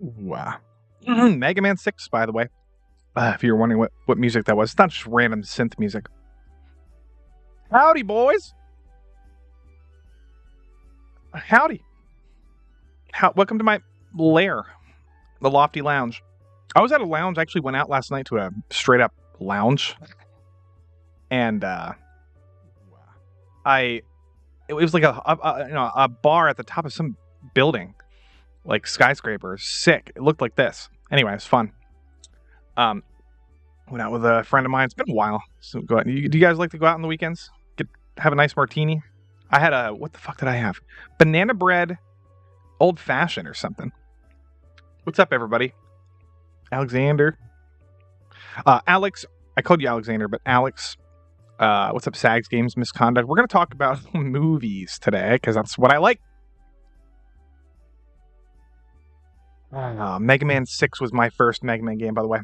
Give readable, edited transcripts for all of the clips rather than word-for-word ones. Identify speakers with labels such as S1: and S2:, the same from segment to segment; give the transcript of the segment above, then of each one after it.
S1: Wow. Mega Man 6, by the way. If you're wondering what music that was, it's not just random synth music. Howdy, boys. Howdy. Welcome to my lair, the Lofti Lounge. I was at a lounge. I actually went out last night to a straight up lounge, and it was like a bar at the top of some building, like skyscraper. Sick. It looked like this. Anyway, it was fun. Went out with a friend of mine. It's been a while. So go out. Do you guys like to go out on the weekends? Have a nice martini? I had what the fuck did I have? Banana bread, old fashioned or something. What's up, everybody? Alexander. Alex. I called you Alexander, but Alex. What's up, Sags Games Misconduct? We're going to talk about movies today, because that's what I like. Mega Man 6 was my first Mega Man game, by the way.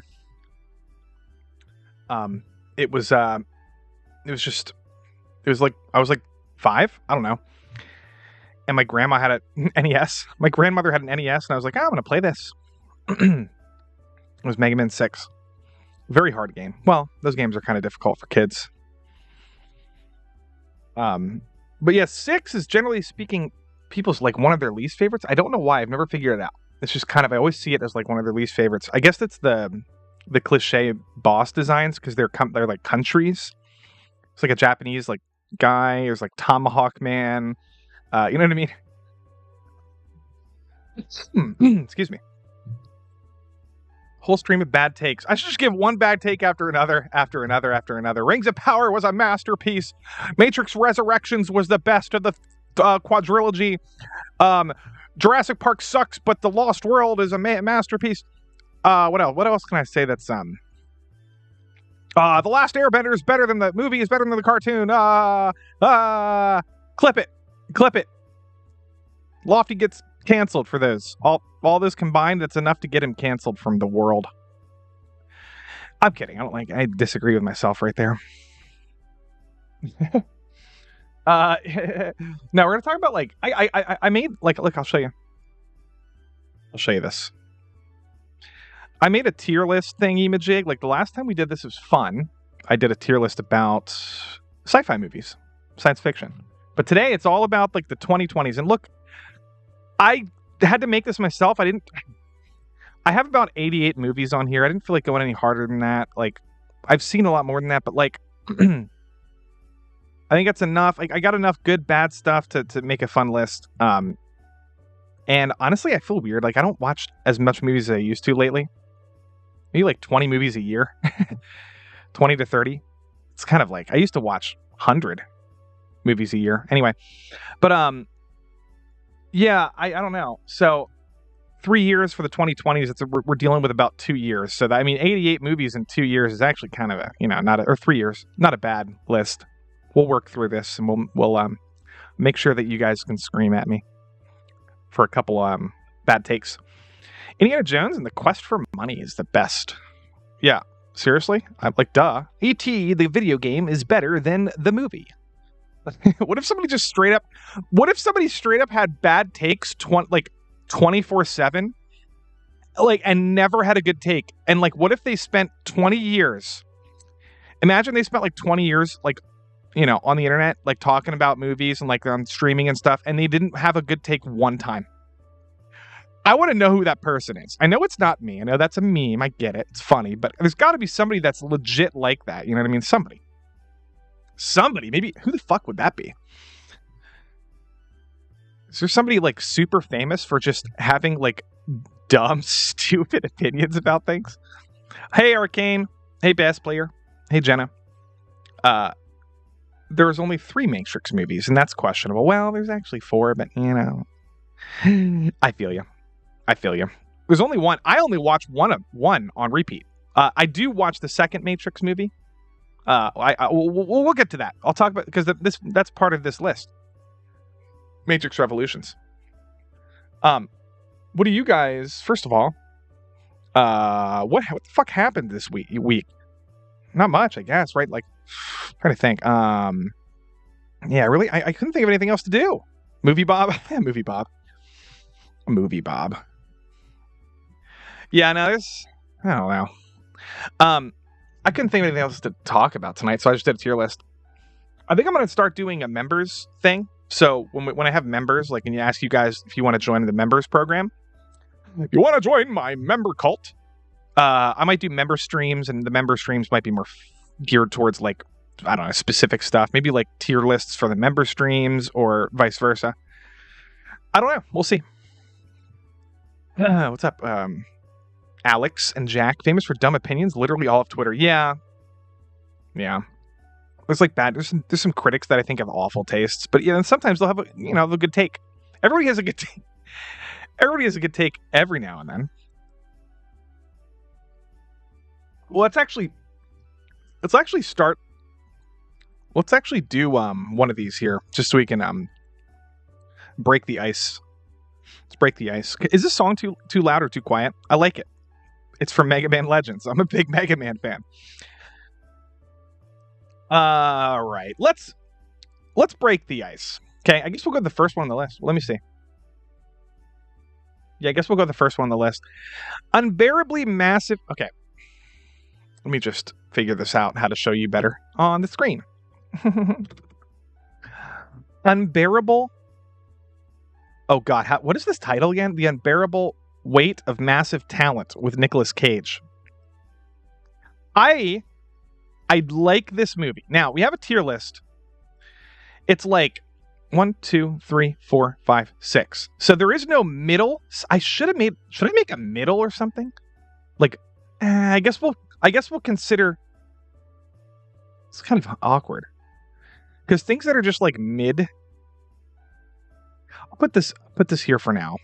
S1: It was like, I was like 5, I don't know. And my grandma had an NES. My grandmother had an NES, and I was like, I'm going to play this. It was Mega Man 6. Very hard game. Well, those games are kind of difficult for kids. But yeah, 6 is generally speaking people's like one of their least favorites. I don't know why. I've never figured it out. It's just kind of, I always see it as like one of their least favorites. I guess that's the cliche boss designs, because they're like countries. It's like a Japanese like guy. There's like Tomahawk Man. You know what I mean? Excuse me. Whole stream of bad takes. I should just give one bad take after another, after another, after another. Rings of Power was a masterpiece. Matrix Resurrections was the best of the quadrilogy. Jurassic Park sucks, but The Lost World is a masterpiece. What else? What else can I say that's The Last Airbender is better than the movie, is better than the cartoon. Clip it. Lofty gets canceled for those. All this combined, that's enough to get him canceled from the world. I'm kidding. I disagree with myself right there. No, we're gonna talk about like I made like, look, I'll show you this. I made a tier list thingy majig. Like the last time we did this was fun. I did a tier list about sci-fi movies, science fiction. But today it's all about like the 2020s. And look, I had to make this myself. I have about 88 movies on here. I didn't feel like going any harder than that. Like I've seen a lot more than that, but like I think that's enough. Like I got enough good, bad stuff to make a fun list. And honestly, I feel weird. Like I don't watch as much movies as I used to lately. Maybe like 20 movies a year, 20 to 30. It's kind of like, I used to watch 100 movies a year. Anyway, but yeah, I don't know. So 3 years for the 2020s, we're dealing with about 2 years. So that, I mean, 88 movies in 2 years is actually kind of a, or 3 years, not a bad list. We'll work through this, and we'll make sure that you guys can scream at me for a couple bad takes. Indiana Jones and the Quest for Money is the best. Yeah, seriously? I'm like, duh. E.T., the video game, is better than the movie. What if somebody straight up had bad takes 24/7? Like, and never had a good take. And like, what if they spent 20 years? Imagine they spent like 20 years, like, on the internet, like talking about movies and like on streaming and stuff, and they didn't have a good take one time. I want to know who that person is. I know it's not me. I know that's a meme. I get it. It's funny, but there's got to be somebody that's legit like that. You know what I mean? Somebody. Maybe, who the fuck would that be? Is there somebody like super famous for just having like dumb, stupid opinions about things? Hey, Arcane. Hey, Bass Player. Hey, Jenna. There was only 3 Matrix movies, and that's questionable. Well, there's actually 4, but I feel you. There's only one. I only watched one on repeat. I do watch the second Matrix movie. We'll get to that. I'll talk about, because that's part of this list. Matrix Revolutions. What do you guys? First of all, what the fuck happened this week? Not much, I guess. Right? Like, I'm trying to think. Yeah, really, I couldn't think of anything else to do. Movie Bob. Movie Bob. Yeah, no, there's I don't know. I couldn't think of anything else to talk about tonight, so I just did a tier list. I think I'm going to start doing a members thing. So when I have members, like, and you ask you guys if you want to join the members program, you want to join my member cult? I might do member streams, and the member streams might be more geared towards, like, I don't know, specific stuff. Maybe like tier lists for the member streams or vice versa. I don't know. We'll see. What's up? Alex and Jack, famous for dumb opinions, literally all of Twitter. Yeah. There's like bad. There's some critics that I think have awful tastes, but yeah, and sometimes they'll have a good take. Everybody has a good take. Everybody has a good take every now and then. Well, let's actually do one of these here, just so we can break the ice. Let's break the ice. Is this song too loud or too quiet? I like it. It's from Mega Man Legends. I'm a big Mega Man fan. All right, let's break the ice. Okay, I guess we'll go to the first one on the list. Let me see. Yeah, I guess we'll go to the first one on the list. Unbearably massive. Okay, let me just figure this out, how to show you better on the screen. Unbearable. Oh God, what is this title again? The Unbearable Weight of Massive Talent with Nicolas Cage. I like this movie. Now, we have a tier list. It's like 1, 2, 3, 4, 5, 6. So there is no middle. Should I make a middle or something? Like, I guess we'll consider. It's kind of awkward. Because things that are just like mid. I'll put this here for now.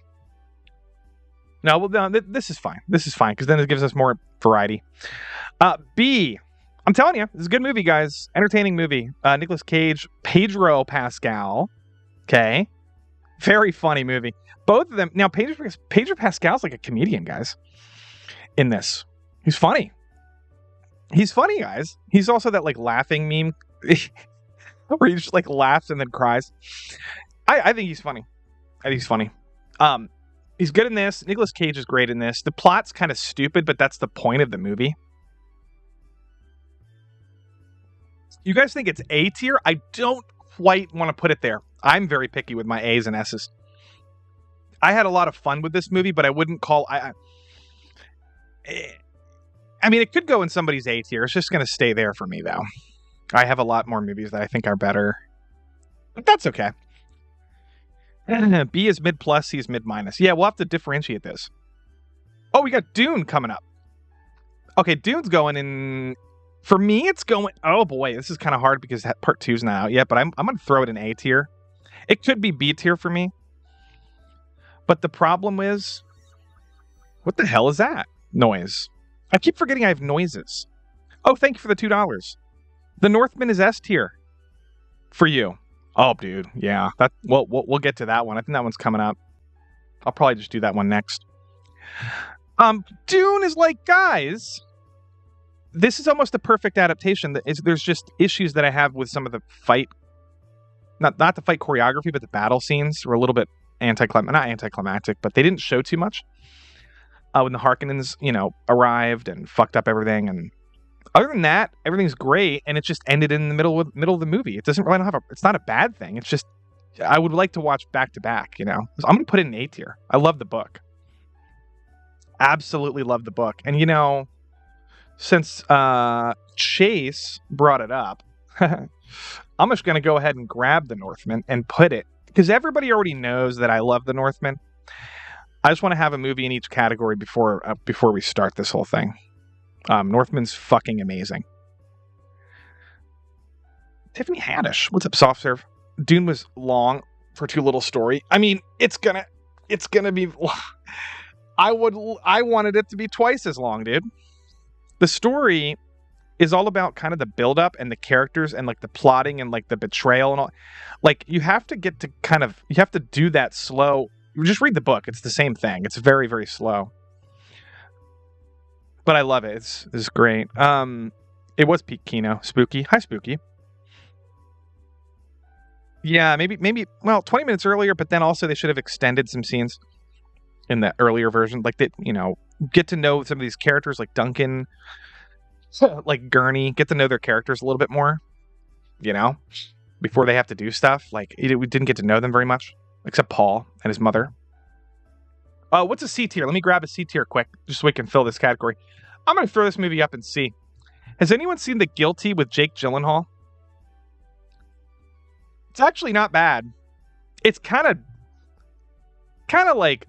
S1: No, this is fine. This is fine, because then it gives us more variety. B. I'm telling you, this is a good movie, guys. Entertaining movie. Nicolas Cage, Pedro Pascal. Okay. Very funny movie. Both of them. Now, Pedro Pascal's like a comedian, guys, in this. He's funny. He's funny, guys. He's also that like laughing meme where he just like laughs and then cries. I think he's funny. I think he's funny. He's good in this. Nicolas Cage is great in this. The plot's kind of stupid, but that's the point of the movie. You guys think it's A tier? I don't quite want to put it there. I'm very picky with my A's and S's. I had a lot of fun with this movie, but I wouldn't call... I mean, it could go in somebody's A tier. It's just going to stay there for me, though. I have a lot more movies that I think are better. But that's okay. B is mid plus, C is mid minus. Yeah, we'll have to differentiate this. Oh, we got Dune coming up. Okay, Dune's going in... For me, it's going... Oh, boy, this is kind of hard because part 2's not out yet, but I'm going to throw it in A tier. It could be B tier for me. But the problem is... What the hell is that noise? I keep forgetting I have noises. Oh, thank you for the $2. The Northman is S tier for you. Oh, dude, yeah. We'll get to that one. I think that one's coming up. I'll probably just do that one next. Dune is like, guys... This is almost the perfect adaptation. There's just issues that I have with some of the fight, not the fight choreography, but the battle scenes were a little bit not anticlimactic, but they didn't show too much. When the Harkonnens, arrived and fucked up everything, and other than that, everything's great, and it just ended in the middle of the movie. It doesn't really it's not a bad thing. It's just I would like to watch back to back. I'm gonna put it in A tier. I love the book. Absolutely love the book, and since Chase brought it up, I'm just going to go ahead and grab the Northman and put it, because everybody already knows that I love the Northman. I just want to have a movie in each category before we start this whole thing. Northman's fucking amazing. Tiffany Haddish, what's up, Soft Serve? Dune was long for too little story. I mean, it's gonna be. I wanted it to be twice as long, dude. The story is all about kind of the build-up and the characters and like the plotting and like the betrayal and all. Like you have to do that slow. You just read the book. It's the same thing. It's very, very slow. But I love it. It's great. It was peak Kino. Spooky. Hi, Spooky. Yeah, maybe 20 minutes earlier, but then also they should have extended some scenes in the earlier version. Like get to know some of these characters like Duncan, like Gurney, get to know their characters a little bit more, you know, before they have to do stuff. Like, we didn't get to know them very much, except Paul and his mother. What's a C tier? Let me grab a C tier quick, just so we can fill this category. I'm going to throw this movie up in C. Has anyone seen The Guilty with Jake Gyllenhaal? It's actually not bad. It's kind of like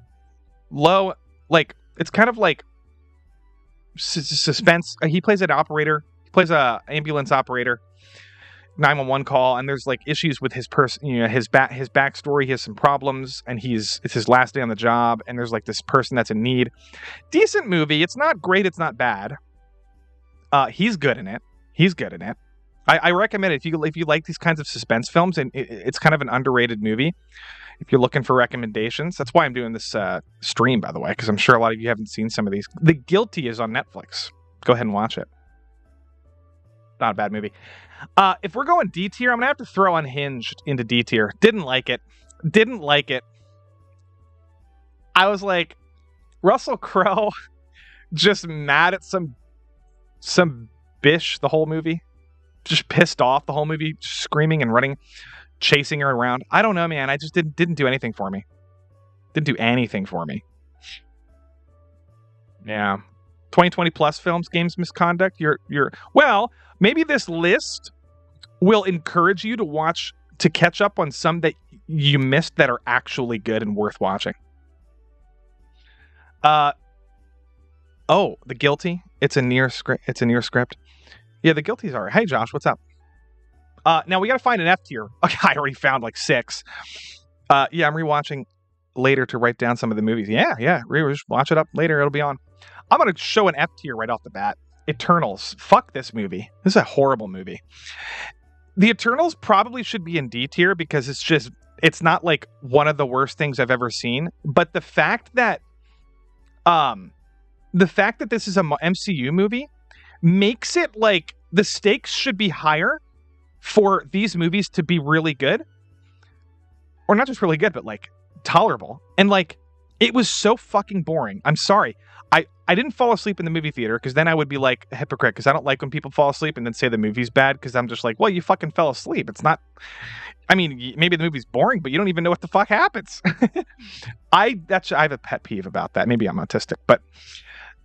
S1: low, like, it's kind of like suspense. He plays an operator. He plays a ambulance operator, 911 call, and there's like issues with his person, you know, his backstory. He has some problems, and it's his last day on the job, and there's like this person that's in need. Decent movie. It's not great. It's not bad. He's good in it. I recommend it if you like these kinds of suspense films, and it's kind of an underrated movie. If you're looking for recommendations, that's why I'm doing this stream, by the way, because I'm sure a lot of you haven't seen some of these. The Guilty is on Netflix. Go ahead and watch it. Not a bad movie. If we're going D tier, I'm going to have to throw Unhinged into D tier. Didn't like it. I was like, Russell Crowe just mad at some bish the whole movie. Just pissed off the whole movie, screaming and running, chasing her around. I don't know, man. I just didn't do anything for me. Yeah. 2020 plus films, games misconduct. Well, maybe this list will encourage you to catch up on some that you missed that are actually good and worth watching. The Guilty. It's a near script. Yeah, The Guilty's alright. Hey, Josh, what's up? Now we got to find an F tier. Okay, I already found like 6. Yeah, I'm rewatching later to write down some of the movies. Yeah. Just watch it up later. It'll be on. I'm going to show an F tier right off the bat. Eternals. Fuck this movie. This is a horrible movie. The Eternals probably should be in D tier because it's not like one of the worst things I've ever seen. But the fact that this is a MCU movie makes it like the stakes should be higher for these movies to be really good. Or not just really good, but like tolerable. And like, it was so fucking boring. I'm sorry. I didn't fall asleep in the movie theater because then I would be like a hypocrite because I don't like when people fall asleep and then say the movie's bad because I'm just like, well, you fucking fell asleep. It's not, I mean, maybe the movie's boring, but you don't even know what the fuck happens. I have a pet peeve about that. Maybe I'm autistic, but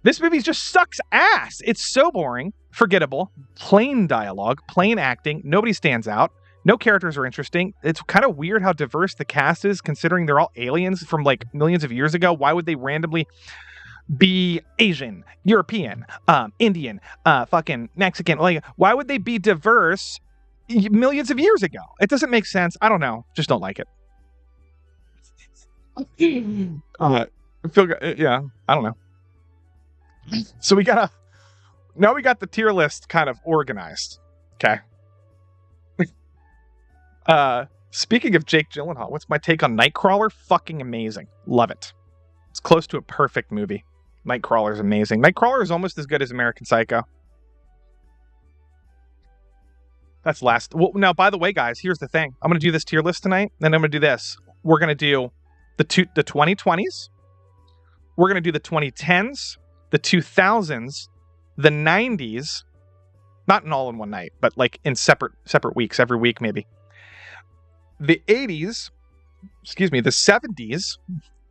S1: this movie just sucks ass. It's so boring, forgettable, plain dialogue, plain acting. Nobody stands out. No characters are interesting. It's kind of weird how diverse the cast is considering they're all aliens from like millions of years ago. Why would they randomly be Asian, European, Indian, fucking Mexican? Like, why would they be diverse millions of years ago? It doesn't make sense. I don't know. Just don't like it. I feel good. Yeah, I don't know. So now we got the tier list kind of organized. Okay. Speaking of Jake Gyllenhaal, what's my take on Nightcrawler? Fucking amazing. Love it. It's close to a perfect movie. Nightcrawler is amazing. Nightcrawler is almost as good as American Psycho. That's last. Well, now, by the way, guys, here's the thing. I'm going to do this tier list tonight, and I'm going to do this. We're going to do the 2020s. We're going to do the 2010s, the 2000s, the 90s. Not in all in one night, but like in separate weeks, every week maybe. The 80s, the 70s,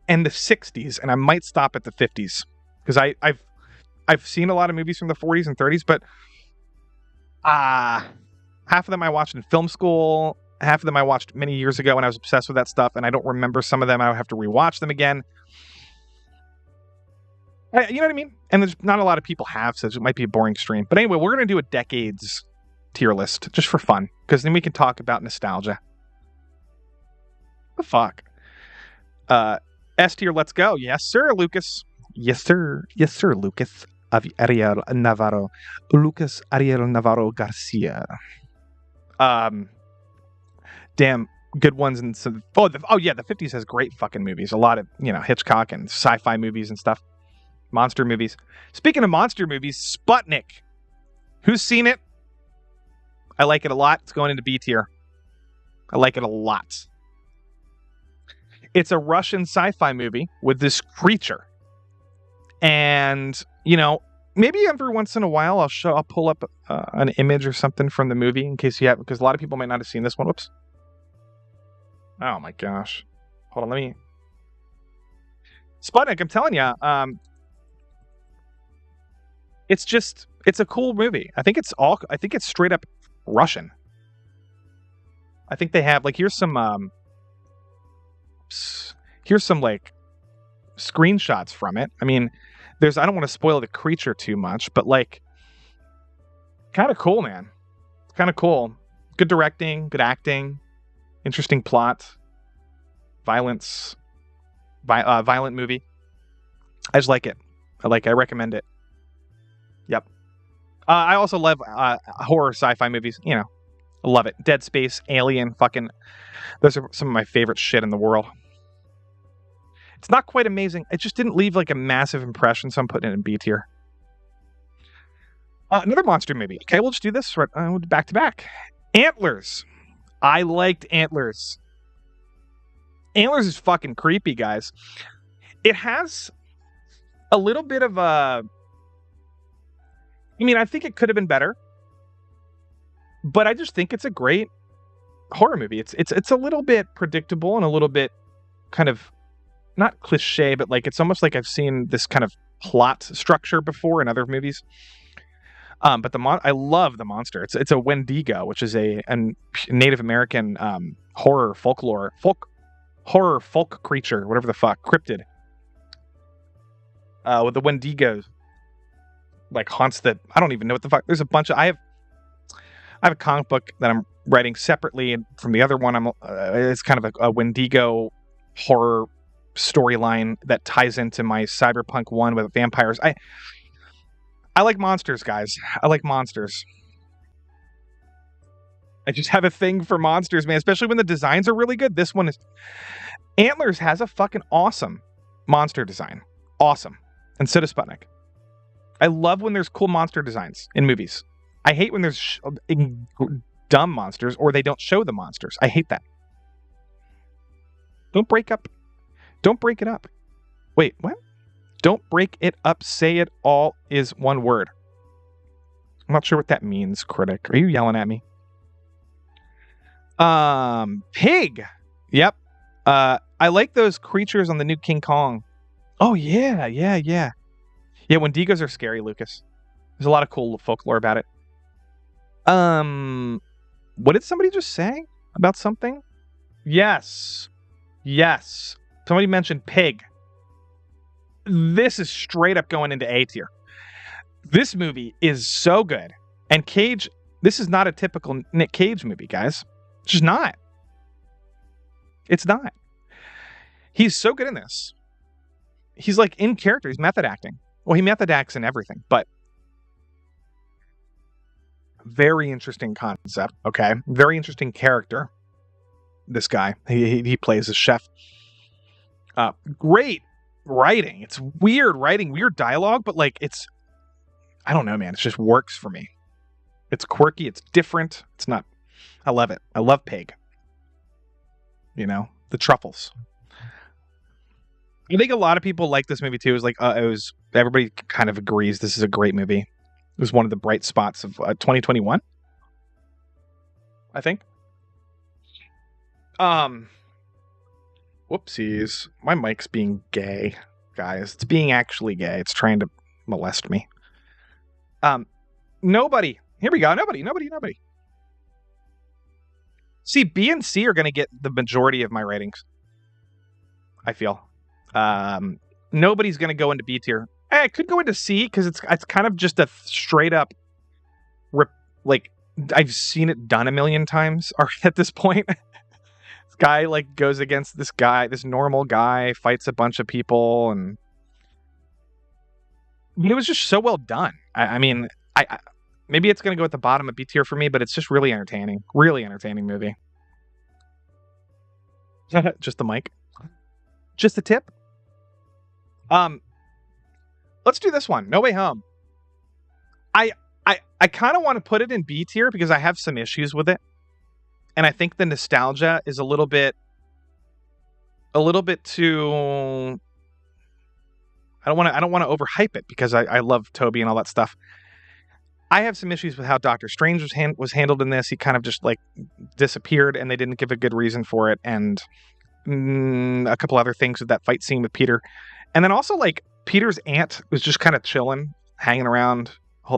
S1: and the 60s, and I might stop at the 50s because I've seen a lot of movies from the 40s and 30s, but half of them I watched in film school, half of them I watched many years ago when I was obsessed with that stuff, and I don't remember some of them. I would have to rewatch them again. You know what I mean? And there's not a lot of people have, so it might be a boring stream. But anyway, we're going to do a decades tier list just for fun, because then we can talk about nostalgia. The fuck? S tier, let's go. Yes, sir, Lucas. Yes, sir, Lucas Ariel Navarro. Lucas Ariel Navarro Garcia. Damn, good ones. And the 50s has great fucking movies. A lot of, Hitchcock and sci-fi movies and stuff. Monster movies. Speaking of monster movies, Sputnik. Who's seen it? I like it a lot. It's going into B tier. I like it a lot. It's a Russian sci-fi movie with this creature. And, you know, maybe every once in a while I'll pull up an image or something from the movie in case you have, because a lot of people might not have seen this one. Whoops. Oh my gosh. Hold on, let me. Sputnik, I'm telling you, it's a cool movie. I think it's straight up Russian. I think they have like here's some like screenshots from it. I mean, I don't want to spoil the creature too much, but like kind of cool, man. It's kind of cool. Good directing, good acting, interesting plot, violent movie. I just like it. I recommend it. Yep. I also love horror sci-fi movies. You know, I love it. Dead Space, Alien, fucking. Those are some of my favorite shit in the world. It's not quite amazing. It just didn't leave like a massive impression, so I'm putting it in B tier. Another monster movie. Okay, we'll just do this right back to back. Antlers. I liked Antlers. Antlers is fucking creepy, guys. It has a little bit of a. I mean, I think it could have been better, but I just think it's a great horror movie. It's a little bit predictable and a little bit kind of not cliche, but like it's almost like I've seen this kind of plot structure before in other movies. But I love the monster. It's a Wendigo, which is a Native American horror folk creature, whatever the fuck, cryptid. With the Wendigo like haunts the. I don't even know what the fuck. There's a bunch of. I have a comic book that I'm writing separately, and from the other one, it's kind of a Wendigo horror storyline that ties into my Cyberpunk one with vampires. I like monsters, guys. I like monsters. I just have a thing for monsters, man, especially when the designs are really good. This one is... Antlers has a fucking awesome monster design. Awesome. And so does Sputnik. I love when there's cool monster designs in movies. I hate when there's dumb monsters or they don't show the monsters. I hate that. Don't break it up. Wait, what? Don't break it up. Say it all is one word. I'm not sure what that means, critic. Are you yelling at me? Pig. Yep. I like those creatures on the new King Kong. Oh, yeah. Yeah, Wendigos are scary, Lucas. There's a lot of cool folklore about it. What did somebody just say about something? Yes. Somebody mentioned pig. This is straight up going into A tier. This movie is so good. And Cage, this is not a typical Nick Cage movie, guys. It's just not. It's not. He's so good in this. He's like in character. He's method acting. Well, he method acts in everything, but very interesting concept. Okay. Very interesting character. This guy. He plays a chef. Great writing. It's weird writing, weird dialogue, but like I don't know, man. It just works for me. It's quirky. It's different. It's not. I love it. I love Pig. You know, the truffles. I think a lot of people like this movie too. It was like everybody kind of agrees this is a great movie. It was one of the bright spots of 2021, I think. Whoopsies. My mic's being gay, guys. It's being actually gay. It's trying to molest me. Nobody. Here we go. Nobody. See, B and C are going to get the majority of my ratings. I feel. Nobody's going to go into B tier. It could go into C because it's kind of just a straight up like I've seen it done a million times at this point. This guy like goes against this normal guy, fights a bunch of people, and it was just so well done. I mean, maybe it's going to go at the bottom of B tier for me, but it's just really entertaining. Really entertaining movie. Just the mic. Just the tip. Let's do this one. No Way Home. I kind of want to put it in B tier because I have some issues with it. And I think the nostalgia is a little bit too, I don't want to overhype it because I love Toby and all that stuff. I have some issues with how Doctor Strange was handled in this. He kind of just like disappeared, and they didn't give a good reason for it, and a couple other things with that fight scene with Peter, and then also like Peter's aunt was just kind of chilling, hanging around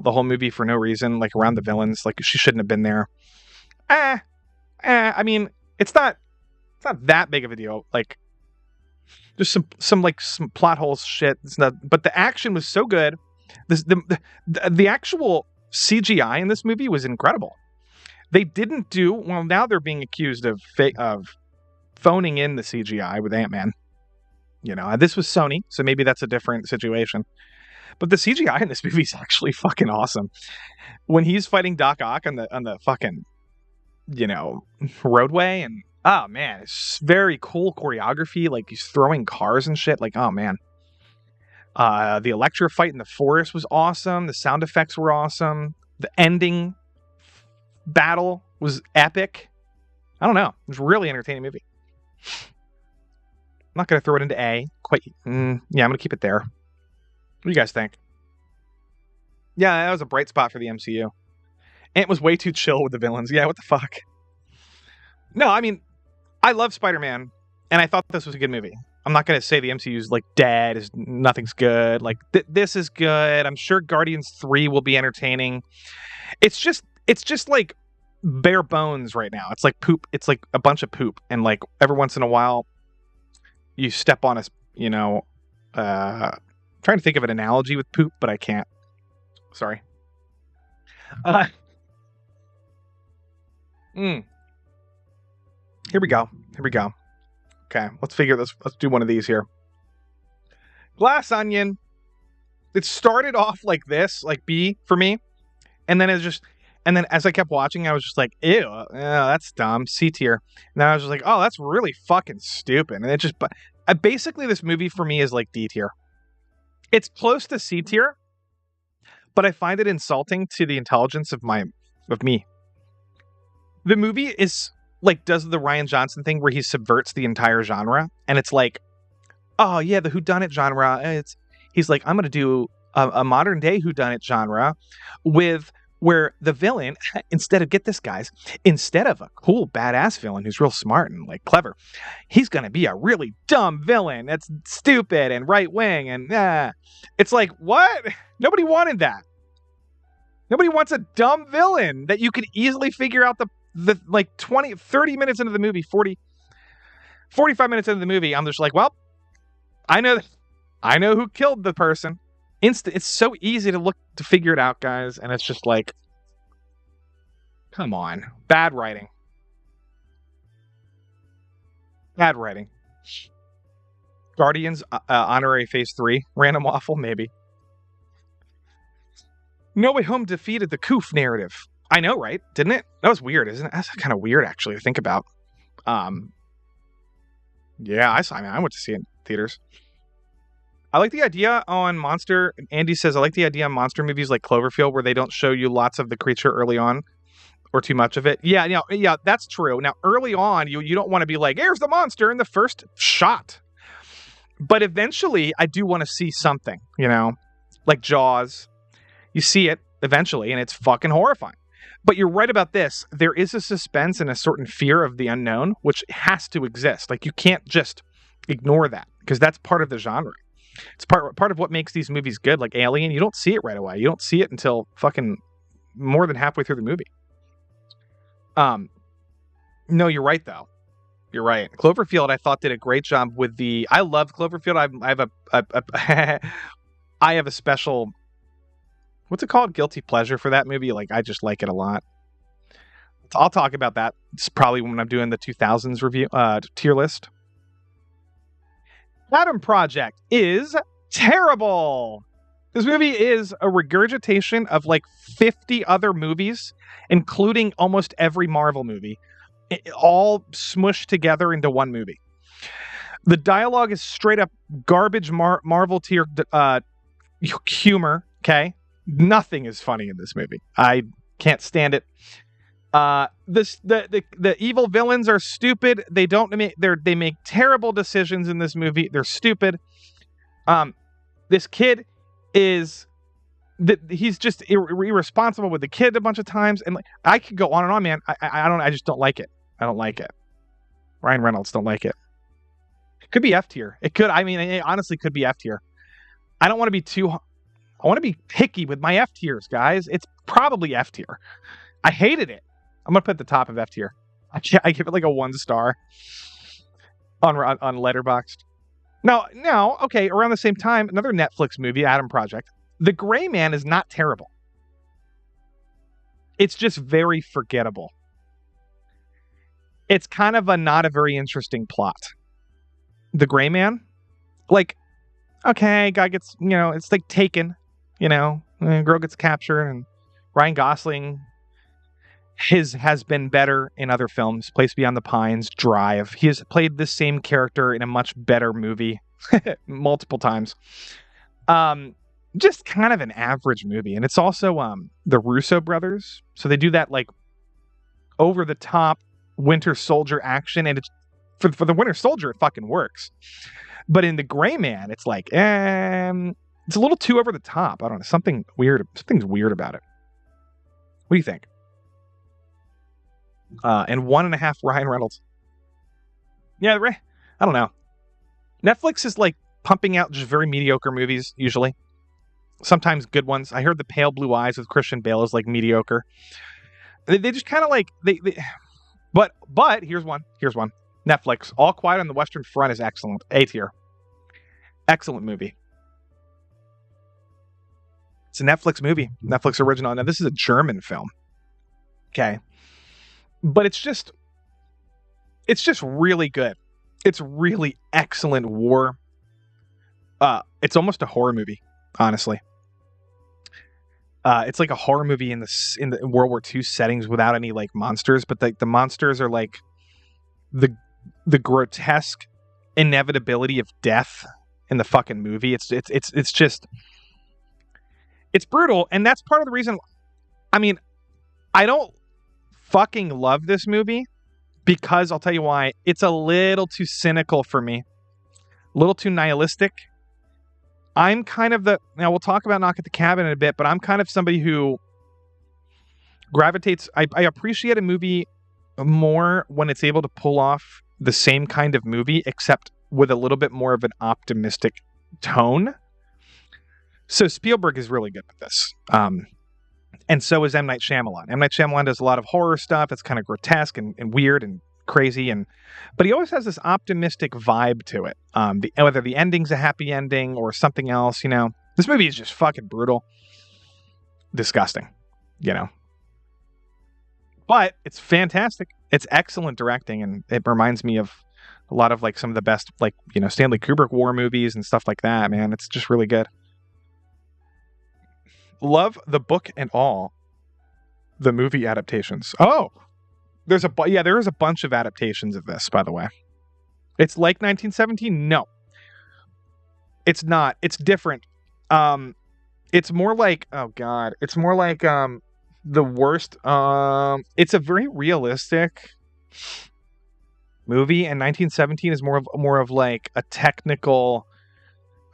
S1: the whole movie for no reason, like around the villains. Like she shouldn't have been there. I mean, it's not that big of a deal. Like, just some plot holes shit. It's not, but the action was so good. The actual CGI in this movie was incredible. They didn't do well. Now they're being accused of phoning in the CGI with Ant-Man. You know, this was Sony, so maybe that's a different situation. But the CGI in this movie is actually fucking awesome. When he's fighting Doc Ock on the fucking, you know, roadway, and oh man, it's very cool choreography. Like he's throwing cars and shit. Like, oh man. The Electra fight in the forest was awesome. The sound effects were awesome. The ending battle was epic. I don't know. It was a really entertaining movie. I'm not going to throw it into A. Yeah, I'm going to keep it there. What do you guys think? Yeah, that was a bright spot for the MCU. Ant was way too chill with the villains. Yeah, what the fuck? No, I mean, I love Spider-Man, and I thought this was a good movie. I'm not going to say the MCU's like dead, nothing's good. Like this is good. I'm sure Guardians 3 will be entertaining. It's just like bare bones right now. It's like poop. It's like a bunch of poop, and like every once in a while you step on a, you know, trying to think of an analogy with poop, but I can't. Sorry. Here we go. Okay, let's figure this. Let's do one of these here. Glass Onion. It started off like this, like B for me, and then and then as I kept watching, I was just like, ew, that's dumb. C tier. And then I was just like, oh, that's really fucking stupid. And it just, but basically, this movie for me is like D tier. It's close to C tier, but I find it insulting to the intelligence of me. The movie is like does the Rian Johnson thing where he subverts the entire genre, and it's like, oh yeah, the whodunit genre. He's like, I'm gonna do a modern day whodunit genre where the villain, instead of a cool badass villain who's real smart and like clever, he's gonna be a really dumb villain that's stupid and right wing, and it's like, what? Nobody wanted that. Nobody wants a dumb villain that you could easily figure out the like 30 minutes into the movie, 45 minutes into the movie, I'm just like, well, I know who killed the person. It's so easy to figure it out, guys, and it's just like, come on. Bad writing. Guardians honorary phase 3 random waffle, maybe. No Way Home defeated the Koof narrative. I know, right? Didn't it? That was weird, isn't it? That's kind of weird, actually, to think about. Yeah, I went to see it in theaters. I like the idea on Monster. Andy says, I like the idea on monster movies like Cloverfield where they don't show you lots of the creature early on or too much of it. Yeah, that's true. Now, early on, you don't want to be like, here's the monster in the first shot. But eventually, I do want to see something, you know, like Jaws. You see it eventually, and it's fucking horrifying. But you're right about this. There is a suspense and a certain fear of the unknown, which has to exist. Like, you can't just ignore that, because that's part of the genre. It's part of what makes these movies good. Like Alien, you don't see it right away. You don't see it until fucking more than halfway through the movie. No, you're right, though. You're right. Cloverfield, I thought, did a great job with the... I love Cloverfield. I have a special... What's it called? Guilty pleasure for that movie. Like, I just like it a lot. I'll talk about that. It's probably when I'm doing the 2000s review tier list. Adam Project is terrible. This movie is a regurgitation of like 50 other movies, including almost every Marvel movie, all smushed together into one movie. The dialogue is straight up garbage Marvel tier humor, okay? Nothing is funny in this movie. I can't stand it. The evil villains are stupid. They make terrible decisions in this movie. They're stupid. This kid is he's just irresponsible with the kid a bunch of times, and like, I could go on and on, man. I just don't like it. I don't like it. Ryan Reynolds, don't like it. It could be F tier. It could. I mean, it honestly could be F tier. I don't want to be too. I want to be picky with my F tiers, guys. It's probably F tier. I hated it. I'm gonna put it at the top of F tier. I give it like a 1 star on Letterboxd. Now, okay. Around the same time, another Netflix movie, Adam Project. The Gray Man is not terrible. It's just very forgettable. It's kind of not a very interesting plot. The Gray Man, like, okay, guy gets, it's like Taken, girl gets captured, and Ryan Gosling has been better in other films. Place Beyond the Pines, Drive. He has played this same character in a much better movie multiple times. Just kind of an average movie. And it's also the Russo brothers. So they do that like over the top Winter Soldier action, and it's for the Winter Soldier it fucking works. But in the Gray Man, it's like it's a little too over the top. I don't know, something's weird about it. What do you think? And 1.5 Ryan Reynolds. Yeah, I don't know. Netflix is like pumping out just very mediocre movies usually. Sometimes good ones. I heard The Pale Blue Eyes with Christian Bale is like mediocre. They just kind of like but here's one. Netflix, All Quiet on the Western Front is excellent. A tier. Excellent movie. It's a Netflix movie. Netflix original. Now this is a German film. Okay. But it's just really good. It's really excellent war. It's almost a horror movie, honestly. It's like a horror movie in the World War II settings without any like monsters, but the monsters are like the grotesque inevitability of death in the fucking movie. It's just brutal, and that's part of the reason. I mean, I don't fucking love this movie because I'll tell you why. It's a little too cynical for me, a little too nihilistic. I'm kind of now we'll talk about Knock at the Cabin in a bit, but I'm kind of somebody who gravitates. I appreciate a movie more when it's able to pull off the same kind of movie, except with a little bit more of an optimistic tone. So Spielberg is really good with this. And so is M. Night Shyamalan. M. Night Shyamalan does a lot of horror stuff. It's kind of grotesque and weird and crazy, but he always has this optimistic vibe to it. Whether the ending's a happy ending or something else, this movie is just fucking brutal, disgusting, But it's fantastic. It's excellent directing, and it reminds me of a lot of like some of the best, like Stanley Kubrick war movies and stuff like that. Man, it's just really good. Love the book and all the movie adaptations. Oh. There is a bunch of adaptations of this, by the way. It's like 1917? No. It's not. It's different. It's more like, oh God, it's more like the worst. It's a very realistic movie, and 1917 is more of like a technical,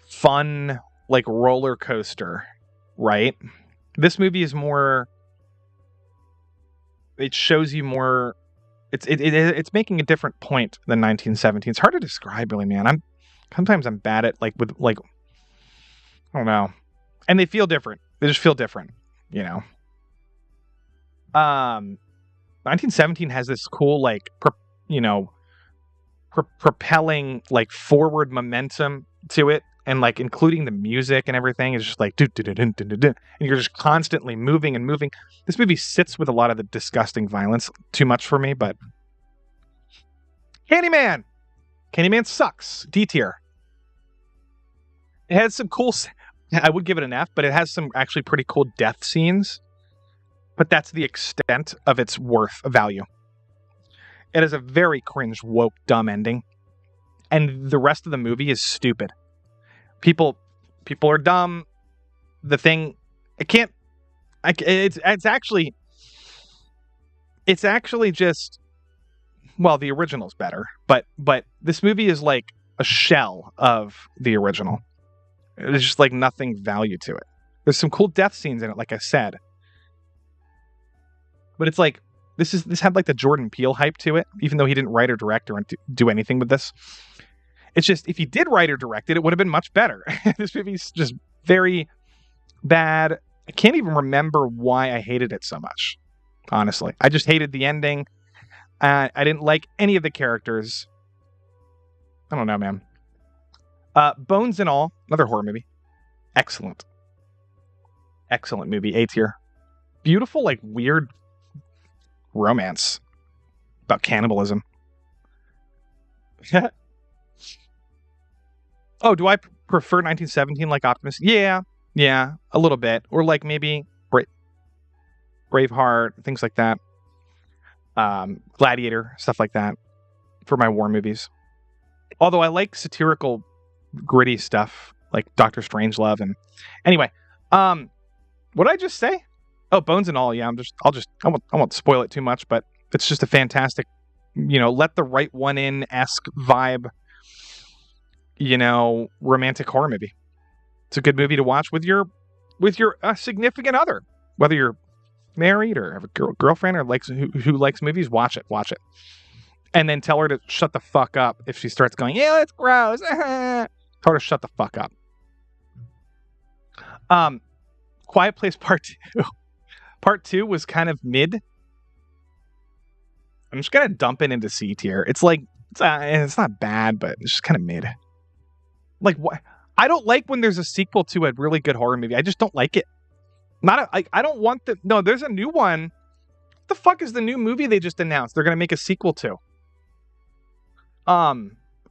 S1: fun, like roller coaster, right? This movie is more. It shows you more. It's making a different point than 1917. It's hard to describe, really, man. Sometimes I'm bad at like with like I don't know, and they feel different. They just feel different, 1917 has this cool like propelling like forward momentum to it. And like including the music and everything is just like and you're just constantly moving and moving. This movie sits with a lot of the disgusting violence, too much for me. But Candyman sucks. D tier. It has some cool. I would give it an F, but it has some actually pretty cool death scenes. But that's the extent of its value. It has a very cringe, woke, dumb ending, and the rest of the movie is stupid. People are dumb. The thing, it's actually just, well, the original's better, but this movie is like a shell of the original. There's just like nothing value to it. There's some cool death scenes in it, like I said. But it's like this had like the Jordan Peele hype to it, even though he didn't write or direct or do anything with this. It's just if he did write or direct it, it would have been much better. This movie's just very bad. I can't even remember why I hated it so much. Honestly, I just hated the ending. I didn't like any of the characters. I don't know, man. Bones and All, another horror movie. Excellent movie. A tier. Beautiful, like weird romance about cannibalism. Oh, do I prefer 1917 like Optimus? Yeah, a little bit. Or like maybe Braveheart, things like that. Gladiator, stuff like that for my war movies. Although I like satirical, gritty stuff like Doctor Strangelove. And anyway, what did I just say? Oh, Bones and All. Yeah, I won't spoil it too much, but it's just a fantastic, let the right one in-esque vibe, romantic horror movie. It's a good movie to watch with your significant other, whether you're married or have a girlfriend or who likes movies. Watch it, and then tell her to shut the fuck up if she starts going, yeah, that's gross. Tell her to shut the fuck up. Quiet Place Part 2. Part 2 was kind of mid. I'm just gonna dump it into C tier. It's like it's not bad, but it's just kind of mid. Like what? I don't like when there's a sequel to a really good horror movie. I just don't like it. I don't want the... No, there's a new one. What the fuck is the new movie they just announced? They're going to make a sequel to. A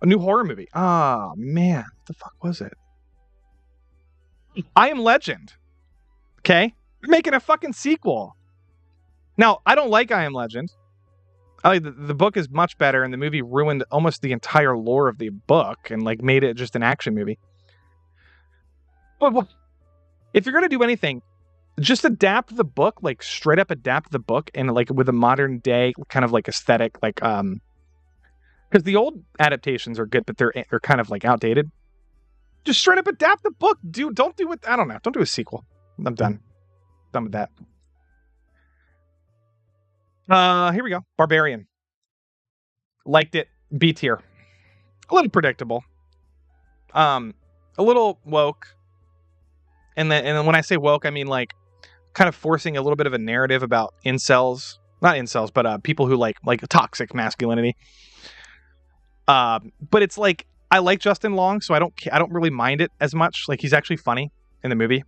S1: new horror movie. Oh, man. What the fuck was it? I Am Legend. Okay? They're making a fucking sequel. Now, I don't like I Am Legend. The book is much better, and the movie ruined almost the entire lore of the book and like made it just an action movie. But if you're going to do anything, just adapt the book, like straight up adapt the book and like with a modern day kind of like aesthetic, like because the old adaptations are good, but they're kind of like outdated. Just straight up adapt the book. Don't do it. I don't know. Don't do a sequel. I'm done. Done with that. Here we go. Barbarian. Liked it. B tier. A little predictable. A little woke. And then when I say woke, I mean like kind of forcing a little bit of a narrative about incels. Not incels, but people who like toxic masculinity. But it's like I like Justin Long, so I don't really mind it as much. Like he's actually funny in the movie.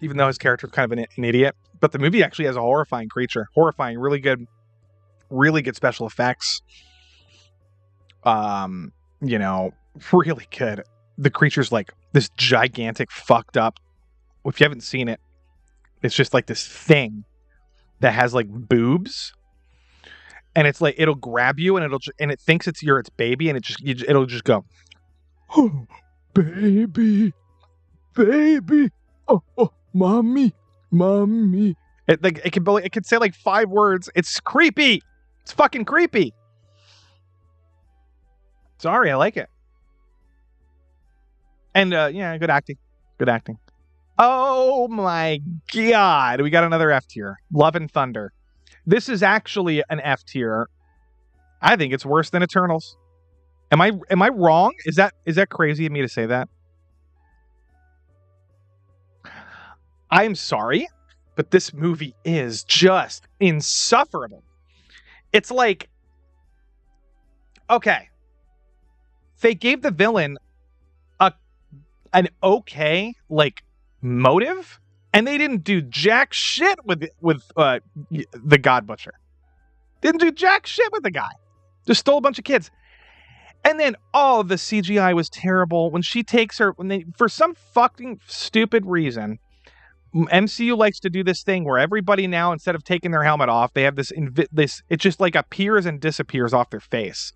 S1: Even though his character is kind of an idiot. But the movie actually has a horrifying creature. Horrifying, really good special effects. Really good. The creature's like this gigantic, fucked up. If you haven't seen it, it's just like this thing that has like boobs. And it's like, it'll grab you and it thinks it's its baby, and it'll just go, oh, baby. Oh, mommy. It can say like 5 words. It's creepy. It's fucking creepy. Sorry, I like it. And good acting. Oh my god, we got another F tier. Love and Thunder. This is actually an F tier. I think it's worse than Eternals. Am I wrong? Is that crazy of me to say that? I am sorry, but this movie is just insufferable. It's like, okay, they gave the villain an okay like motive, and they didn't do jack shit with the God Butcher. Didn't do jack shit with the guy. Just stole a bunch of kids. And then the CGI was terrible. When she takes her, for some fucking stupid reason, MCU likes to do this thing where everybody now, instead of taking their helmet off, they have this it just like appears and disappears off their face.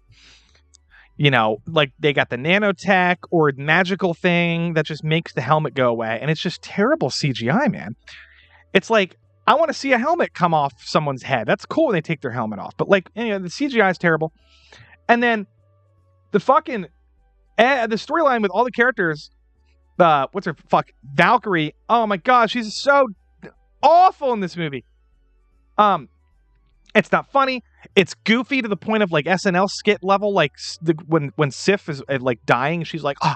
S1: Like they got the nanotech or magical thing that just makes the helmet go away. And it's just terrible CGI, man. It's like, I want to see a helmet come off someone's head. That's cool when they take their helmet off. But like, the CGI is terrible. And then the fucking And the storyline with all the characters, what's her Valkyrie. Oh my god, she's so awful in this movie. It's not funny. It's goofy to the point of like SNL skit level. Like when Sif is like dying, she's like, "Oh,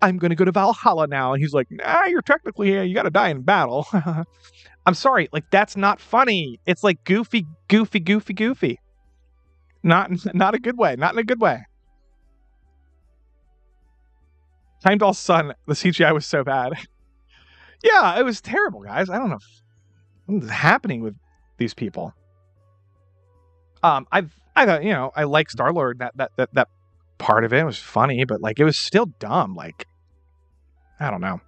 S1: I'm gonna go to Valhalla now," and he's like, "Nah, you're technically you gotta die in battle." I'm sorry, like that's not funny. It's like goofy. Not a good way. Not in a good way. Heimdall's son, the CGI was so bad. Yeah, it was terrible, guys. I don't know what's happening with these people. I thought, I like Star-Lord. That part of it was funny, but like it was still dumb. Like, I don't know.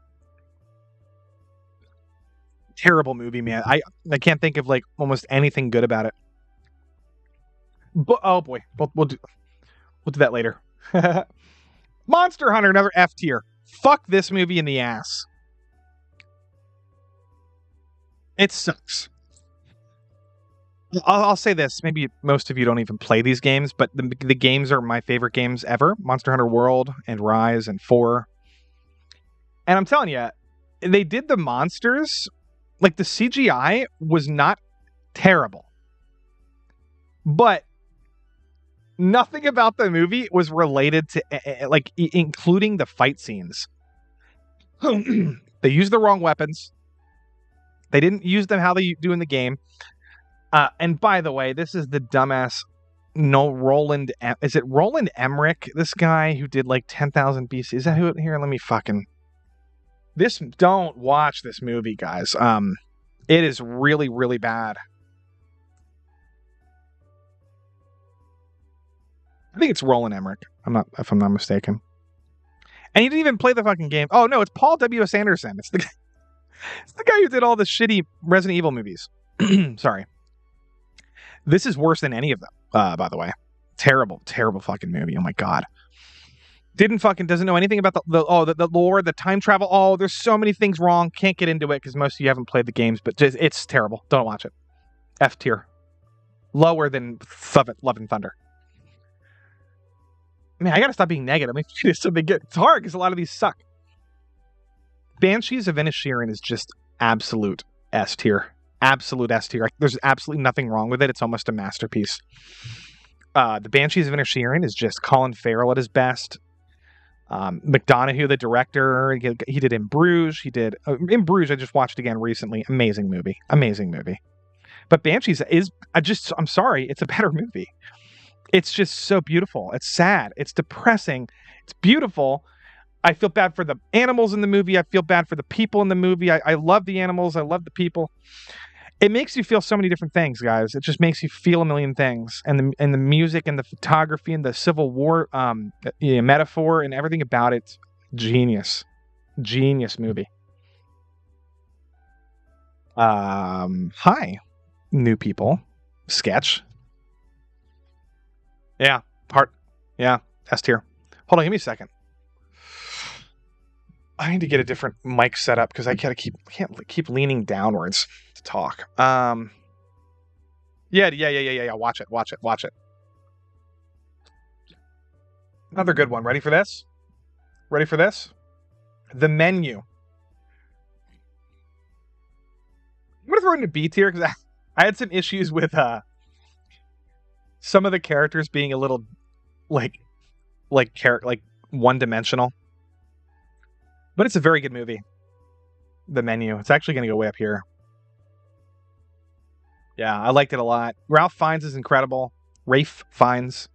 S1: Terrible movie, man. I can't think of like almost anything good about it. But oh boy, we'll do that later. Monster Hunter, another F tier. Fuck this movie in the ass. It sucks. I'll say this. Maybe most of you don't even play these games, but the games are my favorite games ever. Monster Hunter World and Rise and 4. And I'm telling you, they did the monsters. Like, the CGI was not terrible. But nothing about the movie was related to, like, including the fight scenes. They used the wrong weapons. They didn't use them how they do in the game. And by the way, this is the dumbass Roland. Is it Roland Emmerich? This guy who did like 10,000 BC. Is that who? Here, let me fucking. Don't watch this movie, guys. It is really, really bad. I think it's Roland Emmerich. If I'm not mistaken. And he didn't even play the fucking game. Oh no, it's Paul W.S. Anderson. It's the guy who did all the shitty Resident Evil movies. Sorry. This is worse than any of them, by the way. Terrible fucking movie. Oh my god. Doesn't know anything about the lore, the time travel. Oh, there's so many things wrong. Can't get into it because most of you haven't played the games, but it's terrible. Don't watch it. F tier. Lower than Love and Thunder. Man, I gotta stop being negative. I mean, it's something good. It's hard because a lot of these suck. Banshees of Inisherin is just absolute S tier. Absolute S tier. There's absolutely nothing wrong with it. It's almost a masterpiece. The Banshees of Inisherin is just Colin Farrell at his best. McDonough, the director, he did In Bruges. He did In Bruges. I just watched again recently. Amazing movie. But Banshees is I'm sorry. It's a better movie. It's just so beautiful. It's sad. It's depressing. It's beautiful. I feel bad for the animals in the movie. I feel bad for the people in the movie. I love the animals. I love the people. It makes you feel so many different things, guys. It just makes you feel a million things. And the music and the photography and the Civil War metaphor and everything about it. Genius movie. Hi, new people. Sketch. Yeah, S tier. Hold on, give me a second. I need to get a different mic set up because I can't keep leaning downwards to talk. Yeah. Watch it. Another good one. Ready for this? The Menu. I'm gonna throw it into B tier because I had some issues with some of the characters being a little like one-dimensional. But it's a very good movie. The Menu. It's actually going to go way up here. Yeah, I liked it a lot. Ralph Fiennes is incredible. Rafe Fiennes.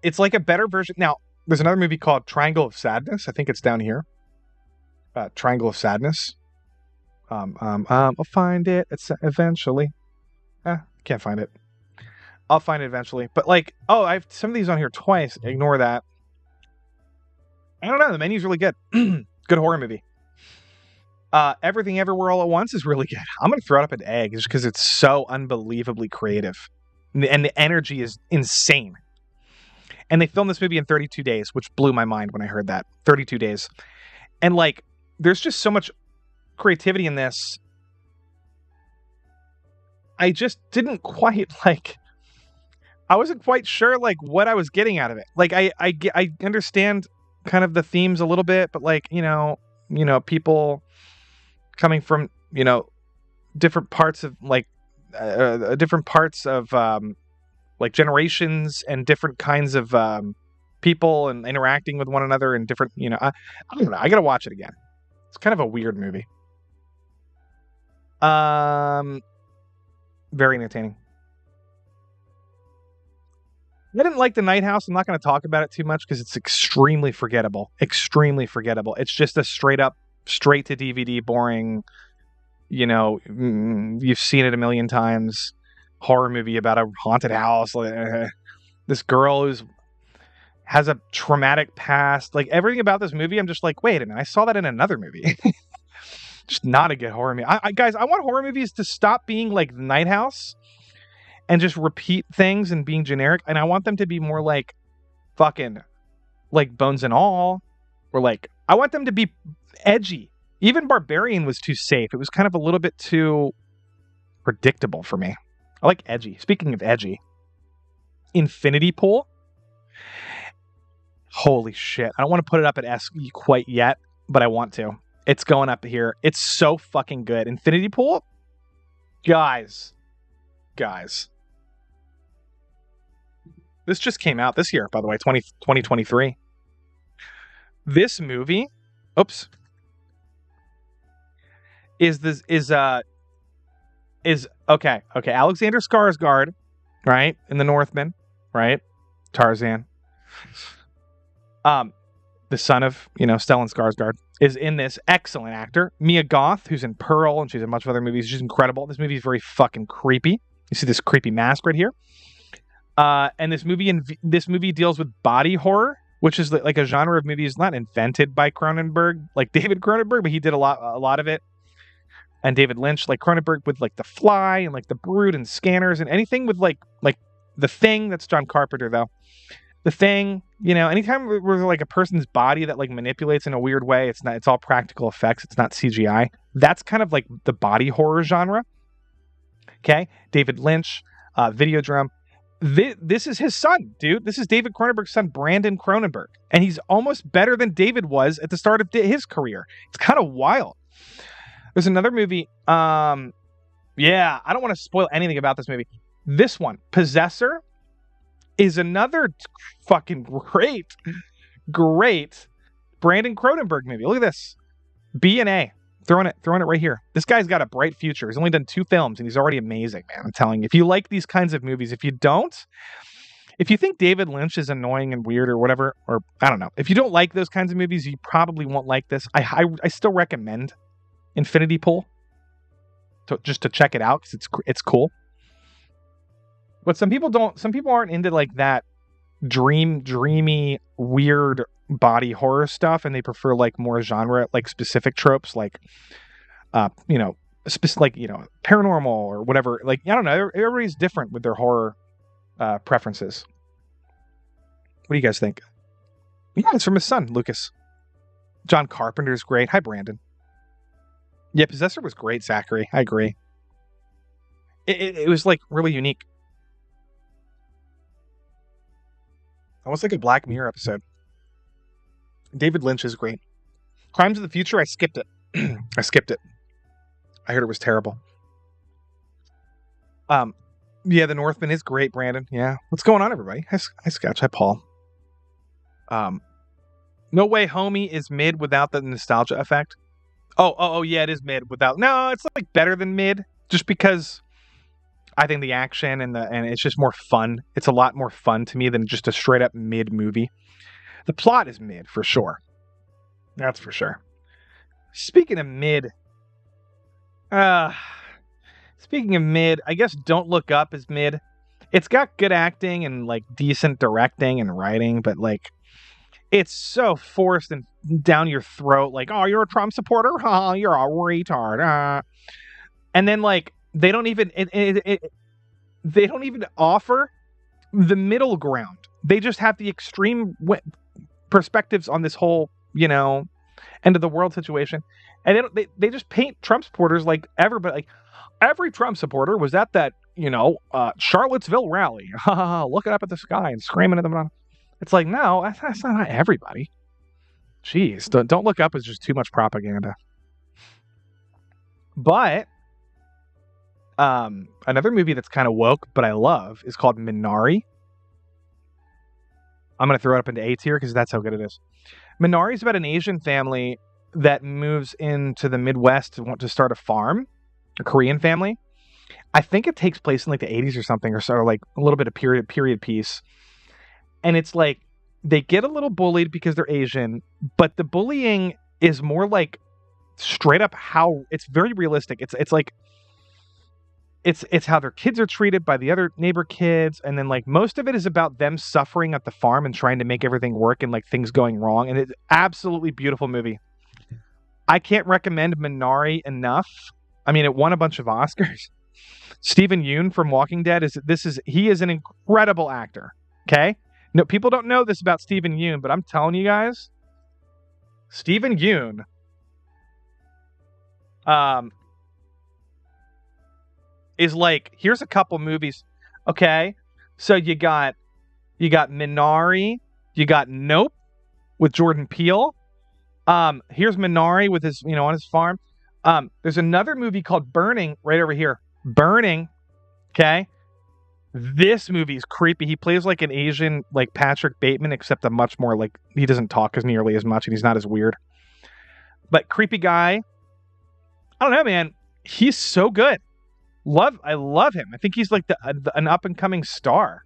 S1: It's like a better version. Now, there's another movie called Triangle of Sadness. I think it's down here. Triangle of Sadness. I'll find it. It's eventually. Can't find it. I'll find it eventually. But like, I've some of these on here twice. Ignore that. I don't know. The Menu's really good. Good horror movie. Everything Everywhere All at Once is really good. I'm going to throw it up an egg just because it's so unbelievably creative. And the energy is insane. And they filmed this movie in 32 days, which blew my mind when I heard that. 32 days. And like, there's just so much creativity in this. I just didn't quite like... I wasn't quite sure like what I was getting out of it. Like I understand kind of the themes a little bit, but like, people coming from, different parts of like different parts of like generations and different kinds of people and interacting with one another and different, I don't know. I got to watch it again. It's kind of a weird movie. Very entertaining. I didn't like The Night House. I'm not going to talk about it too much because it's extremely forgettable. Extremely forgettable. It's just a straight to DVD, boring, you've seen it a million times, horror movie about a haunted house. This girl has a traumatic past. Like, everything about this movie, I'm just like, wait a minute, I saw that in another movie. Just not a good horror movie. Guys, I want horror movies to stop being like The Night House and just repeat things and being generic. And I want them to be more like fucking like Bones and All, or like, I want them to be edgy. Even Barbarian was too safe. It was kind of a little bit too predictable for me. I like edgy. Speaking of edgy, Infinity Pool. Holy shit. I don't want to put it up at S quite yet, but I want to. It's going up here. It's so fucking good. Infinity Pool? Guys. This just came out this year, by the way, 2023. This movie, is okay. Alexander Skarsgård, right? In The Northman, right? Tarzan. The son of, Stellan Skarsgård is in this. Excellent actor. Mia Goth, who's in Pearl, and she's in a bunch of other movies. She's incredible. This movie is very fucking creepy. You see this creepy mask right here. And this movie deals with body horror, which is like a genre of movies not invented by Cronenberg, like David Cronenberg, but he did a lot of it. And David Lynch, like Cronenberg, with like The Fly and like The Brood and Scanners and anything with like The Thing. That's John Carpenter though. The Thing, anytime where like a person's body that like manipulates in a weird way, it's all practical effects. It's not CGI. That's kind of like the body horror genre. Okay. David Lynch, Videodrome. This is his son, dude. This is David Cronenberg's son, Brandon Cronenberg. And he's almost better than David was at the start of his career. It's kind of wild. There's another movie. I don't want to spoil anything about this movie. This one, Possessor, is another fucking great Brandon Cronenberg movie. Look at this. B&A. Throwing it right here. This guy's got a bright future. He's only done 2 films and he's already amazing, man. I'm telling you. If you like these kinds of movies, if you think David Lynch is annoying and weird or whatever, or I don't know, if you don't like those kinds of movies, you probably won't like this. I still recommend Infinity Pool just to check it out because it's cool. But some people aren't into like that dreamy, weird body horror stuff, and they prefer like more genre, like specific tropes, like paranormal or whatever. Like, I don't know, everybody's different with their horror preferences. What do you guys think? Yeah, it's from his son, Lucas. John Carpenter's great. Hi, Brandon. Yeah, Possessor was great, Zachary. I agree. It was like really unique. Almost like a Black Mirror episode. David Lynch is great. Crimes of the Future, I skipped it. I heard it was terrible. Yeah, The Northman is great, Brandon. Yeah. What's going on, everybody? Hi, Sketch. Hi, Paul. No Way Homie is mid without the nostalgia effect. Oh, yeah, it is mid without. No, it's like better than mid, just because I think the action and it's just more fun. It's a lot more fun to me than just a straight up mid movie. The plot is mid for sure. That's for sure. Speaking of mid, I guess Don't Look Up is mid. It's got good acting and like decent directing and writing, but like it's so forced and down your throat. Like, oh, you're a Trump supporter? Oh, you're a retard. And then like they don't even they don't even offer the middle ground. They just have the extreme perspectives on this whole, end of the world situation, and they just paint Trump supporters like everybody. Like every Trump supporter was at that Charlottesville rally, looking up at the sky and screaming at them. It's like, no, that's not everybody. Jeez, don't look up as just too much propaganda. But another movie that's kind of woke, but I love, is called Minari. I'm going to throw it up into A tier because that's how good it is. Minari is about an Asian family that moves into the Midwest to want to start a farm, a Korean family. I think it takes place in like the 80s or something, or like a little bit of period piece. And it's like they get a little bullied because they're Asian, but the bullying is more like straight up how it's very realistic. It's like it's how their kids are treated by the other neighbor kids, and then like most of it is about them suffering at the farm and trying to make everything work and like things going wrong. And it's absolutely beautiful movie. I can't recommend Minari enough. I mean, it won a bunch of Oscars. Stephen Yeun from Walking Dead he is an incredible actor. Okay, no, people don't know this about Stephen Yeun, but I'm telling you guys, Stephen Yeun, is like, here's a couple movies. Okay, so you got Minari, you got Nope with Jordan Peele. Here's Minari with his, on his farm. There's another movie called Burning right over here. Burning. Okay. This movie is creepy. He plays like an Asian, like Patrick Bateman, except a much more like, he doesn't talk as nearly as much and he's not as weird. But creepy guy. I don't know, man. He's so good. I love him. I think he's like an up and coming star.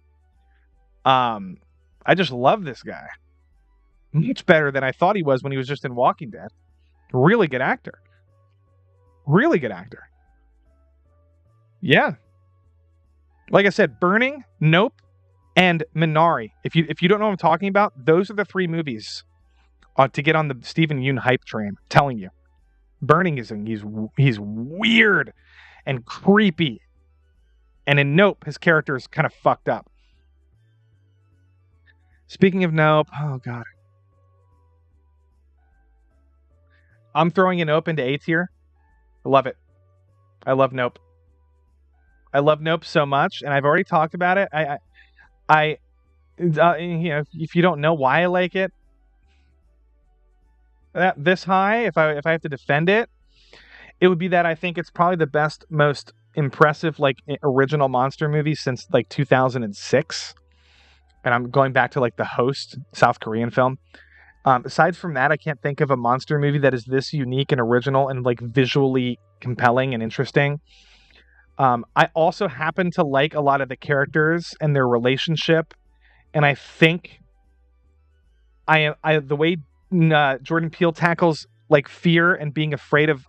S1: I just love this guy. Much better than I thought he was when he was just in Walking Dead. Really good actor. Really good actor. Yeah. Like I said, Burning, Nope, and Minari. If you don't know what I'm talking about, those are the three movies to get on the Stephen Yeun hype train. I'm telling you. Burning he's weird and creepy. And in Nope, his character is kind of fucked up. Speaking of Nope, oh god. I'm throwing a Nope into A tier. I love it. I love Nope. I love Nope so much, and I've already talked about it. If you don't know why I like it, this high, if I have to defend it, it would be that I think it's probably the best, most impressive, like original monster movie since like 2006. And I'm going back to like The Host, South Korean film. Aside from that, I can't think of a monster movie that is this unique and original and like visually compelling and interesting. I also happen to like a lot of the characters and their relationship, and I think the way Jordan Peele tackles like fear and being afraid of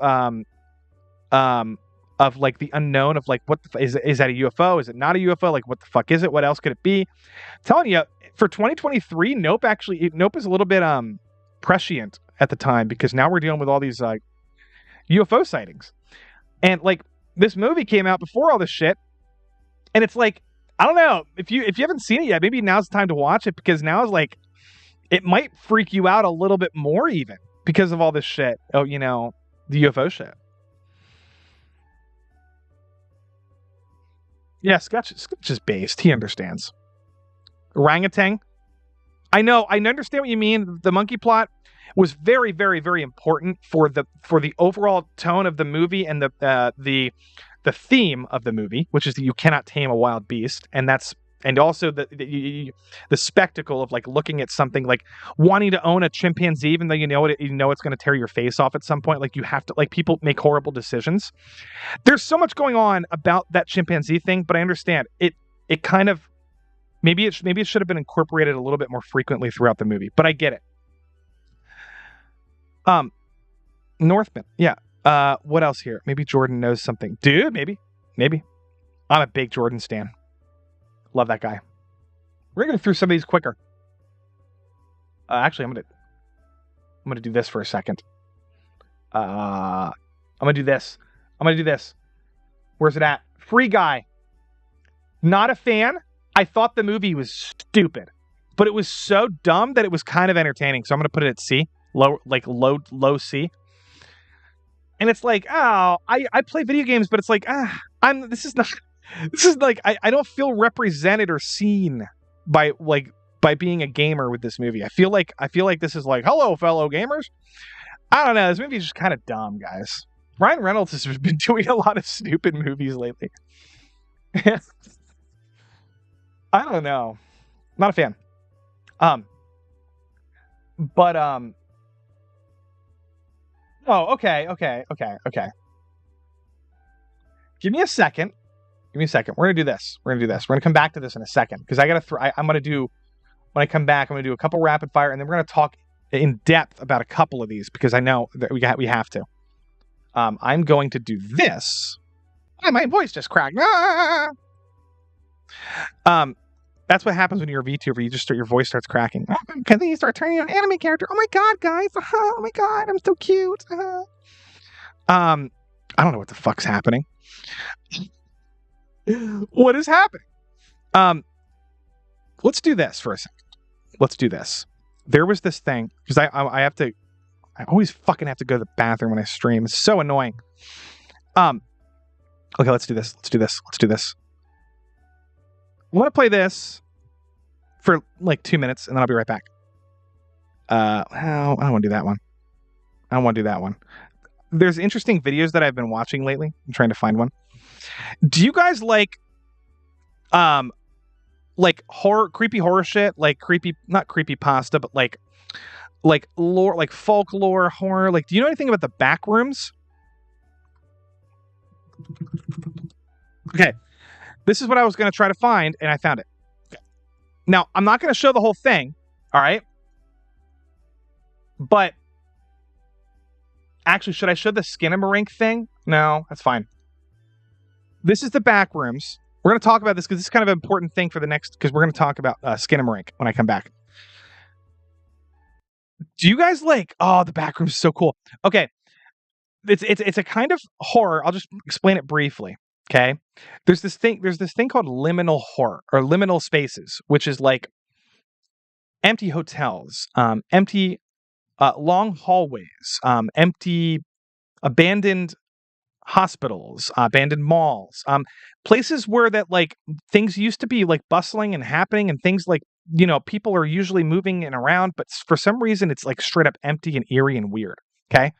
S1: like the unknown of like is that a UFO? Is it not a UFO? Like what the fuck is it? What else could it be? I'm telling you, for 2023, Nope is a little bit prescient at the time because now we're dealing with all these UFO sightings, and like. This movie came out before all this shit, and it's like, I don't know, if you haven't seen it yet, maybe now's the time to watch it, because now is like, it might freak you out a little bit more even because of all this shit. Oh, the UFO shit. Yeah, Sketch is based. He understands. Orangutan. I know. I understand what you mean. The monkey plot was very, very, very important for the overall tone of the movie and the theme of the movie, which is that you cannot tame a wild beast, and also the spectacle of like looking at something, like wanting to own a chimpanzee, even though you know it's going to tear your face off at some point. Like you have to, like, people make horrible decisions. There's so much going on about that chimpanzee thing, but I understand it. It kind of maybe it should have been incorporated a little bit more frequently throughout the movie, but I get it. Northman. Yeah. What else here? Maybe Jordan knows something. Dude, maybe. I'm a big Jordan stan. Love that guy. We're going to go through some of these quicker. Actually, I'm going to do this for a second. I'm going to do this. Where's it at? Free Guy. Not a fan. I thought the movie was stupid, but it was so dumb that it was kind of entertaining. So I'm going to put it at C. Low C. And it's like, I play video games, but it's like, this is not, This is like I don't feel represented or seen by being a gamer with this movie. I feel like this is like, hello, fellow gamers. I don't know. This movie is just kind of dumb, guys. Ryan Reynolds has been doing a lot of stupid movies lately. I don't know. Not a fan. But oh, okay. Give me a second. We're gonna do this. We're gonna come back to this in a second because I'm gonna do, when I come back, I'm gonna do a couple rapid fire, and then we're gonna talk in depth about a couple of these because I know that we have to. I'm going to do this. Oh, my voice just cracked. Ah! That's what happens when you're a VTuber. Your voice starts cracking. Because then you start turning on an anime character. Oh my god, guys! Oh my god, I'm so cute. I don't know what the fuck's happening. What is happening? Let's do this for a second. Let's do this. There was this thing because I always fucking have to go to the bathroom when I stream. It's so annoying. Okay, let's do this. I want to play this for like 2 minutes, and then I'll be right back. I don't want to do that one. There's interesting videos that I've been watching lately. I'm trying to find one. Do you guys like creepy horror shit? Like not creepy pasta, but like lore, like folklore horror. Like, do you know anything about the Backrooms? Okay. This is what I was going to try to find, and I found it. Okay. Now, I'm not going to show the whole thing, all right? But actually, should I show the Skinamarink thing? No, that's fine. This is the Backrooms. We're going to talk about this because this is kind of an important thing for the next, because we're going to talk about Skinamarink when I come back. Do you guys like, oh, the Backrooms is so cool. Okay. It's a kind of horror. I'll just explain it briefly. Okay. There's this thing called liminal horror or liminal spaces, which is like empty hotels, empty long hallways, empty abandoned hospitals, abandoned malls, places where that like things used to be like bustling and happening, and things like, you know, people are usually moving and around, but for some reason it's like straight up empty and eerie and weird. Okay.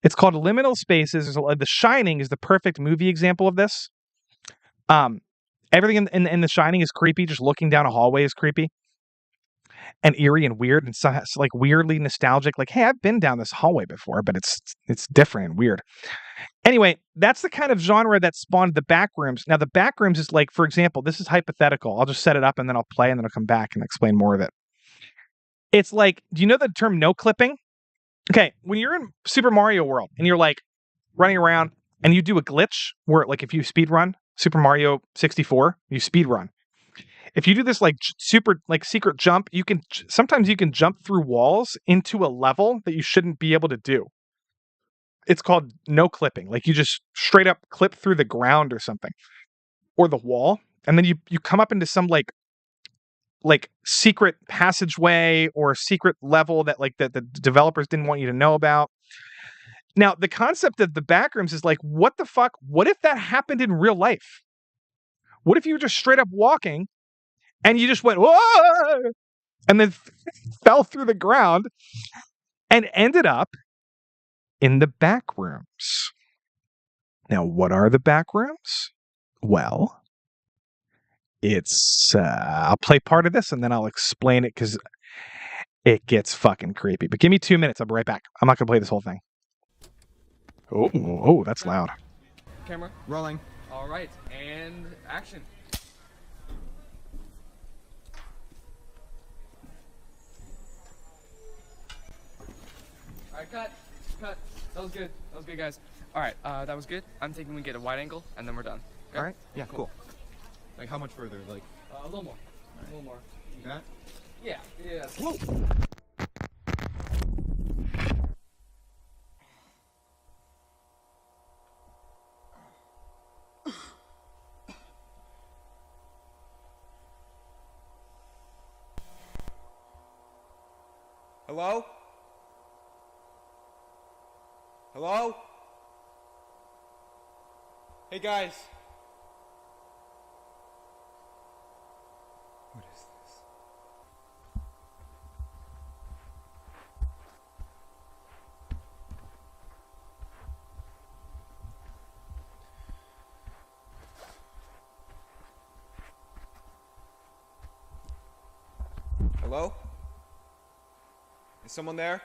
S1: It's called liminal spaces. The Shining is the perfect movie example of this. Everything in The Shining is creepy. Just looking down a hallway is creepy and eerie and weird, and so, like weirdly nostalgic. Like, hey, I've been down this hallway before, but it's different and weird. Anyway, that's the kind of genre that spawned the Backrooms. Now, the Backrooms is like, for example, this is hypothetical. I'll just set it up and then I'll play and then I'll come back and explain more of it. It's like, do you know the term no clipping? Okay, when you're in Super Mario World and you're like running around and you do a glitch where, like, if you speed run Super Mario 64, you speed run. If you do this like super like secret jump, sometimes you can jump through walls into a level that you shouldn't be able to do. It's called no clipping. Like, you just straight up clip through the ground or something, or the wall, and then you come up into some like secret passageway or secret level that like the developers didn't want you to know about. Now, the concept of the Backrooms is like, what the fuck? What if that happened in real life? What if you were just straight up walking and you just went, whoa, and then fell through the ground and ended up in the Backrooms? Now, what are the Backrooms? Well, I'll play part of this and then I'll explain it because it gets fucking creepy. But give me 2 minutes. I'll be right back. I'm not going to play this whole thing. Oh, that's loud.
S2: Camera rolling. All right, and action. All right, cut. That was good, guys. All right, that was good. I'm thinking we get a wide angle and then we're done. Okay?
S3: All right. Yeah. Cool. Like, how much further? Like
S2: a little more. Right. A little more.
S3: You got?
S2: Yeah.
S3: Whoa. Hello? Hello? Hey guys. Hello? Is someone there?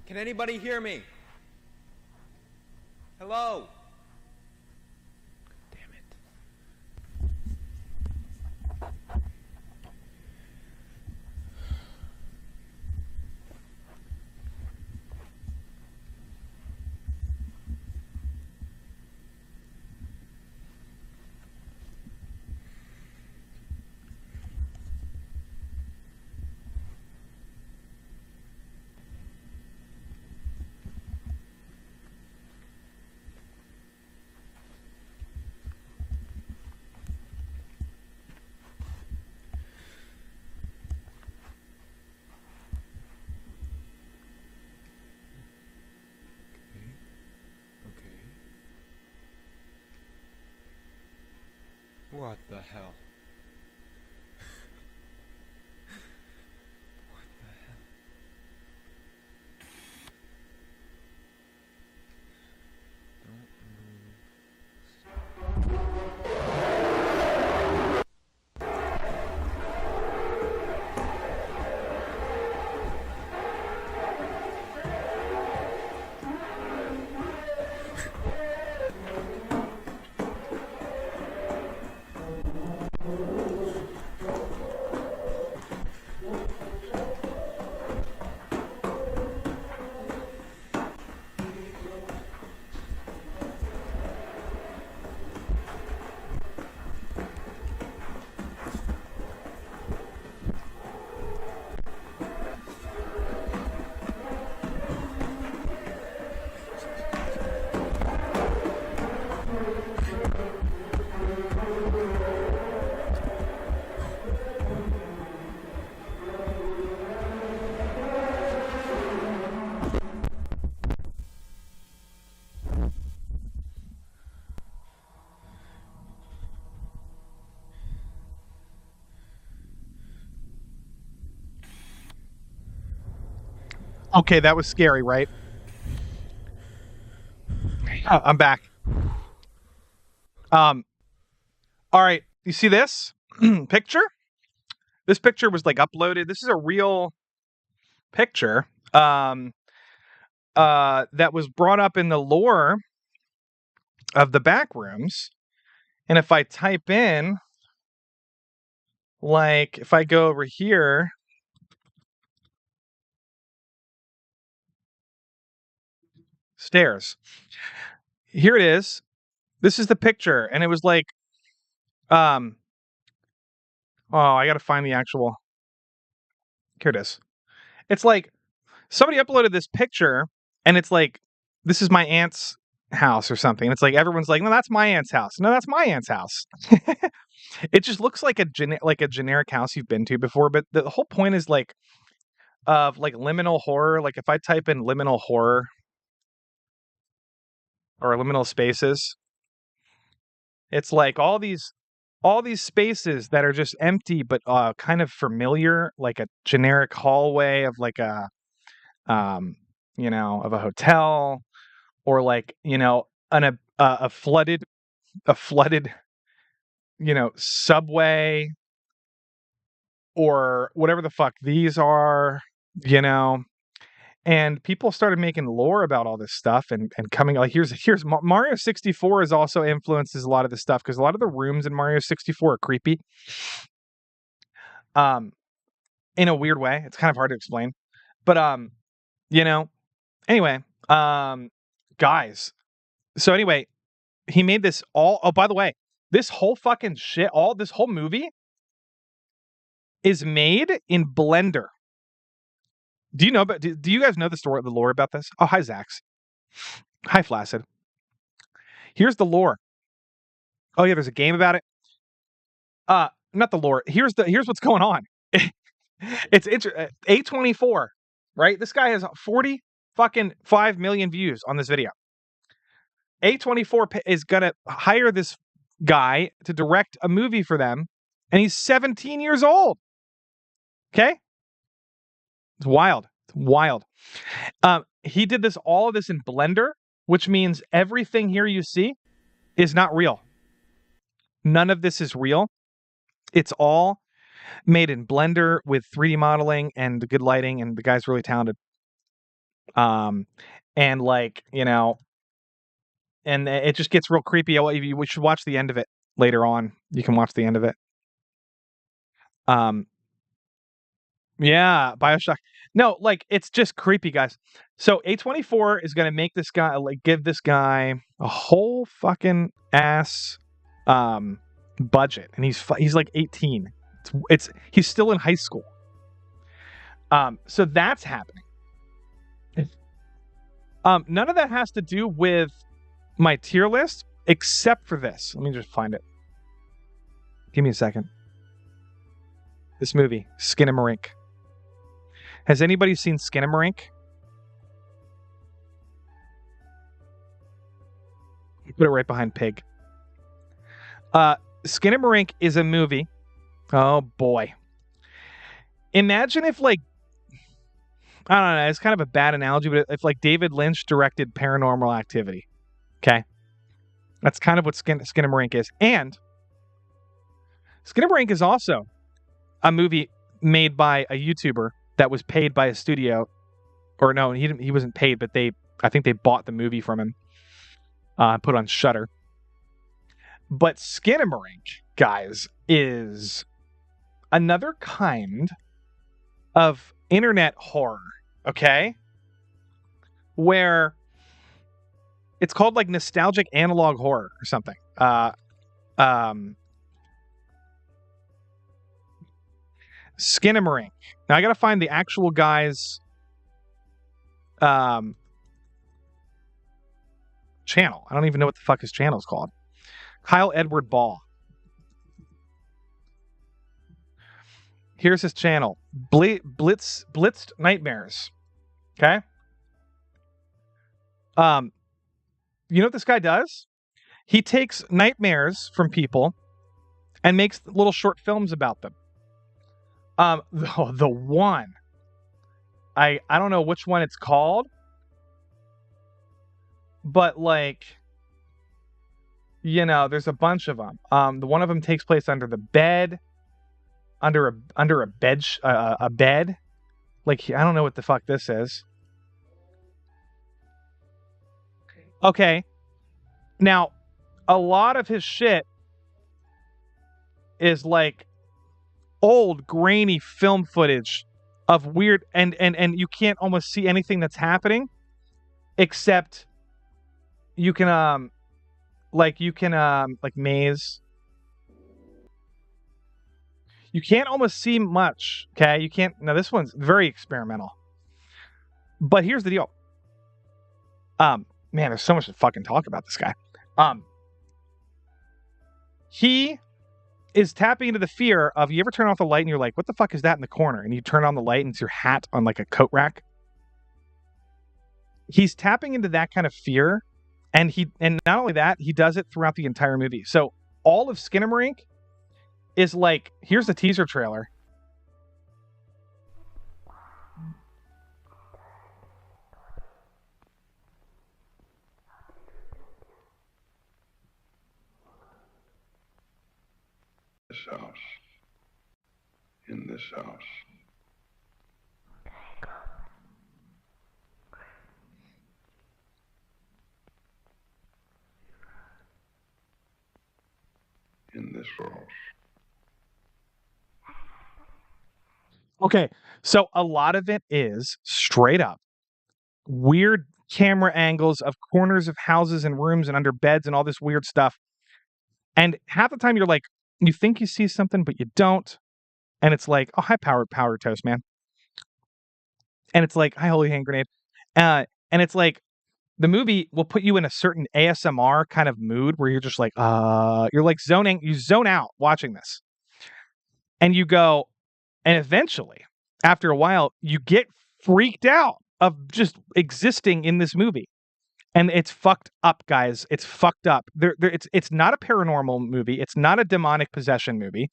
S3: Can anybody hear me? Hello? Damn it. Okay. What the hell? What the hell? Don't move.
S1: Okay, that was scary, right? Oh, I'm back. All right. You see this picture? This picture was like uploaded. This is a real picture. That was brought up in the lore of the back rooms. And if I type in, like, if I go over here, stairs. Here it is. This is the picture, and it was like, oh, I gotta find the actual. Here it is. It's like somebody uploaded this picture, and it's like, this is my aunt's house or something. And it's like everyone's like, no, that's my aunt's house. No, that's my aunt's house. It just looks like a generic house you've been to before. But the whole point is like of like liminal horror. Like if I type in liminal horror or liminal spaces, it's like all these spaces that are just empty but kind of familiar, like a generic hallway of like a of a hotel, or like a flooded subway, or whatever the fuck these are, you know. And people started making lore about all this stuff and coming like here's Mario 64 is also influences a lot of this stuff because a lot of the rooms in Mario 64 are creepy. In a weird way. It's kind of hard to explain. But you know, anyway, guys. So anyway, he made this all oh, by the way, this whole fucking shit, all this whole movie is made in Blender. Do you know about do you guys know the lore about this? Oh, hi Zax. Hi Flaccid. Here's the lore. Oh yeah, there's a game about it. Not the lore. Here's what's going on. It's A24, right? This guy has 40 fucking 5 million views on this video. A24 is gonna hire this guy to direct a movie for them, and he's 17 years old. Okay, it's wild. It's wild. He did all of this in Blender, which means everything here you see is not real. None of this is real. It's all made in Blender with 3D modeling and good lighting, and the guy's really talented. And like, you know, and it just gets real creepy. We should watch the end of it later on. You can watch the end of it. Yeah, BioShock. No, like it's just creepy, guys. So A24 is gonna make this guy give this guy a whole fucking ass budget, and he's like 18. He's still in high school. So that's happening. None of that has to do with my tier list, except for this. Let me just find it. Give me a second. This movie, Skinamarink. Has anybody seen Skinamarink? Put it right behind Pig. Skinamarink is a movie. Oh boy. Imagine if like I don't know, it's kind of a bad analogy, but if like David Lynch directed Paranormal Activity. Okay. That's kind of what Skinamarink is. And Skinamarink is also a movie made by a YouTuber that was paid by a studio. Or no, he wasn't paid, but I think they bought the movie from him. Put on Shudder. But Skinamarink, guys, is another kind of internet horror, okay? Where it's called like nostalgic analog horror or something. Skinamarink. Now I gotta find the actual guy's channel. I don't even know what the fuck his channel is called. Kyle Edward Ball. Here's his channel. Blitzed Nightmares. Okay? You know what this guy does? He takes nightmares from people and makes little short films about them. The one. I don't know which one it's called. But like, you know, there's a bunch of them. The one of them takes place under the bed, under a bed, a bed. Like I don't know what the fuck this is. Okay, now a lot of his shit is like old grainy film footage of weird and you can't almost see anything that's happening except you can like maze. You can't almost see much, okay? You can't. Now this one's very experimental. But here's the deal. Man, there's so much to fucking talk about this guy. He is tapping into the fear of you ever turn off the light and you're like, what the fuck is that in the corner? And you turn on the light and it's your hat on like a coat rack. He's tapping into that kind of fear. And not only that, he does it throughout the entire movie. So all of Skinamarink is like, here's the teaser trailer.
S4: in this house. In this house.
S1: Okay, so a lot of it is straight up weird camera angles of corners of houses and rooms and under beds and all this weird stuff. And half the time you're like, you think you see something, but you don't. And it's like, oh, hi, power toast, man. And it's like, hi, holy hand grenade. And it's like, the movie will put you in a certain ASMR kind of mood where you're just like, you're like you zone out watching this. And you go, and eventually, after a while, you get freaked out of just existing in this movie. And it's fucked up, guys. It's fucked up. It's not a paranormal movie. It's not a demonic possession movie.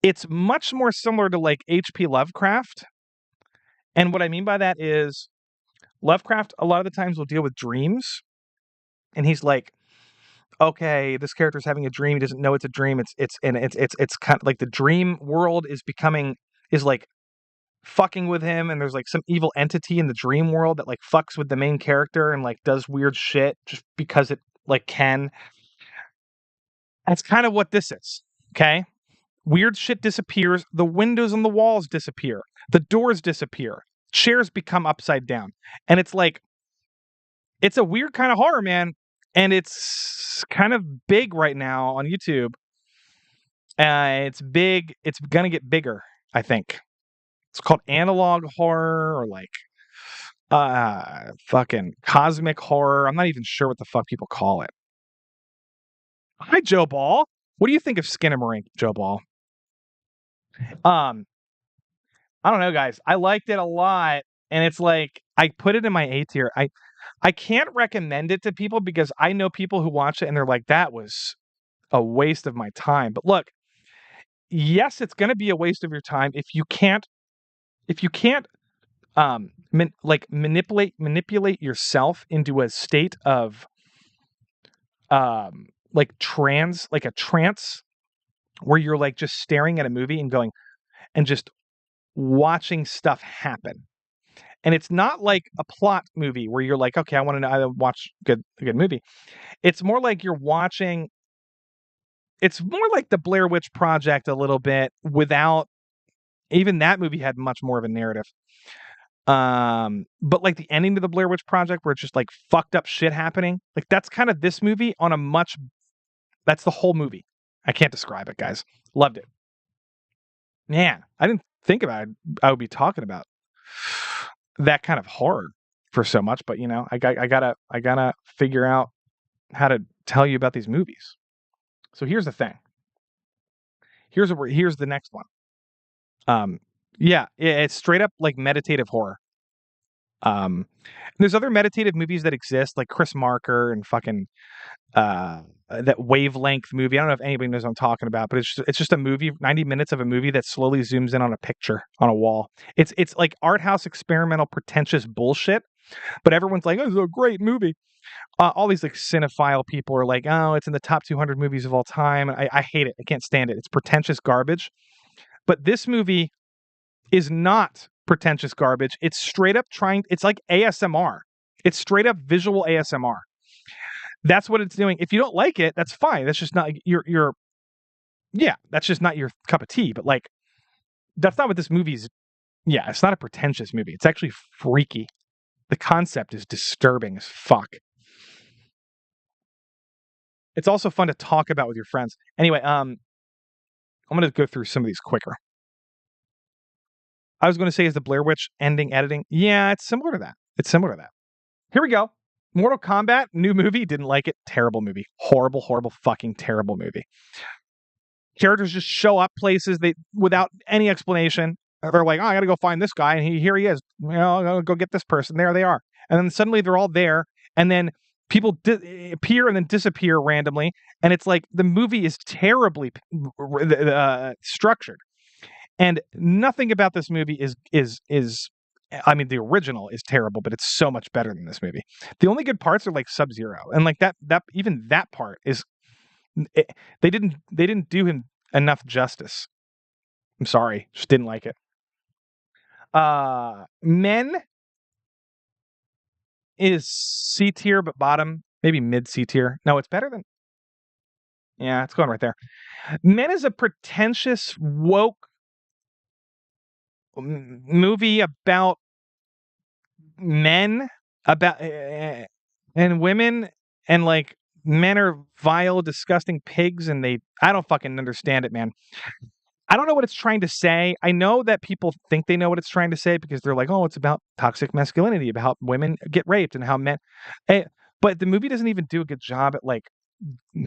S1: It's much more similar to like H.P. Lovecraft. And what I mean by that is Lovecraft a lot of the times will deal with dreams. And he's like, okay, this character's having a dream. He doesn't know it's a dream. It's kind of like the dream world is like fucking with him, and there's like some evil entity in the dream world that like fucks with the main character and like does weird shit just because it like can. That's kind of what this is. Okay. Weird shit disappears. The windows on the walls disappear. The doors disappear. Chairs become upside down. And it's like, it's a weird kind of horror, man. And it's kind of big right now on YouTube. It's big. It's going to get bigger, I think. It's called analog horror or like fucking cosmic horror. I'm not even sure what the fuck people call it. Hi, Joe Ball. What do you think of Skinamarink, Joe Ball? I don't know, guys. I liked it a lot, and it's like I put it in my A tier. I can't recommend it to people because I know people who watch it and they're like, that was a waste of my time. But look, yes, it's going to be a waste of your time if you can't manipulate yourself into a state of like a trance where you're like just staring at a movie and going and just watching stuff happen. And it's not like a plot movie where you're like, okay, I want to watch a good movie. It's more like it's more like the Blair Witch Project a little bit, without even that movie had much more of a narrative. But like the ending to the Blair Witch Project where it's just like fucked up shit happening. Like that's kind of this movie on that's the whole movie. I can't describe it, guys. Loved it. Man, I didn't think about it. I would be talking about that kind of horror for so much, but you know, I gotta figure out how to tell you about these movies. So here's the thing. Here's the next one. Yeah, it's straight up like meditative horror. There's other meditative movies that exist, like Chris Marker and fucking that Wavelength movie. I don't know if anybody knows what I'm talking about, but it's just a movie, 90 minutes of a movie that slowly zooms in on a picture on a wall. It's like art house experimental pretentious bullshit, but everyone's like, oh, it's a great movie. All these like cinephile people are like, oh, it's in the top 200 movies of all time. I hate it. I can't stand it. It's pretentious garbage. But this movie is not pretentious garbage. It's straight up it's like ASMR. It's straight up visual ASMR. That's what it's doing. If you don't like it, that's fine. That's just not that's just not your cup of tea. But like, that's not what this movie's. Yeah, it's not a pretentious movie. It's actually freaky. The concept is disturbing as fuck. It's also fun to talk about with your friends. Anyway, I'm going to go through some of these quicker. I was going to say, is the Blair Witch ending editing? Yeah, it's similar to that. Here we go. Mortal Kombat, new movie, didn't like it. Terrible movie. Horrible, horrible, fucking terrible movie. Characters just show up places without any explanation. They're like, oh, I got to go find this guy, and here he is. You know, I'm going to go get this person. There they are. And then suddenly they're all there, and then people appear and then disappear randomly, and it's like the movie is terribly structured. And nothing about this movie is I mean, the original is terrible, but it's so much better than this movie. The only good parts are like Sub-Zero, and like that even that part is they didn't do him enough justice. I'm sorry, just didn't like it. Men is C tier, but bottom, maybe mid C tier. No, it's better than. Yeah, it's going right there. Men is a pretentious woke movie about men, about and women, and like men are vile, disgusting pigs, and I don't fucking understand it, man. I don't know what it's trying to say. I know that people think they know what it's trying to say because they're like, oh, it's about toxic masculinity, about how women get raped and how men. eh, But the movie doesn't even do a good job at like,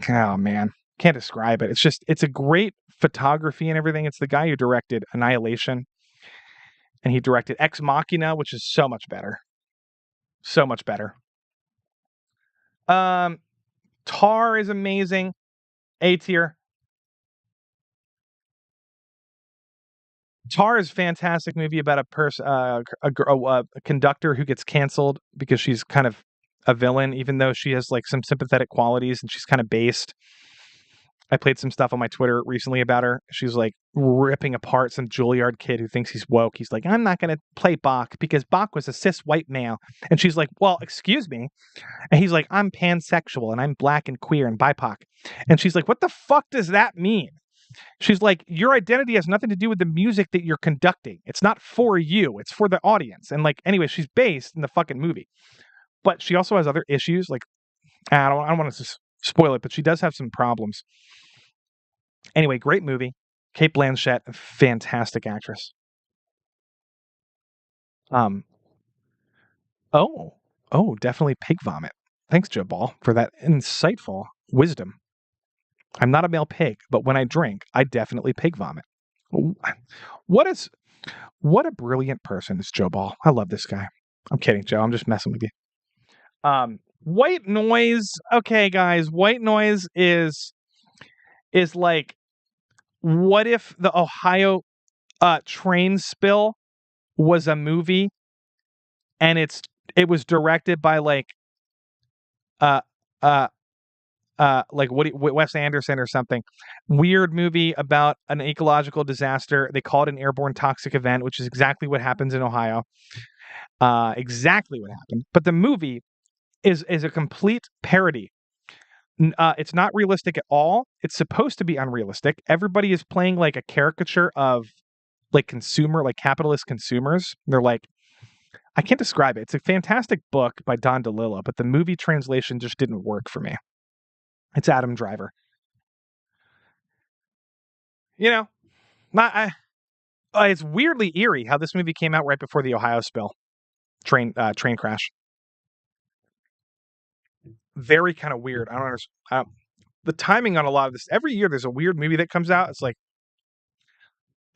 S1: oh man, can't describe it. It's a great photography and everything. It's the guy who directed Annihilation, and he directed Ex Machina, which is so much better. So much better. Um, Tar is amazing. A tier. Tar is a fantastic movie about a person, a conductor who gets canceled because she's kind of a villain, even though she has like some sympathetic qualities and she's kind of based. I played some stuff on my Twitter recently about her. She's like ripping apart some Juilliard kid who thinks he's woke. He's like, I'm not going to play Bach because Bach was a cis white male. And she's like, well, excuse me. And he's like, I'm pansexual and I'm black and queer and BIPOC. And she's like, what the fuck does that mean? She's like, your identity has nothing to do with the music that you're conducting. It's not for you. It's for the audience. And like, anyway, she's based in the fucking movie. But she also has other issues. Like, I don't want to spoil it, but she does have some problems. Anyway, great movie. Kate Blanchett, fantastic actress. Definitely pig vomit. Thanks, Joe Ball, for that insightful wisdom. I'm not a male pig, but when I drink, I definitely pig vomit. What a brilliant person is Joe Ball. I love this guy. I'm kidding, Joe. I'm just messing with you. White noise. Okay, guys, white noise is like, what if the Ohio train spill was a movie and it was directed by like uh uh like Wes Anderson or something. Weird movie about an ecological disaster. They call it an airborne toxic event, which is exactly what happens in Ohio. Exactly what happened. But the movie is a complete parody. It's not realistic at all. It's supposed to be unrealistic. Everybody is playing like a caricature of like capitalist consumers. They're like, I can't describe it. It's a fantastic book by Don DeLillo, but the movie translation just didn't work for me. It's Adam Driver. You know, it's weirdly eerie how this movie came out right before the Ohio spill, train crash. Very kind of weird. I don't understand the timing on a lot of this. Every year there's a weird movie that comes out. It's like,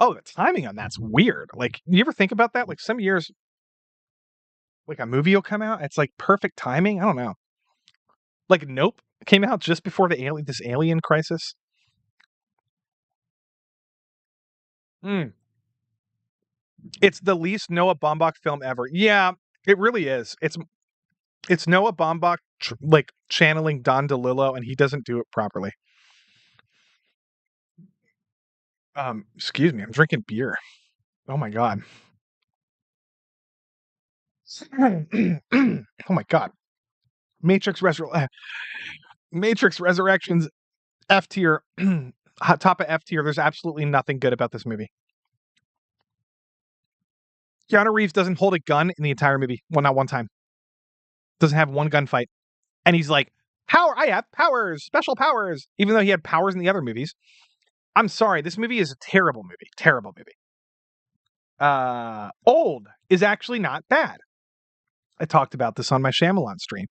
S1: oh, the timing on that's weird. Like, you ever think about that? Like, some years, like a movie will come out. It's like perfect timing. I don't know. Like, Nope came out just before this alien crisis. It's the least Noah Baumbach film ever. Yeah, it really is. It's Noah Baumbach like channeling Don DeLillo, and he doesn't do it properly. Excuse me, I'm drinking beer. Oh my god. Oh my god. Matrix Resurrections F tier. Top of F tier. There's absolutely nothing good about this movie. Keanu Reeves doesn't hold a gun in the entire movie. Well, not one time. Doesn't have one gunfight. And he's like, I have powers, special powers, even though he had powers in the other movies. I'm sorry, this movie is a terrible movie. Terrible movie. Old is actually not bad. I talked about this on my Shyamalan stream.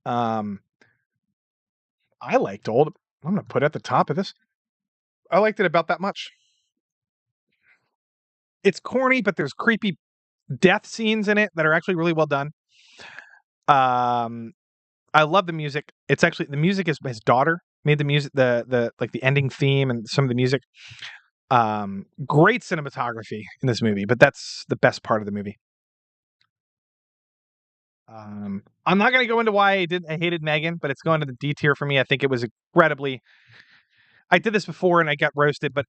S1: I liked Old. I'm going to put it at the top of this. I liked it about that much. It's corny, but there's creepy death scenes in it that are actually really well done. I love the music. It's actually, the music is his daughter made the music, the like the ending theme and some of the music. Great cinematography in this movie, but that's the best part of the movie. I'm not going to go into why I hated Megan, but it's going to the D tier for me. I think it was incredibly. I did this before and I got roasted, but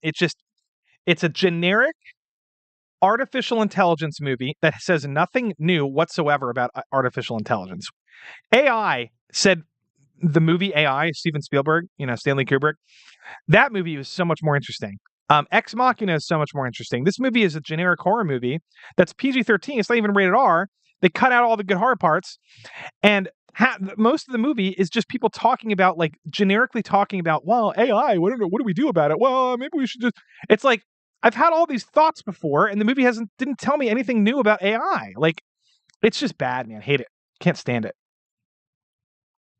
S1: It's a generic artificial intelligence movie that says nothing new whatsoever about artificial intelligence. AI said the movie AI, Steven Spielberg, Stanley Kubrick, that movie was so much more interesting. Ex Machina is so much more interesting. This movie is a generic horror movie that's PG-13. It's not even rated R. They cut out all the good horror parts, and most of the movie is just people talking about, like, generically talking about, well, AI, what do we do about it? Well, maybe we should just. It's like I've had all these thoughts before, and the movie didn't tell me anything new about AI. Like, it's just bad, man. Hate it. Can't stand it.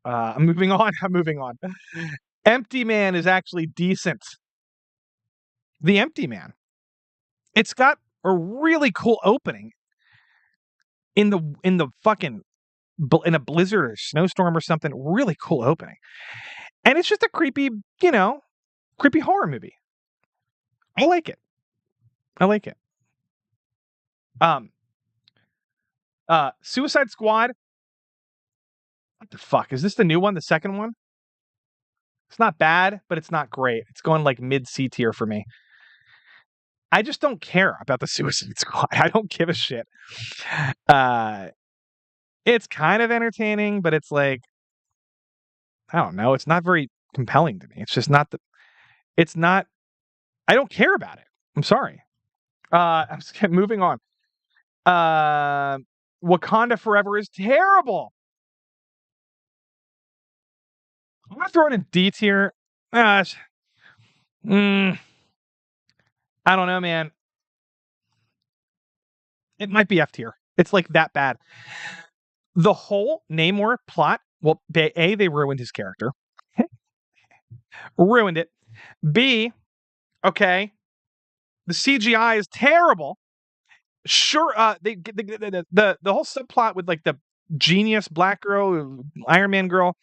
S1: I'm moving on. Empty Man is actually decent. The Empty Man. It's got a really cool opening in the fucking in a blizzard or snowstorm or something. Really cool opening, and it's just a creepy horror movie. I like it. Suicide Squad. What the fuck is this? The new one, the second one? It's not bad, but it's not great. It's going like mid C tier for me. I just don't care about the Suicide Squad. I don't give a shit. It's kind of entertaining, but it's like, I don't know. It's not very compelling to me. It's just not it's not, I don't care about it. I'm sorry. I'm just moving on. Wakanda Forever is terrible. I'm gonna throw it in D tier. I don't know, man. It might be F tier. It's like that bad. The whole Namor plot, well, A, they ruined his character. Ruined it. B, okay, the CGI is terrible. Sure, the whole subplot with, like, the genius black girl, Iron Man girl,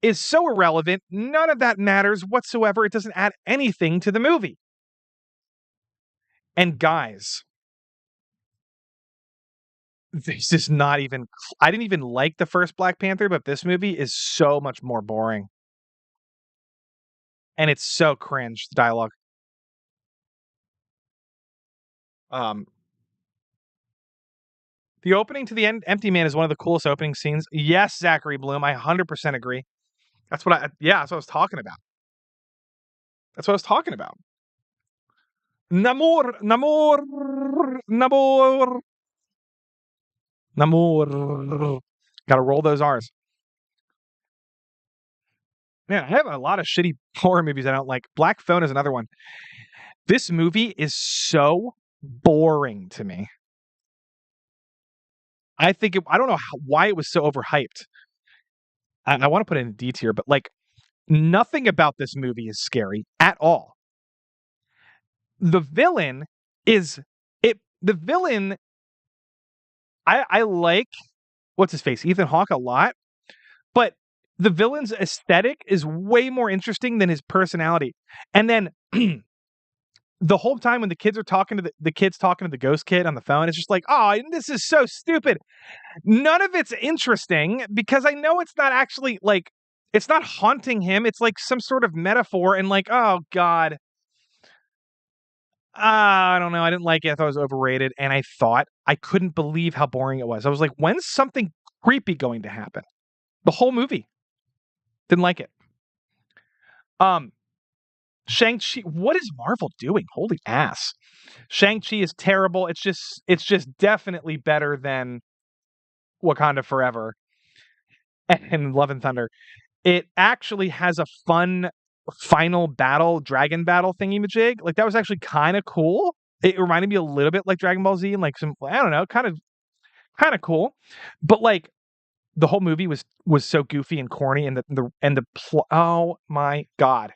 S1: is so irrelevant. None of that matters whatsoever. It doesn't add anything to the movie. And guys, this is not even. I didn't even like the first Black Panther, but this movie is so much more boring. And it's so cringe, the dialogue. The opening to the Empty Man is one of the coolest opening scenes. Yes, Zachary Bloom, I 100% agree. That's what I was talking about. Namor. Gotta roll those R's. Man, I have a lot of shitty horror movies I don't like. Black Phone is another one. This movie is so boring to me. I don't know why it was so overhyped. I want to put it in D tier, but, like, nothing about this movie is scary at all. The villain I like, what's his face, Ethan Hawke, a lot, but the villain's aesthetic is way more interesting than his personality. And then the whole time when the kids are talking to the kids talking to the ghost kid on the phone, it's just like, oh, this is so stupid. None of it's interesting because I know it's not actually, like, it's not haunting him. It's like some sort of metaphor, and, like, oh God. I don't know. I didn't like it. I thought it was overrated, and I couldn't believe how boring it was. I was like, when's something creepy going to happen? The whole movie. Didn't like it. Shang-Chi, what is Marvel doing? Holy ass. Shang-Chi is terrible. It's just definitely better than Wakanda Forever and Love and Thunder. It actually has a fun final battle, dragon battle thingy-majig. Like, that was actually kind of cool. It reminded me a little bit like Dragon Ball Z and, like, some, I don't know, kind of cool. But, like, the whole movie was so goofy and corny, and the oh my God.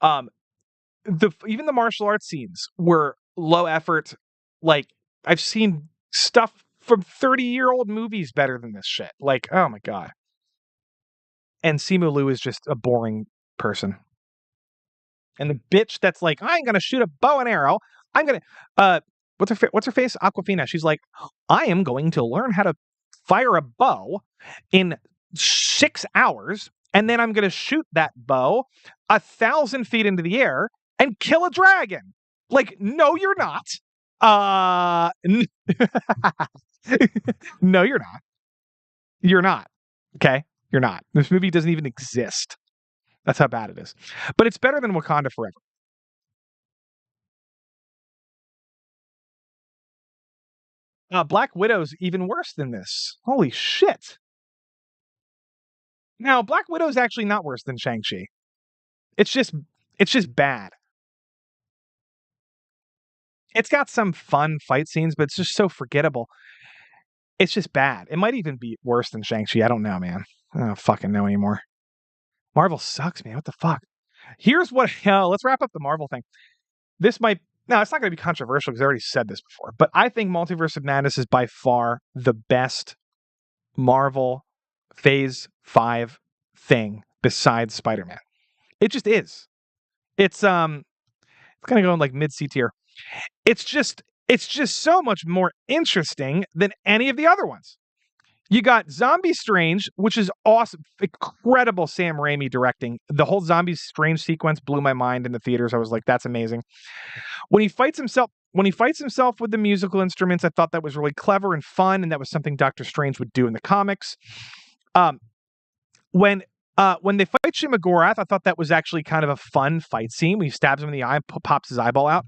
S1: Even the martial arts scenes were low effort. Like, I've seen stuff from 30-year-old movies better than this shit. Like, oh my God. And Simu Liu is just a boring person. And the bitch that's like, I'm gonna shoot a bow and arrow. I'm gonna what's her face? Aquafina. She's like, I am going to learn how to fire a bow in 6 hours, and then I'm gonna shoot that bow 1,000 feet into the air, and kill a dragon. Like, no, you're not. No, you're not. You're not. Okay? You're not. This movie doesn't even exist. That's how bad it is. But it's better than Wakanda Forever. Black Widow's even worse than this. Holy shit. Now, Black Widow's actually not worse than Shang-Chi. It's just bad. It's got some fun fight scenes, but it's just so forgettable. It's just bad. It might even be worse than Shang-Chi. I don't know, man. I don't fucking know anymore. Marvel sucks, man. What the fuck? Here's what let's wrap up the Marvel thing. This might now it's not going to be controversial because I already said this before, but I think Multiverse of Madness is by far the best Marvel Phase 5 thing besides Spider-Man. It just is. It's gonna go in like mid-C tier. It's just so much more interesting than any of the other ones. You got Zombie Strange, which is awesome. Incredible Sam Raimi directing. The whole Zombie Strange sequence blew my mind in the theaters. I was like, that's amazing. When he fights himself with the musical instruments, I thought that was really clever and fun, and that was something Doctor Strange would do in the comics. When they fight Shimaggorath, I thought that was actually kind of a fun fight scene when he stabs him in the eye and pops his eyeball out.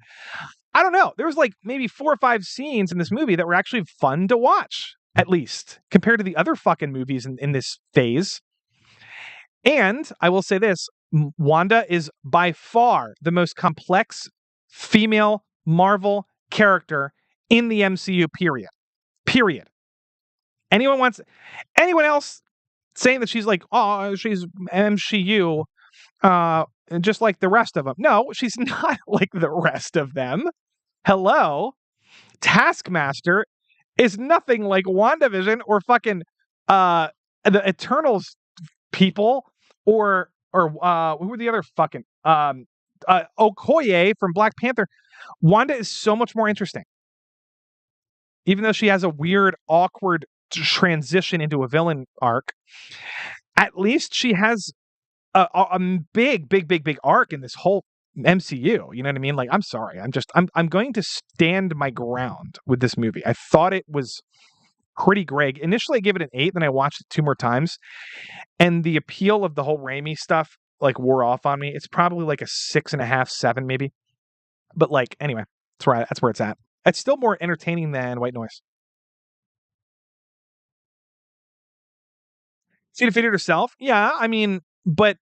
S1: I don't know. There was like maybe 4 or 5 scenes in this movie that were actually fun to watch, at least, compared to the other fucking movies in this phase. And I will say this, Wanda is by far the most complex female Marvel character in the MCU, period. Period. Anyone else saying that she's like, oh, she's MCU, just like the rest of them. No, she's not like the rest of them. Hello? Taskmaster is nothing like WandaVision or fucking the Eternals people or who were the other fucking Okoye from Black Panther. Wanda is so much more interesting. Even though she has a weird, awkward transition into a villain arc, at least she has a big arc in this whole MCU. You know what I mean? Like, I'm sorry. I'm going to stand my ground with this movie. I thought it was pretty great. Initially, I gave it an 8, then I watched it 2 more times, and the appeal of the whole Raimi stuff like wore off on me. It's probably like a 6.5, 7 maybe. But like, anyway, that's where it's at. It's still more entertaining than White Noise. She defeated herself. Yeah, I mean, but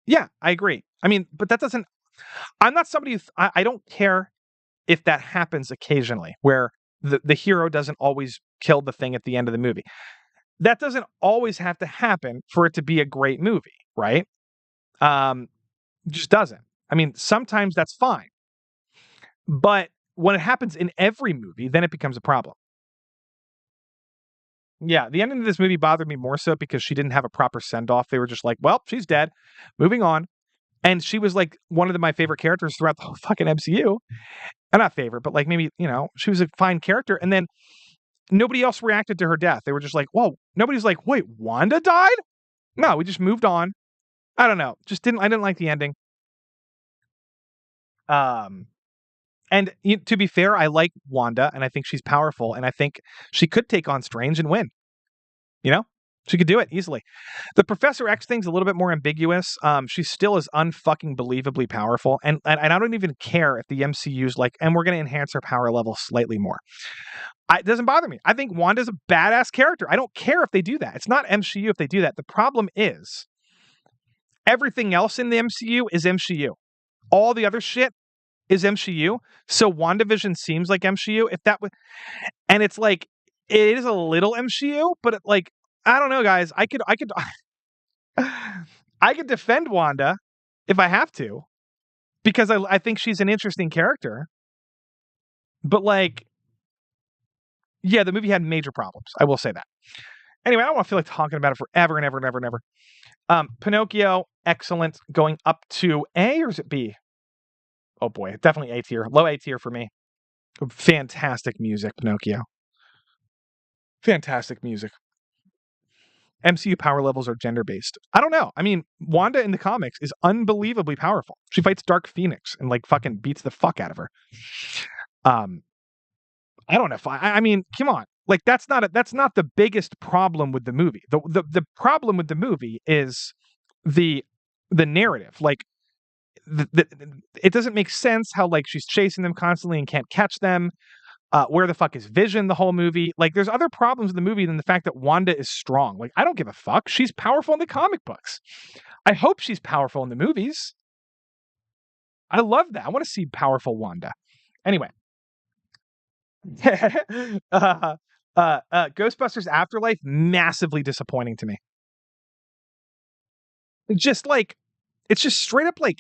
S1: yeah, I agree. I mean, but that doesn't. I'm not somebody who I don't care if that happens occasionally, where the hero doesn't always kill the thing at the end of the movie. That doesn't always have to happen for it to be a great movie, right? Just doesn't. I mean, sometimes that's fine, but when it happens in every movie, then it becomes a problem. Yeah, the ending of this movie bothered me more so because she didn't have a proper send-off. They were just like, well, she's dead. Moving on. And she was like one of my favorite characters throughout the whole fucking MCU. And not favorite, but like maybe, she was a fine character. And then nobody else reacted to her death. They were just like, whoa, nobody's like, wait, Wanda died? No, we just moved on. I don't know. I didn't like the ending. And to be fair, I like Wanda and I think she's powerful and I think she could take on Strange and win. She could do it easily. The Professor X thing's a little bit more ambiguous. She still is unfucking believably powerful. And I don't even care if the MCU's like, and we're going to enhance her power level slightly more. It doesn't bother me. I think Wanda's a badass character. I don't care if they do that. It's not MCU if they do that. The problem is everything else in the MCU is MCU. All the other shit is MCU. So WandaVision seems like MCU. And it's like, it is a little MCU, but like, I don't know, guys. I could defend Wanda if I have to, because I think she's an interesting character. But like, yeah, the movie had major problems. I will say that. Anyway, I don't want to feel like talking about it forever and ever and ever and ever. Pinocchio, excellent. Going up to A, or is it B? Oh boy, definitely A tier. Low A tier for me. Fantastic music, Pinocchio. Fantastic music. MCU power levels are gender based. I don't know. I mean, Wanda in the comics is unbelievably powerful. She fights Dark Phoenix and like fucking beats the fuck out of her. I don't know if I mean, come on. Like that's not the biggest problem with the movie. The problem with the movie is the narrative. Like it doesn't make sense how like she's chasing them constantly and can't catch them. Where the fuck is Vision the whole movie? Like there's other problems in the movie than the fact that Wanda is strong. Like I don't give a fuck. She's powerful in the comic books. I hope she's powerful in the movies. I love that. I want to see powerful Wanda. Anyway. Ghostbusters Afterlife, massively disappointing to me. Just like, it's just straight up like,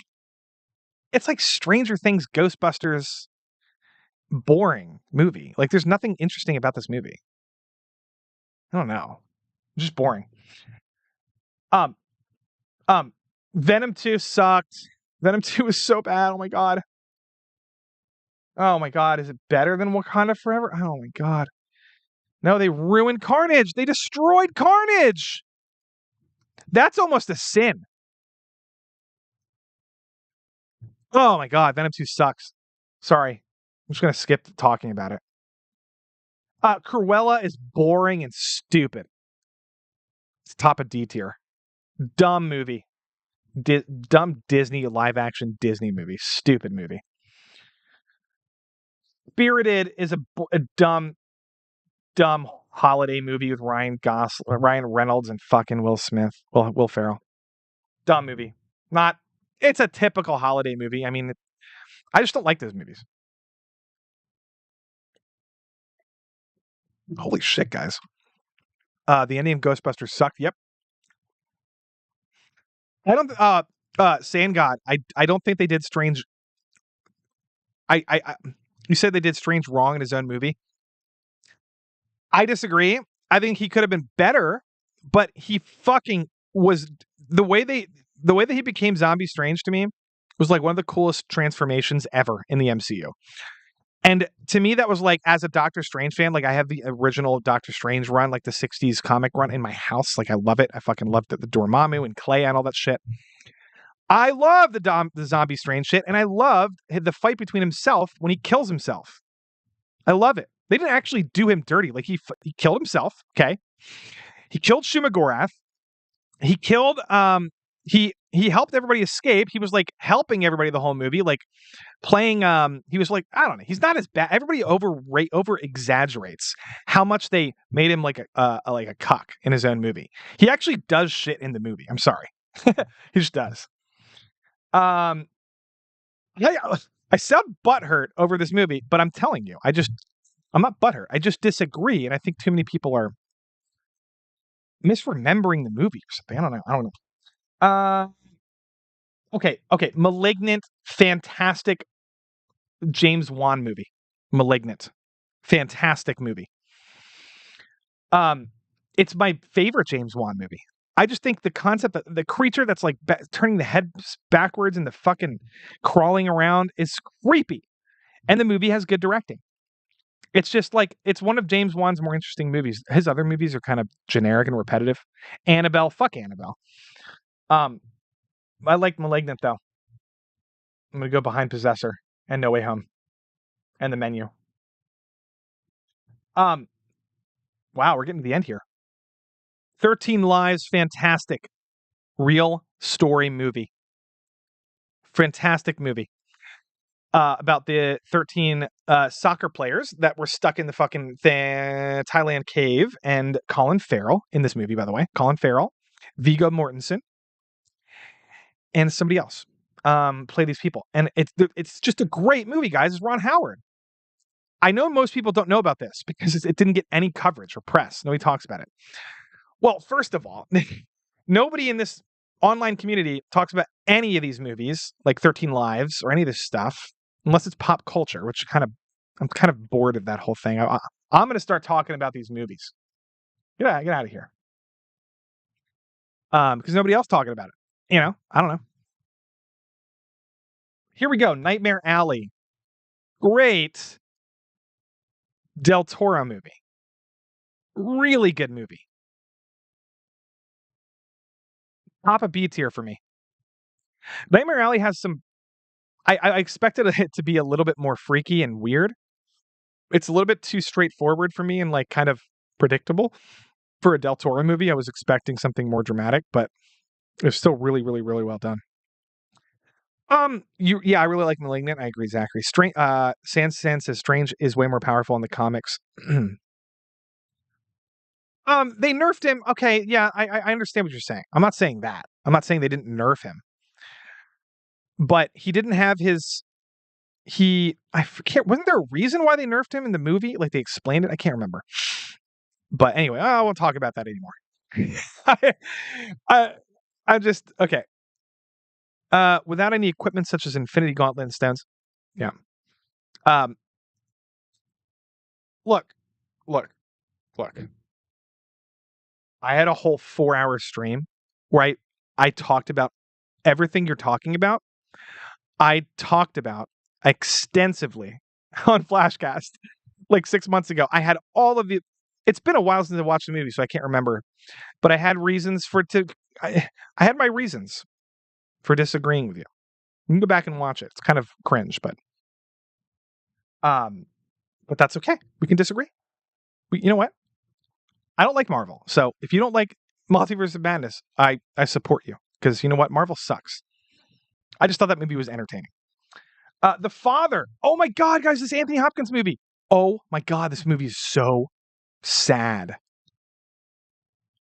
S1: it's like Stranger Things Ghostbusters boring movie. Like there's nothing interesting about this movie. I don't know. Just boring. Venom 2 sucked. Venom 2 is so bad. Oh my god. Oh my god. Is it better than Wakanda Forever? Oh my god. No, they ruined Carnage. They destroyed Carnage. That's almost a sin. Oh my god, Venom 2 sucks. Sorry. I'm just going to skip talking about it. Cruella is boring and stupid. It's top of D tier. Dumb movie. Dumb Disney live-action Disney movie. Stupid movie. Spirited is a dumb holiday movie with Ryan Reynolds and fucking Will Smith. Will Ferrell. Dumb movie. It's a typical holiday movie. I mean, I just don't like those movies. Holy shit, guys. The ending of Ghostbusters sucked. Yep. I don't Sand God, I don't think they did Strange. You said they did Strange wrong in his own movie. I disagree. I think he could have been better, but he fucking was the way that he became Zombie Strange to me was like one of the coolest transformations ever in the MCU. And to me, that was like, as a Doctor Strange fan, like I have the original Doctor Strange run, like the 60s comic run in my house. Like I love it. I fucking loved it. The Dormammu and Clay and all that shit. I love the Zombie Strange shit. And I loved the fight between himself when he kills himself. I love it. They didn't actually do him dirty. Like he killed himself. Okay. He killed Shumagorath. He killed, he helped everybody escape. He was like helping everybody the whole movie. Like, playing he was like, I don't know, he's not as bad. Everybody over exaggerates how much they made him like a cuck in his own movie. He actually does shit in the movie. I'm sorry. He just does. I sound butthurt over this movie, but I'm telling you, I'm not butthurt. I just disagree, and I think too many people are misremembering the movie or something. I don't know. Okay. Malignant, fantastic James Wan movie. Malignant. Fantastic movie. It's my favorite James Wan movie. I just think the concept that the creature that's like turning the head backwards and the fucking crawling around is creepy. And the movie has good directing. It's just like, it's one of James Wan's more interesting movies. His other movies are kind of generic and repetitive. Annabelle, fuck Annabelle. I like Malignant though. I'm going to go behind Possessor and No Way Home and The Menu. Wow, we're getting to the end here. 13 Lives, fantastic. Real story movie. Fantastic movie. About the 13 soccer players that were stuck in the fucking Thailand cave, and Colin Farrell in this movie, by the way. Colin Farrell, Viggo Mortensen, and somebody else play these people. And it's just a great movie, guys. It's Ron Howard. I know most people don't know about this because it didn't get any coverage or press. Nobody talks about it. Well, first of all, nobody in this online community talks about any of these movies, like 13 Lives or any of this stuff, unless it's pop culture, which I'm kind of bored of that whole thing. I'm going to start talking about these movies. Get out of here. Because nobody else talking about it. You know, I don't know. Here we go. Nightmare Alley. Great Del Toro movie. Really good movie. top of B tier for me. Nightmare Alley has some. I expected it to be a little bit more freaky and weird. It's a little bit too straightforward for me and like kind of predictable for a Del Toro movie. I was expecting something more dramatic, but it's still really, really, really well done. I really like Malignant. I agree, Zachary. San says Strange is way more powerful in the comics. They nerfed him. Okay, yeah, I understand what you're saying. I'm not saying that. I'm not saying they didn't nerf him, but he didn't have his. I forget. Wasn't there a reason why they nerfed him in the movie? Like they explained it. I can't remember. But anyway, I won't talk about that anymore. I just okay. Without any equipment such as Infinity Gauntlet and stones. Yeah. Look. I had a whole 4-hour stream where I talked about everything you're talking about. I talked about extensively on Flashcast like 6 months ago. I had all of the. It's been a while since I watched the movie, so I can't remember. But I had reasons for it to. I had my reasons for disagreeing with you. You can go back and watch it. It's kind of cringe, but that's okay. We can disagree. You know what? I don't like Marvel. So if you don't like Multiverse of Madness, I support you because you know what? Marvel sucks. I just thought that movie was entertaining. The Father. Oh my God, guys, this Anthony Hopkins movie. Oh my God, this movie is so sad.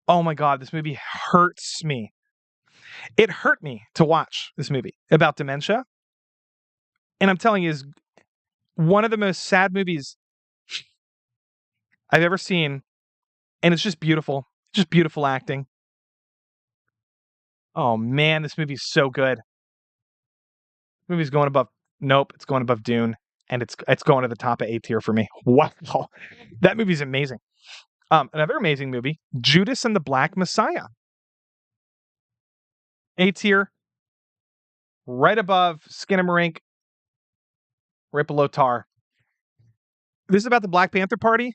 S1: Oh my God, this movie hurts me. It hurt me to watch this movie about dementia. And I'm telling you, is one of the most sad movies I've ever seen. And it's just beautiful. Just beautiful acting. Oh man, this movie's so good. This movie's going above. Nope, it's going above Dune. And it's going to the top of A tier for me. Wow. That movie's amazing. Another amazing movie, Judas and the Black Messiah. A tier. Right above Skinamarink. Right below Tar. This is about the Black Panther Party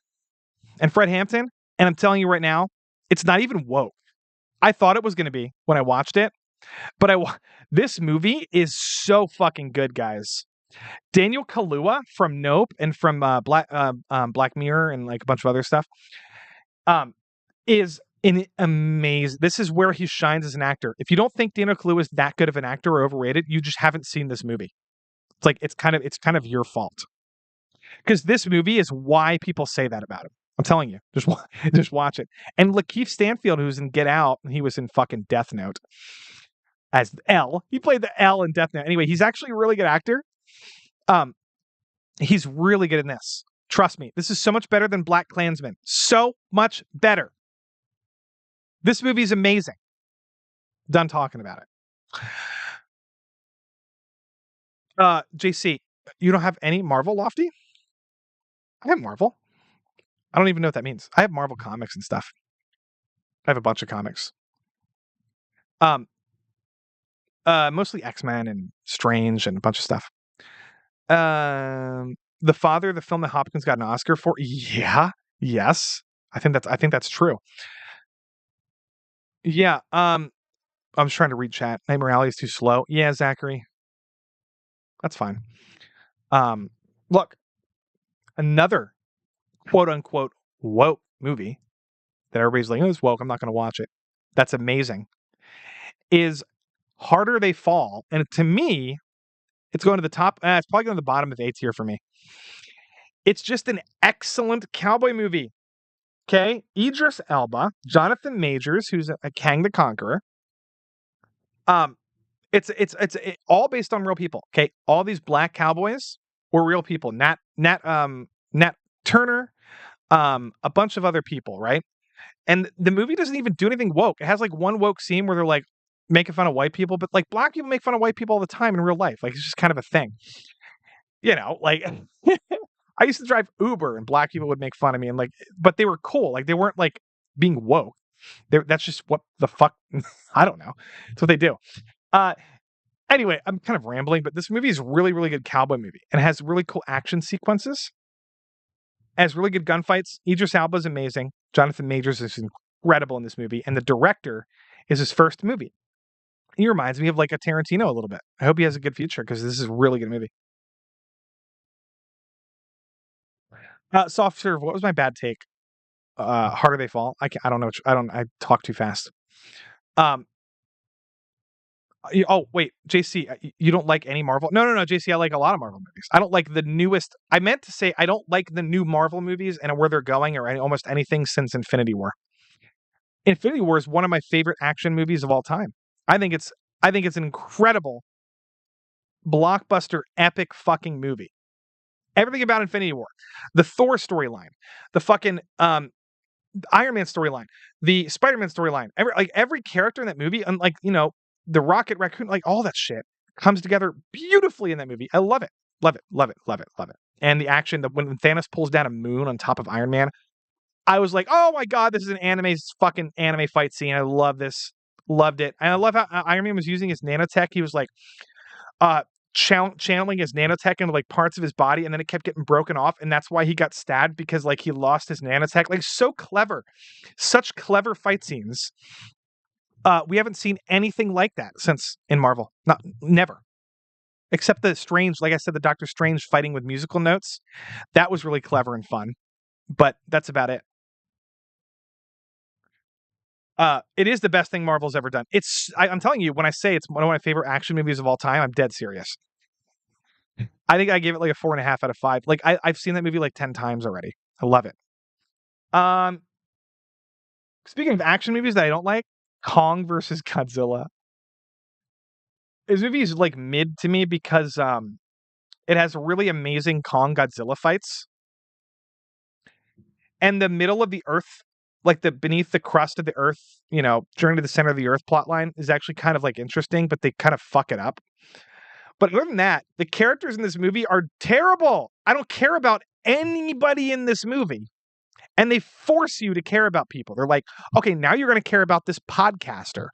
S1: and Fred Hampton. And I'm telling you right now, it's not even woke. I thought it was going to be when I watched it. But this movie is so fucking good, guys. Daniel Kaluuya from Nope and from Black Mirror and like a bunch of other stuff is an amazing. This is where he shines as an actor. If you don't think Daniel Kaluuya is that good of an actor or overrated, you just haven't seen this movie. It's like it's kind of your fault because this movie is why people say that about him. I'm telling you, just watch it. And Lakeith Stanfield, who's in Get Out, and he was in fucking Death Note as L. He played the L in Death Note. Anyway, he's actually a really good actor. He's really good in this. Trust me, this is so much better than Black Klansman. So much better. This movie is amazing. Done talking about it. JC, you don't have any Marvel, Lofty? I have Marvel. I don't even know what that means. I have Marvel comics and stuff. I have a bunch of comics. Mostly X-Men and Strange and a bunch of stuff. The Father, the film that Hopkins got an Oscar for. Yeah. Yes. I think that's true. Yeah. I'm just trying to read chat. Nightmare Alley is too slow. Yeah, Zachary. That's fine. Look, another quote unquote woke movie that everybody's like, oh, it's woke. I'm not going to watch it. That's amazing. Is Harder They Fall. And to me, it's going to the top. It's probably going to the bottom of A tier for me. It's just an excellent cowboy movie. Okay. Idris Elba, Jonathan Majors, who's a Kang the Conqueror. It's all based on real people. Okay. All these black cowboys were real people. Nat Turner, a bunch of other people, right? And the movie doesn't even do anything woke. It has like one woke scene where they're like making fun of white people, but like black people make fun of white people all the time in real life. Like it's just kind of a thing. You know, like I used to drive Uber and black people would make fun of me and like, but they were cool. Like they weren't like being woke. That's just what the fuck. I don't know. That's what they do. Anyway, I'm kind of rambling, but this movie is really, really good cowboy movie and it has really cool action sequences. It has really good gunfights. Idris Elba is amazing. Jonathan Majors is incredible in this movie. And the director is his first movie. He reminds me of like a Tarantino a little bit. I hope he has a good future because this is a really good movie. Soft serve. What was my bad take? Harder They Fall. I don't know. I talk too fast. Oh wait, JC, you don't like any Marvel? No, JC, I like a lot of Marvel movies. I don't like the newest. I meant to say I don't like the new Marvel movies and where they're going or almost anything since Infinity War. Infinity War is one of my favorite action movies of all time. I think it's an incredible blockbuster, epic fucking movie. Everything about Infinity War, the Thor storyline, the fucking Iron Man storyline, the Spider-Man storyline, every character in that movie, and the Rocket Raccoon, like all that shit comes together beautifully in that movie. I love it. Love it. Love it. Love it. Love it. And the action that when Thanos pulls down a moon on top of Iron Man, I was like, oh my God, this is an fucking anime fight scene. I love this. Loved it. And I love how Iron Man was using his nanotech. He was like channeling his nanotech into like parts of his body, and then it kept getting broken off, and that's why he got stabbed, because like he lost his nanotech. Like, so clever. Such clever fight scenes. We haven't seen anything like that since in Marvel. Never. Except the Strange, like I said, the Doctor Strange fighting with musical notes. That was really clever and fun. But that's about it. It is the best thing Marvel's ever done. I'm telling you, when I say it's one of my favorite action movies of all time, I'm dead serious. I think I gave it like a 4.5 out of 5. Like I've seen that movie like 10 times already. I love it. Speaking of action movies that I don't like, Kong versus Godzilla. This movie is like mid to me because it has really amazing Kong Godzilla fights. And the middle of the earth, like the beneath the crust of the earth, Journey to the Center of the Earth plotline is actually kind of like interesting, but they kind of fuck it up. But other than that, the characters in this movie are terrible. I don't care about anybody in this movie. And they force you to care about people. They're like, okay, now you're going to care about this podcaster.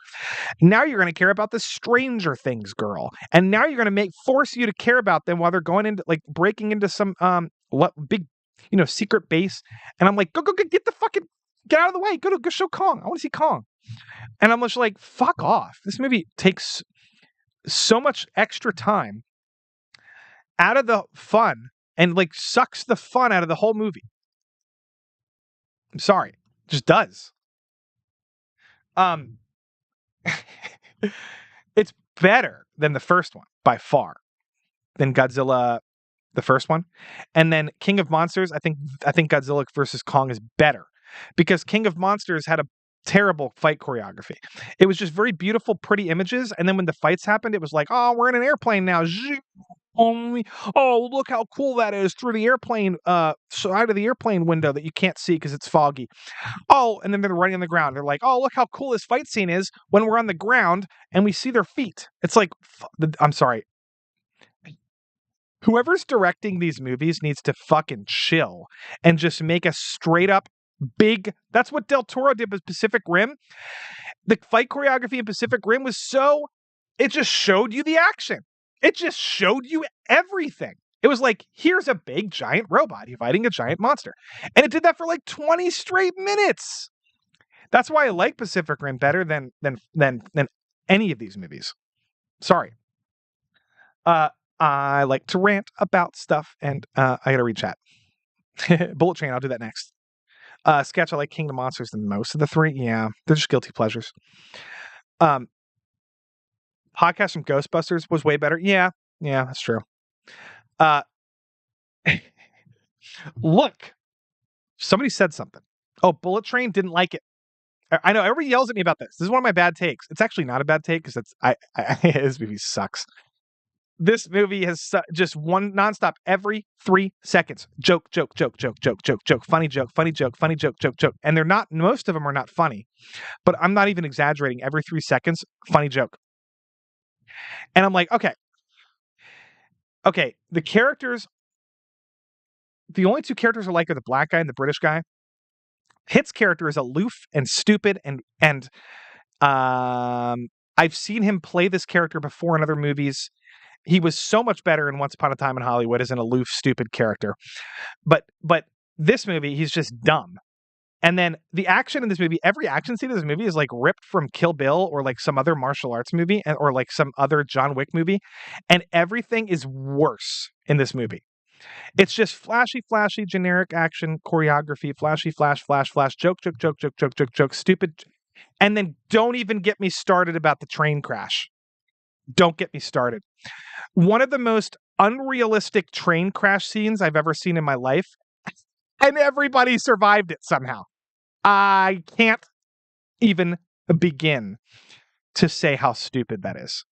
S1: Now you're going to care about this Stranger Things girl. And now you're going to force you to care about them while they're going into, like, breaking into some big, secret base. And I'm like, go, get out of the way. Go show Kong. I want to see Kong. And I'm just like, fuck off. This movie takes so much extra time out of the fun and like sucks the fun out of the whole movie. I'm sorry, it just does. It's better than the first one by far, than Godzilla, the first one, and then King of Monsters. I think Godzilla versus Kong is better because King of Monsters had a terrible fight choreography. It was just very beautiful, pretty images, and then when the fights happened, it was like, oh, we're in an airplane now. Oh, look how cool that is through the airplane side of the airplane window that you can't see because it's foggy. Oh, and then they're running on the ground. They're like, oh, look how cool this fight scene is when we're on the ground and we see their feet. It's like, I'm sorry. Whoever's directing these movies needs to fucking chill and just make a straight up big. That's what Del Toro did with Pacific Rim. The fight choreography in Pacific Rim was it just showed you the action. It just showed you everything. It was like, here's a big giant robot fighting a giant monster. And it did that for like 20 straight minutes. That's why I like Pacific Rim better than any of these movies. Sorry. I like to rant about stuff, and I gotta read chat. Bullet Train, I'll do that next. Sketch, I like Kingdom Monsters the most of the three. Yeah, they're just guilty pleasures. Podcast from Ghostbusters was way better. Yeah, that's true. Look, somebody said something. Oh, Bullet Train didn't like it. I know everybody yells at me about this. This is one of my bad takes. It's actually not a bad take because this movie sucks. This movie has just one nonstop every 3 seconds. Joke, funny joke, joke. And they're not, most of them are not funny, but I'm not even exaggerating. Every 3 seconds, funny joke. And I'm like, okay, the characters, the only two characters are the black guy and the British guy. Hit's character is aloof and stupid, and I've seen him play this character before in other movies. He was so much better in Once Upon a Time in Hollywood as an aloof, stupid character. But this movie, he's just dumb. And then the action in this movie, every action scene in this movie is like ripped from Kill Bill or like some other martial arts movie or like some other John Wick movie. And everything is worse in this movie. It's just flashy, generic action choreography, flashy, flash, joke, stupid. And then don't even get me started about the train crash. Don't get me started. One of the most unrealistic train crash scenes I've ever seen in my life. And everybody survived it somehow. I can't even begin to say how stupid that is.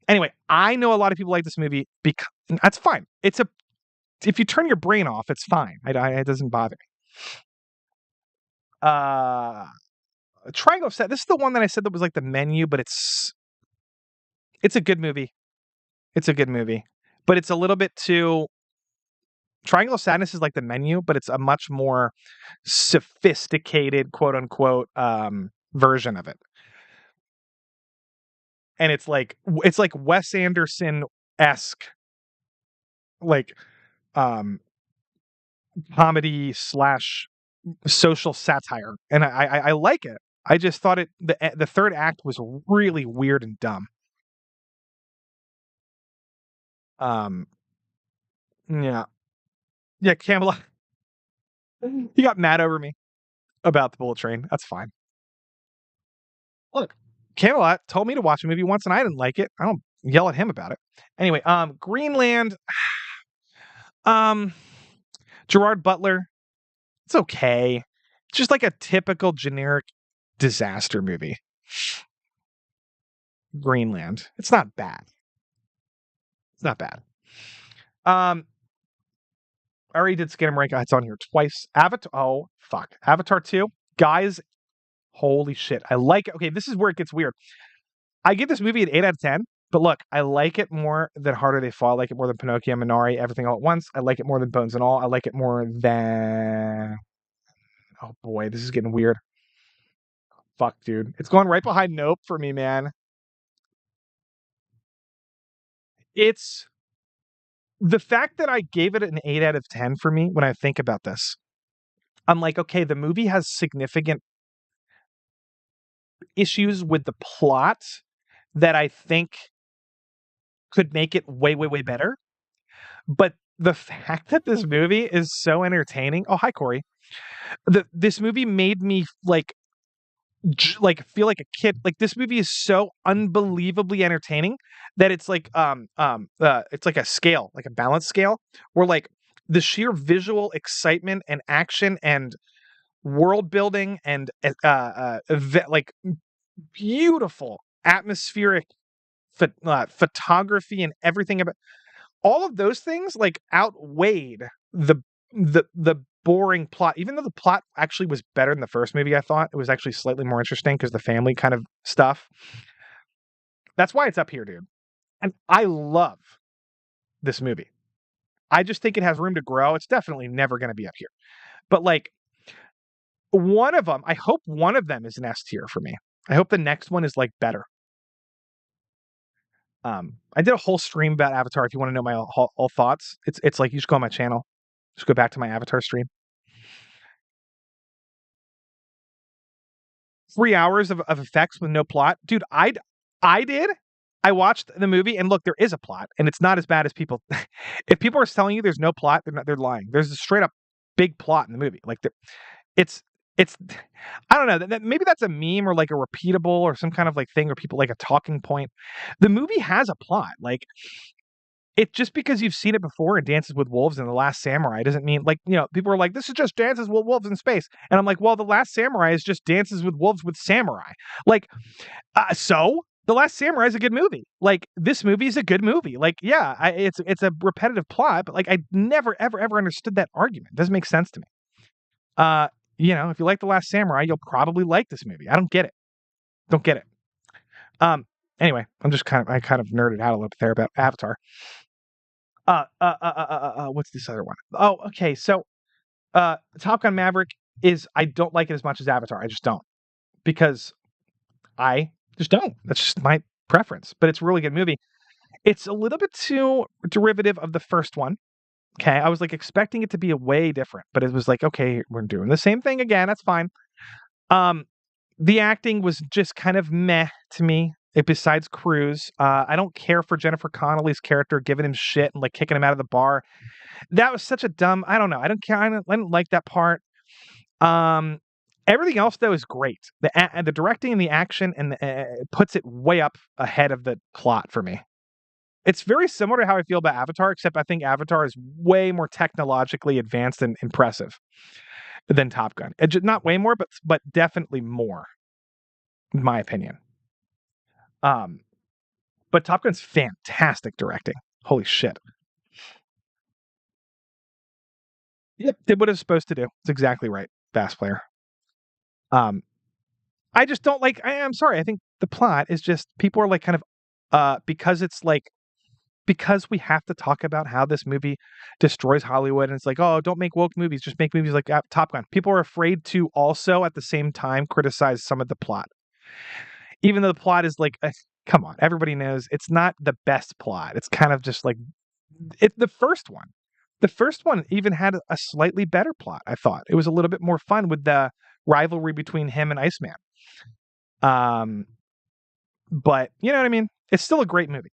S1: Anyway, I know a lot of people like this movie because that's fine. If you turn your brain off, it's fine. It doesn't bother me. Triangle of Sadness. This is the one that I said that was like the menu, but it's a good movie. It's a good movie, but it's a little bit too. Triangle of Sadness is like the menu, but it's a much more sophisticated, quote unquote, version of it. And it's like Wes Anderson-esque, like comedy / social satire, and I like it. I just thought the third act was really weird and dumb. Yeah. Camelot. He got mad over me about the Bullet Train. That's fine. Look, Camelot told me to watch a movie once and I didn't like it. I don't yell at him about it. Anyway, Greenland. Gerard Butler. It's okay. Just like a typical generic disaster movie. Greenland. It's not bad. It's not bad. I already did Skinamarink. It's on here twice. Avatar. Oh, fuck. Avatar 2. Guys, holy shit. I like it. Okay, this is where it gets weird. I give this movie an 8 out of 10. But look, I like it more than Harder They Fall. I like it more than Pinocchio, Minari, Everything All at Once. I like it more than Bones and All. I like it more than... Oh boy, this is getting weird. Fuck, dude. It's going right behind Nope for me, man. It's... The fact that I gave it an 8 out of 10 for me, when I think about this, I'm like, okay, the movie has significant issues with the plot that I think could make it way, way, way better. But the fact that this movie is so entertaining. Oh, hi, Corey. This movie made me like feel like a kid. Like this movie is so unbelievably entertaining that it's like it's like a scale, like a balance scale, where like the sheer visual excitement and action and world building and like beautiful atmospheric photography and everything about all of those things like outweighed the boring plot. Even though the plot actually was better than the first movie, I thought it was actually slightly more interesting because the family kind of stuff. That's why it's up here, dude. And I love this movie. I just think it has room to grow. It's definitely never going to be up here. But like one of them, I hope one of them is an S tier for me. I hope the next one is like better. I did a whole stream about Avatar. If you want to know my all thoughts, it's like you just go on my channel. Just go back to my Avatar stream. 3 hours of effects with no plot. Dude, I did. I watched the movie and look, there is a plot and it's not as bad as people. If people are telling you there's no plot, they're lying. There's a straight up big plot in the movie. Like it's I don't know. Maybe that's a meme or like a repeatable or some kind of like thing or people like a talking point. The movie has a plot. Like it just because you've seen it before in Dances with Wolves and The Last Samurai doesn't mean like, you know, people are like, this is just Dances with Wolves in space. And I'm like, well, The Last Samurai is just Dances with Wolves with samurai. Like, so The Last Samurai is a good movie. Like this movie is a good movie. Like, yeah, it's a repetitive plot, but like I never, ever, ever understood that argument. It doesn't make sense to me. You know, if you like The Last Samurai, you'll probably like this movie. I don't get it. Don't get it. Anyway, I kind of nerded out a little bit there about Avatar. What's this other one? Oh, okay. So, Top Gun Maverick I don't like it as much as Avatar. I just don't. Because I just don't. That's just my preference. But it's a really good movie. It's a little bit too derivative of the first one. Okay, I was like expecting it to be a way different, but it was like, okay, we're doing the same thing again. That's fine. The acting was just kind of meh to me. Besides Cruise, I don't care for Jennifer Connelly's character giving him shit and like kicking him out of the bar. That was such a dumb. I don't know. I don't care. I don't like that part. Um, Everything else though is great. The directing and the action and puts it way up ahead of the plot for me. It's very similar to how I feel about Avatar, except I think Avatar is way more technologically advanced and impressive than Top Gun. Not way more, but definitely more, in my opinion. But Top Gun's fantastic directing. Holy shit. Yep, did what it was supposed to do. It's exactly right. Bass player. I just don't like. I'm sorry. I think the plot is just people are like kind of because it's like because we have to talk about how this movie destroys Hollywood, and it's like, oh, don't make woke movies, just make movies like Top Gun. People are afraid to also at the same time criticize some of the plot, even though the plot is like, come on, everybody knows it's not the best plot. It's kind of just like the first one. The first one even had a slightly better plot. I thought it was a little bit more fun with the rivalry between him and Iceman. But you know what I mean? It's still a great movie.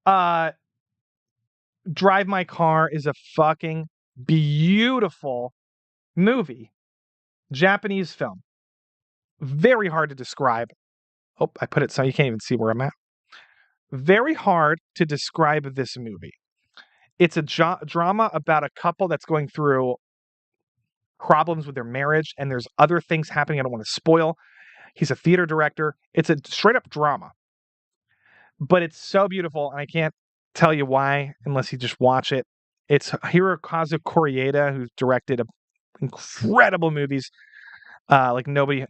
S1: Drive My Car is a fucking beautiful movie. Japanese film. Very hard to describe. Oh, I put it so you can't even see where I'm at. Very hard to describe this movie. It's a drama about a couple that's going through problems with their marriage, and there's other things happening I don't want to spoil. He's a theater director. It's a straight up drama. But it's so beautiful, and I can't tell you why unless you just watch it. It's Hirokazu Koreeda, who's directed incredible movies, like Nobody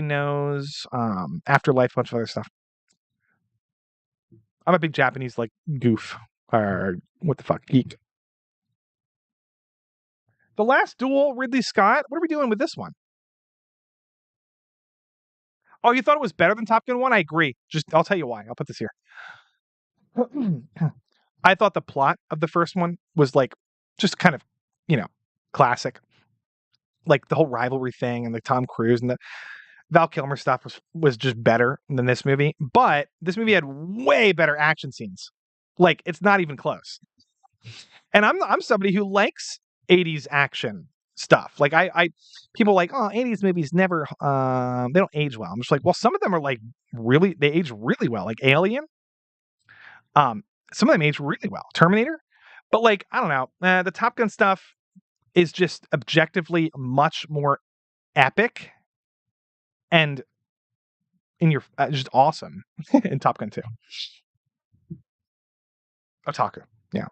S1: Knows, Afterlife, a bunch of other stuff. I'm a big Japanese like goof, or what the fuck, geek. The Last Duel, Ridley Scott. What are we doing with this one? Oh, you thought it was better than Top Gun 1? I agree. I'll tell you why. I'll put this here. I thought the plot of the first one was like just kind of, classic. Like the whole rivalry thing and the Tom Cruise and the Val Kilmer stuff was just better than this movie. But this movie had way better action scenes. Like it's not even close. And I'm somebody who likes 80s action stuff. Like I people like, oh, 80s movies never they don't age well. I'm just like, well, some of them are like they age really well. Like Alien. Some of them age really well. Terminator. But like, I don't know. The Top Gun stuff is just objectively much more epic and just awesome in Top Gun 2. Otaku. Yeah.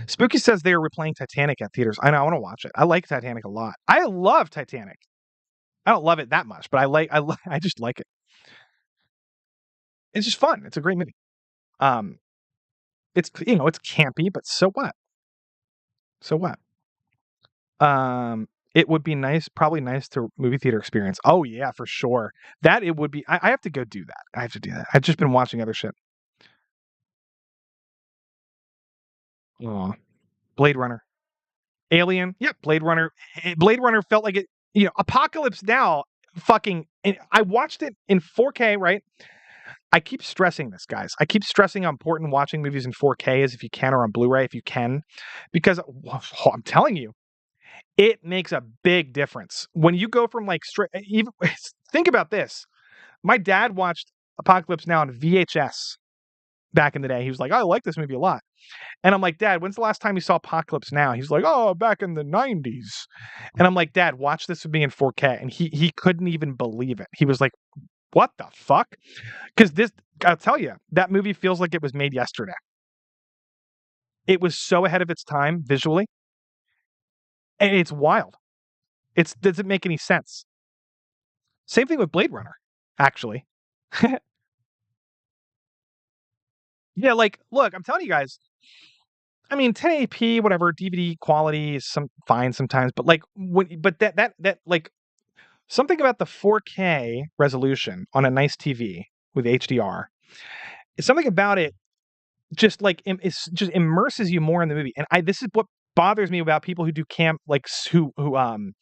S1: Spooky says they are replaying Titanic at theaters. I know, I want to watch it. I like Titanic a lot. I love Titanic. I don't love it that much, but I just like it. It's just fun. It's a great movie. It's it's campy, but so what? So what? It would be probably nice to movie theater experience. Oh yeah, for sure. That it would be. I have to go do that. I have to do that. I've just been watching other shit. Aw. Blade Runner. Alien. Yep. Blade Runner. Blade Runner felt like it, Apocalypse Now fucking, I watched it in 4K, right? I keep stressing this, guys. I keep stressing how important watching movies in 4K is if you can, or on Blu-ray if you can, because I'm telling you, it makes a big difference. When you go from like even think about this. My dad watched Apocalypse Now on VHS back in the day. He was like, I like this movie a lot. And I'm like, Dad, when's the last time you saw Apocalypse Now? He's like, oh, back in the 90s. And I'm like, Dad, watch this with me in 4K. And he couldn't even believe it. He was like, what the fuck? Because I'll tell you, that movie feels like it was made yesterday. It was so ahead of its time visually. And it's wild. It doesn't make any sense. Same thing with Blade Runner, actually. Yeah, like, look, I'm telling you guys, I mean, 1080p, whatever, DVD quality is fine sometimes, but like, that like, something about the 4K resolution on a nice TV with HDR something about it just like just immerses you more in the movie. And this is what bothers me about people who do who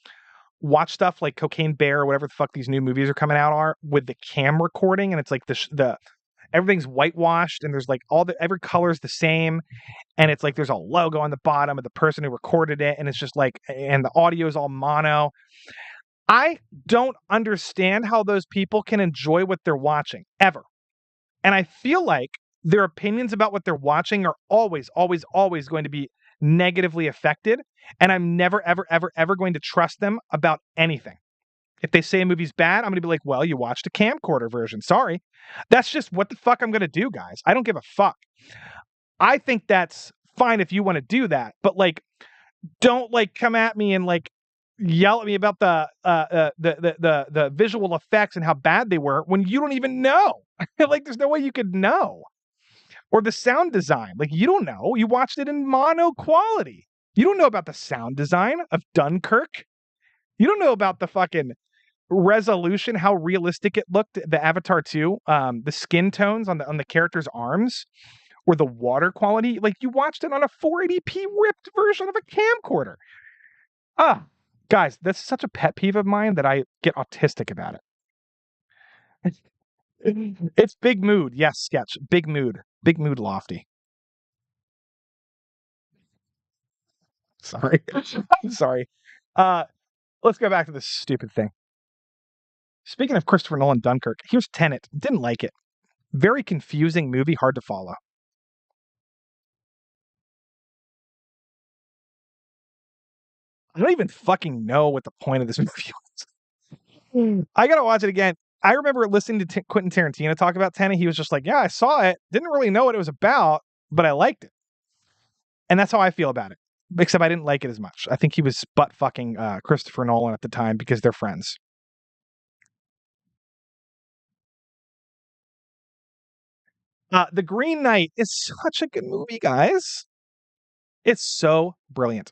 S1: watch stuff like Cocaine Bear or whatever the fuck these new movies are coming out are with the cam recording, and it's like the everything's whitewashed and there's like every color is the same, and it's like there's a logo on the bottom of the person who recorded it, and it's just like, and the audio is all mono. I don't understand how those people can enjoy what they're watching ever. And I feel like their opinions about what they're watching are always, always, always going to be negatively affected. And I'm never, ever, ever, ever going to trust them about anything. If they say a movie's bad, I'm going to be like, well, you watched a camcorder version. Sorry. That's just what the fuck I'm going to do, guys. I don't give a fuck. I think that's fine if you want to do that. But like, don't like come at me and like yell at me about the visual effects and how bad they were when you don't even know. Like, there's no way you could know. Or the sound design. Like, you don't know. You watched it in mono quality. You don't know about the sound design of Dunkirk. You don't know about the fucking resolution, how realistic it looked. The Avatar 2, the skin tones on the characters' arms, or the water quality. Like, you watched it on a 480p ripped version of a camcorder. Guys, that's such a pet peeve of mine that I get autistic about it. It's big mood. Yes, sketch. Big mood. Big mood, Lofty. Sorry. I'm sorry. Let's go back to this stupid thing. Speaking of Christopher Nolan Dunkirk, here's Tenet. Didn't like it. Very confusing movie, hard to follow. I don't even fucking know what the point of this movie was. I gotta watch it again. I remember listening to Quentin Tarantino talk about Tenet. He was just like, yeah, I saw it. Didn't really know what it was about, but I liked it. And that's how I feel about it. Except I didn't like it as much. I think he was butt fucking Christopher Nolan at the time because they're friends. The Green Knight is such a good movie, guys. It's so brilliant.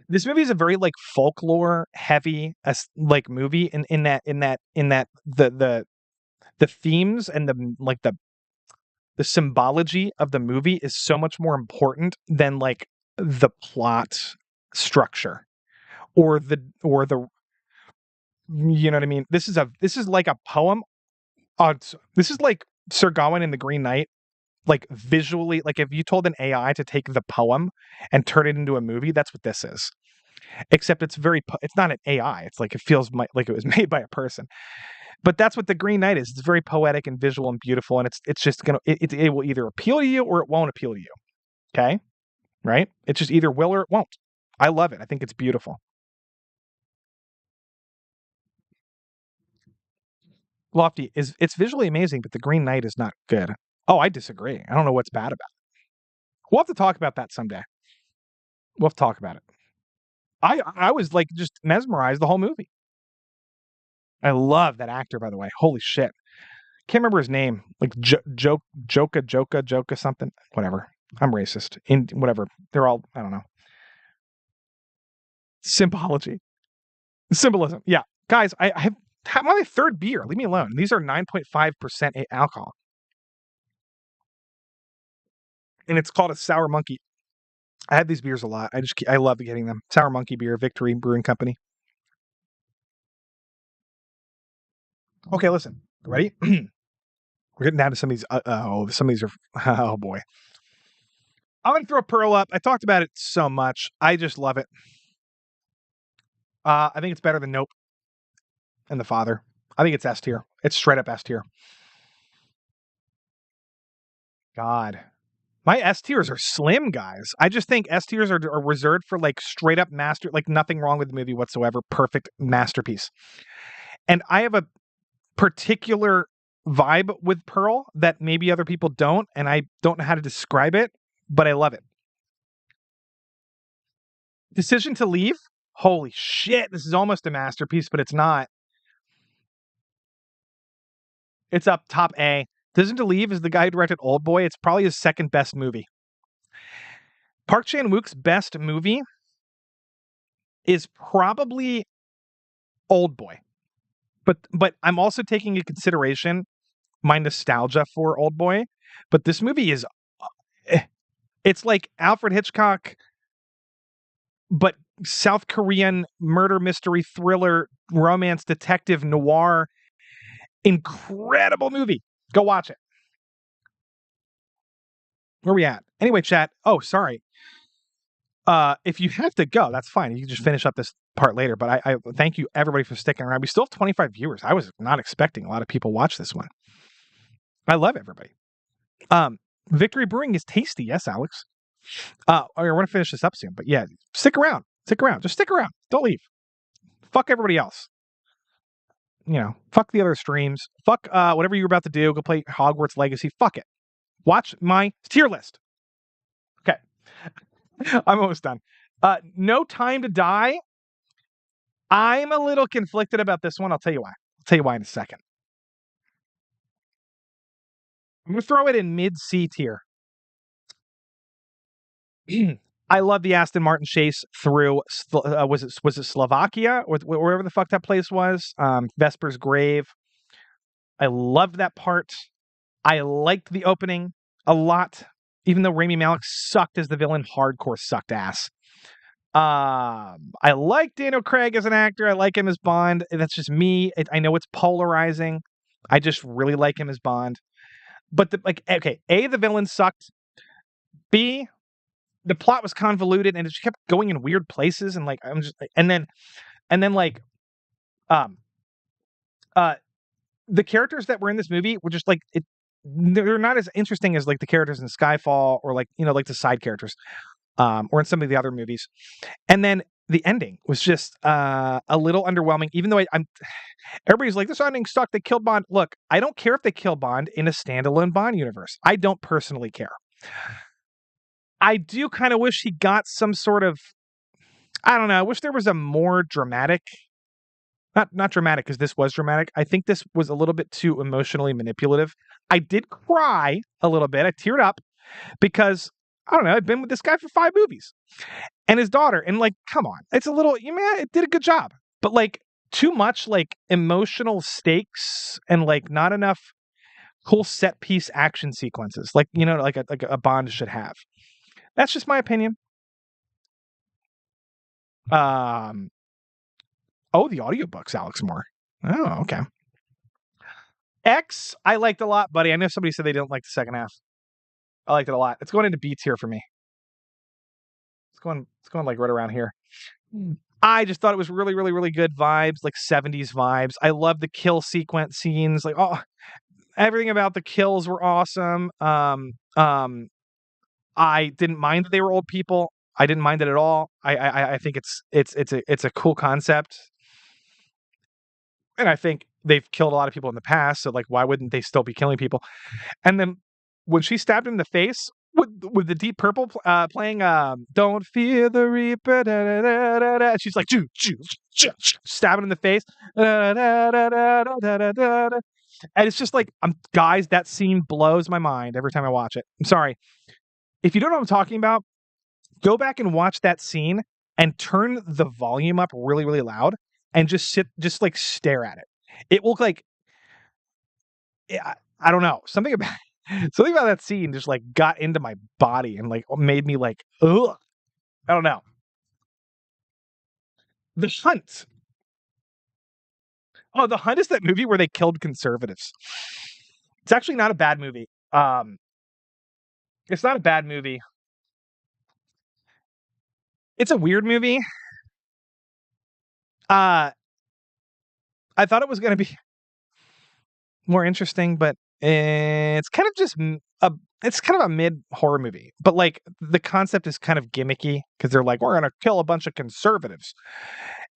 S1: This movie is a very like folklore heavy like movie in that the themes and the symbology of the movie is so much more important than like the plot structure or the you know what I mean? This is like a poem. This is like Sir Gawain in the Green Knight, like visually, like if you told an AI to take the poem and turn it into a movie, that's what this is. Except it's it's not an AI. It's like it feels like it was made by a person. But that's what the Green Knight is. It's very poetic and visual and beautiful, and it's just gonna it will either appeal to you or it won't appeal to you. Okay, right? It's just either will or it won't. I love it. I think it's beautiful. Lofty it's visually amazing, but the Green Knight is not good. Oh, I disagree. I don't know what's bad about it. We'll have to talk about that someday. We'll have to talk about it. I was like just mesmerized the whole movie. I love that actor, by the way. Holy shit. Can't remember his name. Like Joka something. Whatever. I'm racist. In whatever. They're all, I don't know. Symbology. Symbolism. Yeah. Guys, I have had my third beer. Leave me alone. These are 9.5% alcohol. And it's called a Sour Monkey. I have these beers a lot. I love getting them. Sour Monkey beer, Victory Brewing Company. Okay, listen. Ready? We're getting down to some of these. Some of these are. Oh boy. I'm gonna throw Pearl up. I talked about it so much. I just love it. I think it's better than Nope and The Father. I think it's S tier. It's straight up S tier. God. My S tiers are slim, guys. I just think S tiers are reserved for like straight up master, like nothing wrong with the movie whatsoever. Perfect masterpiece. And I have a particular vibe with Pearl that maybe other people don't, and I don't know how to describe it, but I love it. Decision to Leave? Holy shit, this is almost a masterpiece, but it's not. It's up top A. Decision to Leave is the guy who directed Old Boy. It's probably his second best movie. Park Chan-wook's best movie is probably Old Boy. But I'm also taking into consideration my nostalgia for Oldboy, but this movie is it's like Alfred Hitchcock, but South Korean murder mystery thriller romance detective noir. Incredible movie. Go watch it. Where we at? Anyway, chat. Oh, sorry. If you have to go, that's fine. You can just finish up this part later. But I thank you everybody for sticking around. We still have 25 viewers. I was not expecting a lot of people watch this one. I love everybody. Victory Brewing is tasty. Yes, Alex. I want to finish this up soon, but yeah, stick around. Stick around. Just stick around. Don't leave. Fuck everybody else. Fuck the other streams. Fuck whatever you're about to do. Go play Hogwarts Legacy. Fuck it. Watch my tier list. Okay. I'm almost done. No Time to Die. I'm a little conflicted about this one. I'll tell you why. I'll tell you why in a second. I'm going to throw it in mid-C tier. I love the Aston Martin chase through, was it Slovakia? Or wherever the fuck that place was? Vesper's Grave. I loved that part. I liked the opening a lot. Even though Rami Malek sucked as the villain, hardcore sucked ass. I like Daniel Craig as an actor. I like him as Bond. That's just me. I know it's polarizing. I just really like him as Bond. But A, the villain sucked. B, the plot was convoluted and it just kept going in weird places. And the characters that were in this movie were just they're not as interesting as like the characters in Skyfall or like the side characters, or in some of the other movies. And then the ending was just a little underwhelming, even though everybody's like, this ending sucked. They killed Bond. Look, I don't care if they kill Bond in a standalone Bond universe. I don't personally care. I do kind of wish he got some sort of, I don't know. I wish there was a more dramatic, not dramatic because this was dramatic. I think this was a little bit too emotionally manipulative. I did cry a little bit. I teared up because I don't know. I've been with this guy for 5 movies and his daughter. And come on, it's a little, it did a good job, but too much emotional stakes and not enough cool set piece action sequences. Like a Bond should have. That's just my opinion. Oh, the audiobooks, Alex Moore. Oh, okay. X, I liked a lot, buddy. I know somebody said they didn't like the second half. I liked it a lot. It's going into B tier for me. It's going right around here. I just thought it was really, really, really good vibes, 70s vibes. I love the kill sequence scenes. Everything about the kills were awesome. I didn't mind that they were old people. I didn't mind it at all. I think it's a cool concept. And I think they've killed a lot of people in the past, so why wouldn't they still be killing people? And then when she stabbed him in the face with the Deep Purple playing "Don't Fear the Reaper," da, da, da, da, da, and she's like stabbing in the face, da, da, da, da, da, da, da, da. And it's just guys, that scene blows my mind every time I watch it. I'm sorry. If you don't know what I'm talking about, go back and watch that scene and turn the volume up really, really loud and just stare at it. It will I don't know. Something about that scene just got into my body and made me ugh. I don't know. The Hunt. Oh, The Hunt is that movie where they killed conservatives. It's actually not a bad movie. It's not a bad movie. It's a weird movie. I thought it was going to be more interesting, but it's kind of just it's kind of a mid horror movie. But the concept is kind of gimmicky because they're we're going to kill a bunch of conservatives,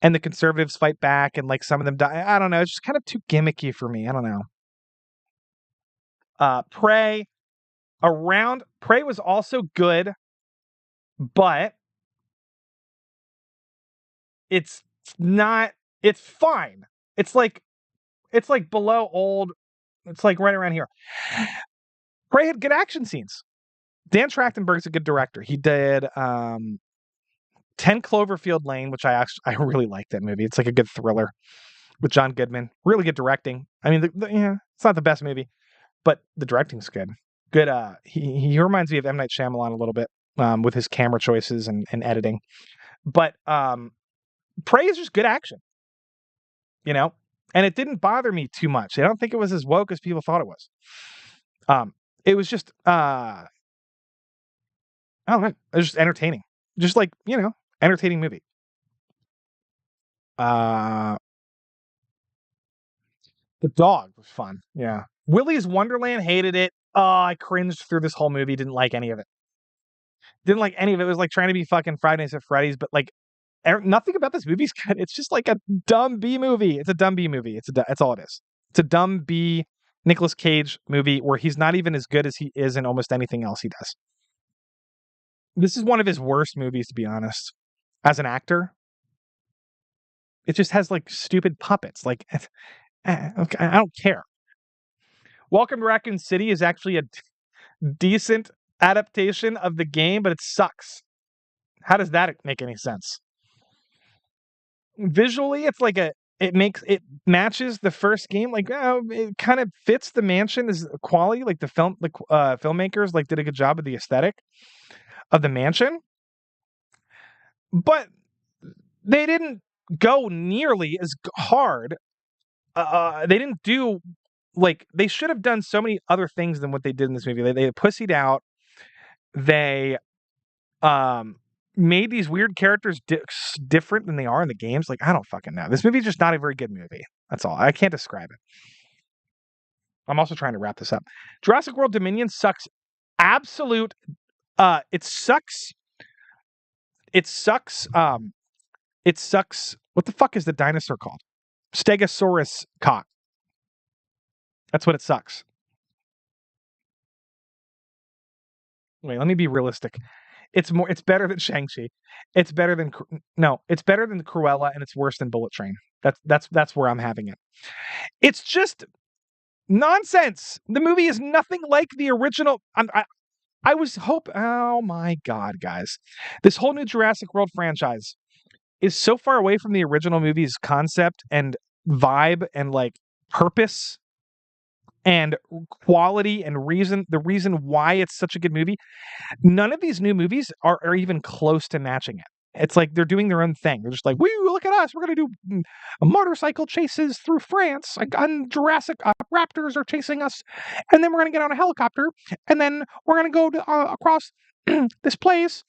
S1: and the conservatives fight back, and some of them die. I don't know. It's just kind of too gimmicky for me. I don't know. Prey was also good, but it's not. It's fine. It's below old. It's right around here. Prey had good action scenes. Dan Trachtenberg's a good director. He did 10 Cloverfield Lane, which I really like that movie. It's a good thriller with John Goodman. Really good directing. I mean, it's not the best movie, but the directing's good. Good. He reminds me of M. Night Shyamalan a little bit with his camera choices and editing. But Prey is just good action, you know? And it didn't bother me too much. I don't think it was as woke as people thought it was. It was just, I don't know. It was just entertaining. Just like, entertaining movie. The dog was fun. Yeah. Willy's Wonderland, hated it. I cringed through this whole movie. Didn't like any of it. Didn't like any of it. It was like trying to be fucking Friday Nights at Freddy's, but like nothing about this movie's good. It's just like a dumb B movie. It's a dumb B movie. That's all it is. It's a dumb B Nicolas Cage movie where he's not even as good as he is in almost anything else he does. This is one of his worst movies, to be honest. As an actor, it just has like stupid puppets. Like, I don't care. Welcome to Raccoon City is actually a decent adaptation of the game, but it sucks. How does that make any sense? Visually, it's like it matches the first game. Like, it kind of fits the mansion as quality. Like filmmakers like did a good job of the aesthetic of the mansion, but they didn't go nearly as hard. They didn't do like they should have done so many other things than what they did in this movie. They pussied out. They made these weird characters different than they are in the games. Like, I don't fucking know. This movie's just not a very good movie. That's all. I can't describe it. I'm also trying to wrap this up. Jurassic World Dominion sucks. Absolute. It sucks. It sucks. It sucks. What the fuck is the dinosaur called? Stegosaurus cock. That's what it sucks. Wait, let me be realistic. It's better than Shang-Chi. It's better than it's better than Cruella, and it's worse than Bullet Train. That's where I'm having it. It's just nonsense. The movie is nothing like the original. I was oh my god, guys. This whole new Jurassic World franchise is so far away from the original movie's concept and vibe and like purpose and quality and reason. The reason why it's such a good movie. None of these new movies are even close to matching it. It's like they're doing their own thing. They're just like, woo, look at us. We're going to do motorcycle chases through France. Like on Jurassic, raptors are chasing us. And then we're going to get on a helicopter. And then we're going to go across this place.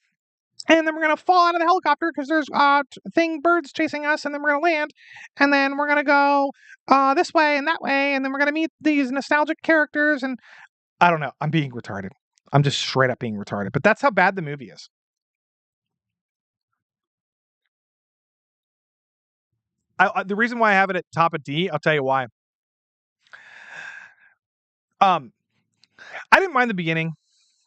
S1: And then we're going to fall out of the helicopter because there's birds chasing us. And then we're going to land. And then we're going to go this way and that way. And then we're going to meet these nostalgic characters. And I don't know. I'm being retarded. I'm just straight up being retarded. But that's how bad the movie is. The reason why I have it at top of D, I'll tell you why. I didn't mind the beginning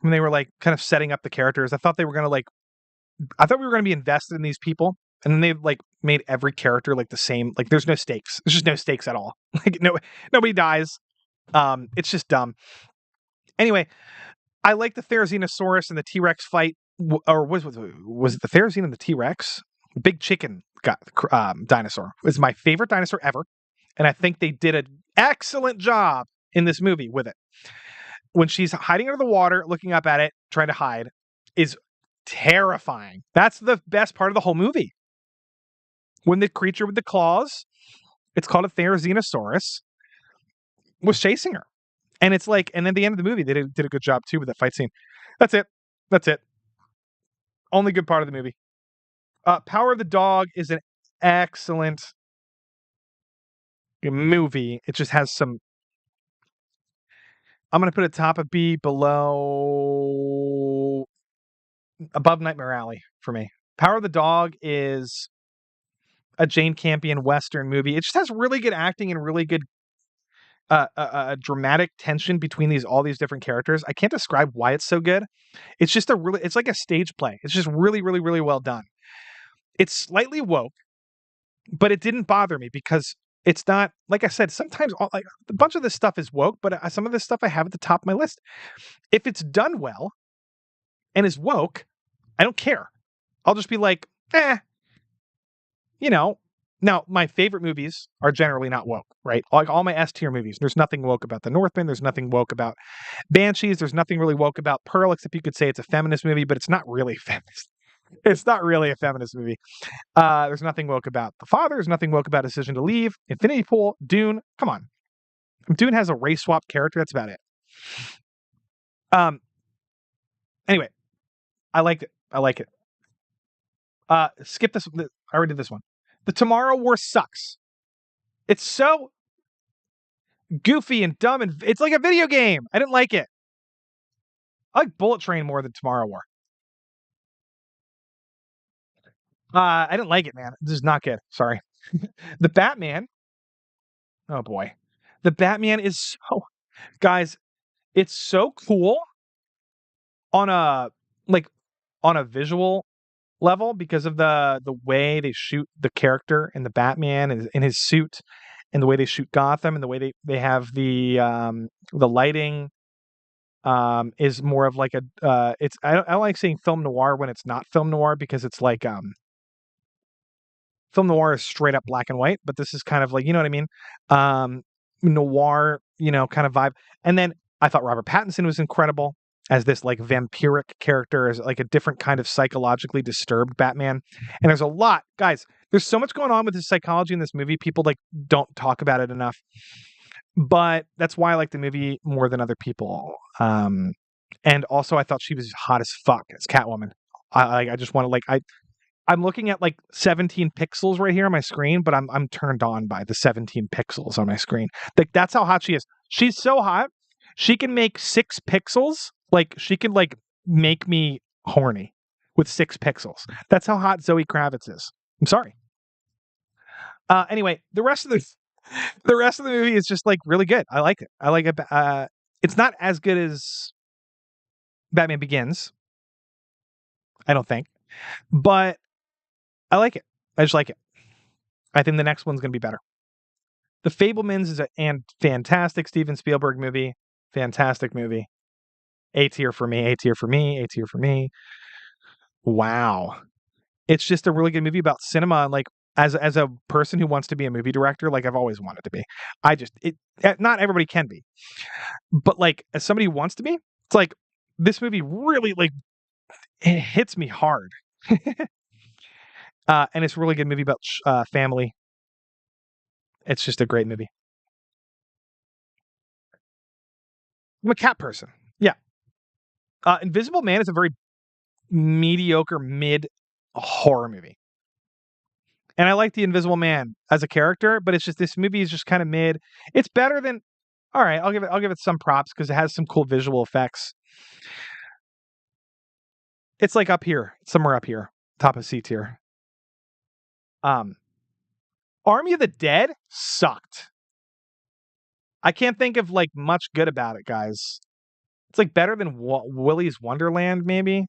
S1: when they were like kind of setting up the characters. I thought we were going to be invested in these people. And then they like made every character like the same. Like there's no stakes. There's just no stakes at all. Like nobody dies. It's just dumb. Anyway, I like the Therizinosaurus and the T-Rex fight. Or was it the Therizine and the T-Rex? Big chicken dinosaur is my favorite dinosaur ever. And I think they did an excellent job in this movie with it. When she's hiding under the water, looking up at it, trying to hide, is terrifying. That's the best part of the whole movie. When the creature with the claws, it's called a Therizinosaurus, was chasing her. And it's like, and at the end of the movie, they did a good job too with that fight scene. That's it. Only good part of the movie. Power of the Dog is an excellent movie. It just has some. I'm going to put it top of B, above Nightmare Alley for me. Power of the Dog is a Jane Campion Western movie. It just has really good acting and really good dramatic tension between all these different characters. I can't describe why it's so good. It's just it's like a stage play. It's just really, really, really well done. It's slightly woke, but it didn't bother me because it's not, like I said, sometimes a bunch of this stuff is woke, but some of this stuff I have at the top of my list. If it's done well and is woke, I don't care. I'll just be like, Now, my favorite movies are generally not woke, right? Like all my S tier movies. There's nothing woke about The Northman. There's nothing woke about Banshees. There's nothing really woke about Pearl, except you could say it's a feminist movie, but it's not really feminist. It's not really a feminist movie. There's nothing woke about The Father. There's nothing woke about Decision to Leave, Infinity Pool, Dune. Come on. Dune has a race swap character. That's about it. Anyway, I liked it. I like it. Skip this. I already did this one. The Tomorrow War sucks. It's so goofy and dumb, and it's like a video game. I didn't like it. I like Bullet Train more than Tomorrow War. I didn't like it, man. This is not good. Sorry. The Batman. Oh boy. The Batman is so, guys, it's so cool on a visual level because of the way they shoot the character and the Batman in his suit, and the way they shoot Gotham, and the way they have the lighting is more of like a it's I don't like saying film noir when it's not film noir, because it's like film noir is straight up black and white, but this is kind of like, you know what I mean? Noir, kind of vibe. And then I thought Robert Pattinson was incredible as this like vampiric character, as like a different kind of psychologically disturbed Batman. And there's a lot, guys, there's so much going on with his psychology in this movie. People like don't talk about it enough. But that's why I like the movie more than other people. And also I thought she was hot as fuck as Catwoman. I just want to I'm looking at like 17 pixels right here on my screen, but I'm turned on by the 17 pixels on my screen. Like that's how hot she is. She's so hot. She can make 6 pixels. Like she can like make me horny with 6 pixels. That's how hot Zoe Kravitz is. I'm sorry. Anyway, the rest of the movie is just like really good. I like it. I like it. It's not as good as Batman Begins, I don't think, but I like it. I just like it. I think the next one's going to be better. The Fabelmans is a fantastic Steven Spielberg movie. Fantastic movie. A tier for me. A tier for me. A tier for me. Wow. It's just a really good movie about cinema, and like as a person who wants to be a movie director, like I've always wanted to be. Not everybody can be, but like as somebody who wants to be, it's like this movie really like it hits me hard. And it's a really good movie about family. It's just a great movie. I'm a cat person. Yeah. Invisible Man is a very mediocre mid horror movie. And I like the Invisible Man as a character, but it's just this movie is just kind of mid. It's better than, all right, I'll give it some props because it has some cool visual effects. It's like up here, somewhere up here, top of C tier. Army of the Dead sucked. I can't think of like much good about it, guys. It's like better than Willy's Wonderland, maybe.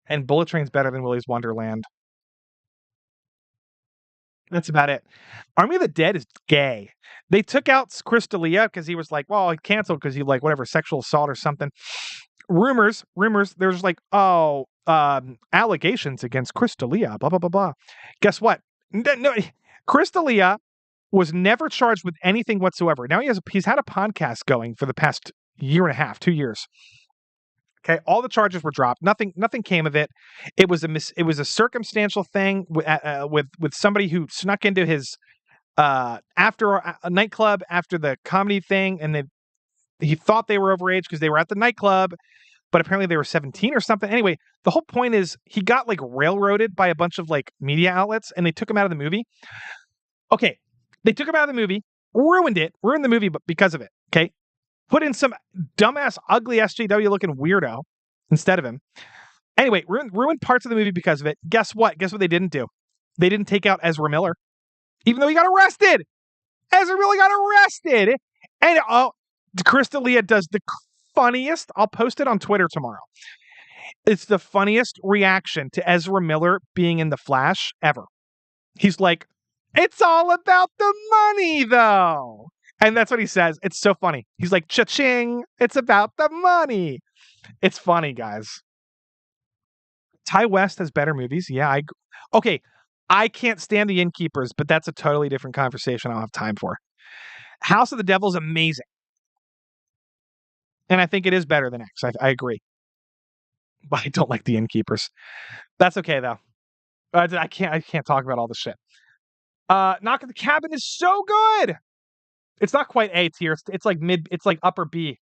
S1: And Bullet Train's better than Willy's Wonderland. That's about it. Army of the Dead is gay. They took out Chris D'Elia because he was like, well, he canceled because he like whatever sexual assault or something. Rumors. There's like, allegations against Chris D'Elia. Blah blah blah blah. Guess what? No, Chris D'Elia was never charged with anything whatsoever. Now he's had a podcast going for the past year and a half, 2 years. Okay, all the charges were dropped. Nothing came of it. It was a circumstantial thing with somebody who snuck into his after a nightclub after the comedy thing, and he thought they were overage because they were at the nightclub, but apparently they were 17 or something. Anyway, the whole point is he got like railroaded by a bunch of like media outlets, and they took him out of the movie. Okay, they took him out of the movie, ruined the movie, but because of it. Okay. Put in some dumbass, ugly SJW looking weirdo instead of him. Anyway, ruined parts of the movie because of it. Guess what? Guess what they didn't do? They didn't take out Ezra Miller, even though he got arrested. Ezra Miller got arrested. And Chris D'Elia does the funniest. I'll post it on Twitter tomorrow. It's the funniest reaction to Ezra Miller being in The Flash ever. He's like, it's all about the money, though. And that's what he says. It's so funny. He's like, cha-ching, it's about the money. It's funny, guys. Ty West has better movies. Yeah, okay. I can't stand the Innkeepers, but that's a totally different conversation I don't have time for. House of the Devil is amazing. And I think it is better than X. I agree. But I don't like the Innkeepers. That's okay, though. I can't talk about all this shit. Knock at the Cabin is so good. It's not quite A tier. It's like mid. It's like upper B.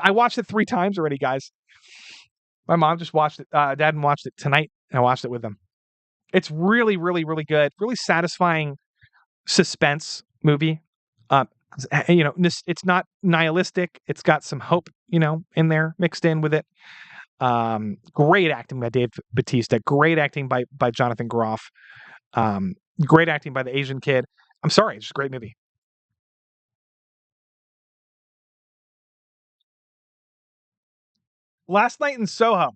S1: I watched it 3 times already, guys. My mom just watched it. Dad watched it tonight, and I watched it with them. It's really, really, really good. Really satisfying suspense movie. It's not nihilistic. It's got some hope, in there mixed in with it. Great acting by Dave Bautista. Great acting by Jonathan Groff. Great acting by the Asian kid. I'm sorry, it's just a great movie. Last Night in Soho.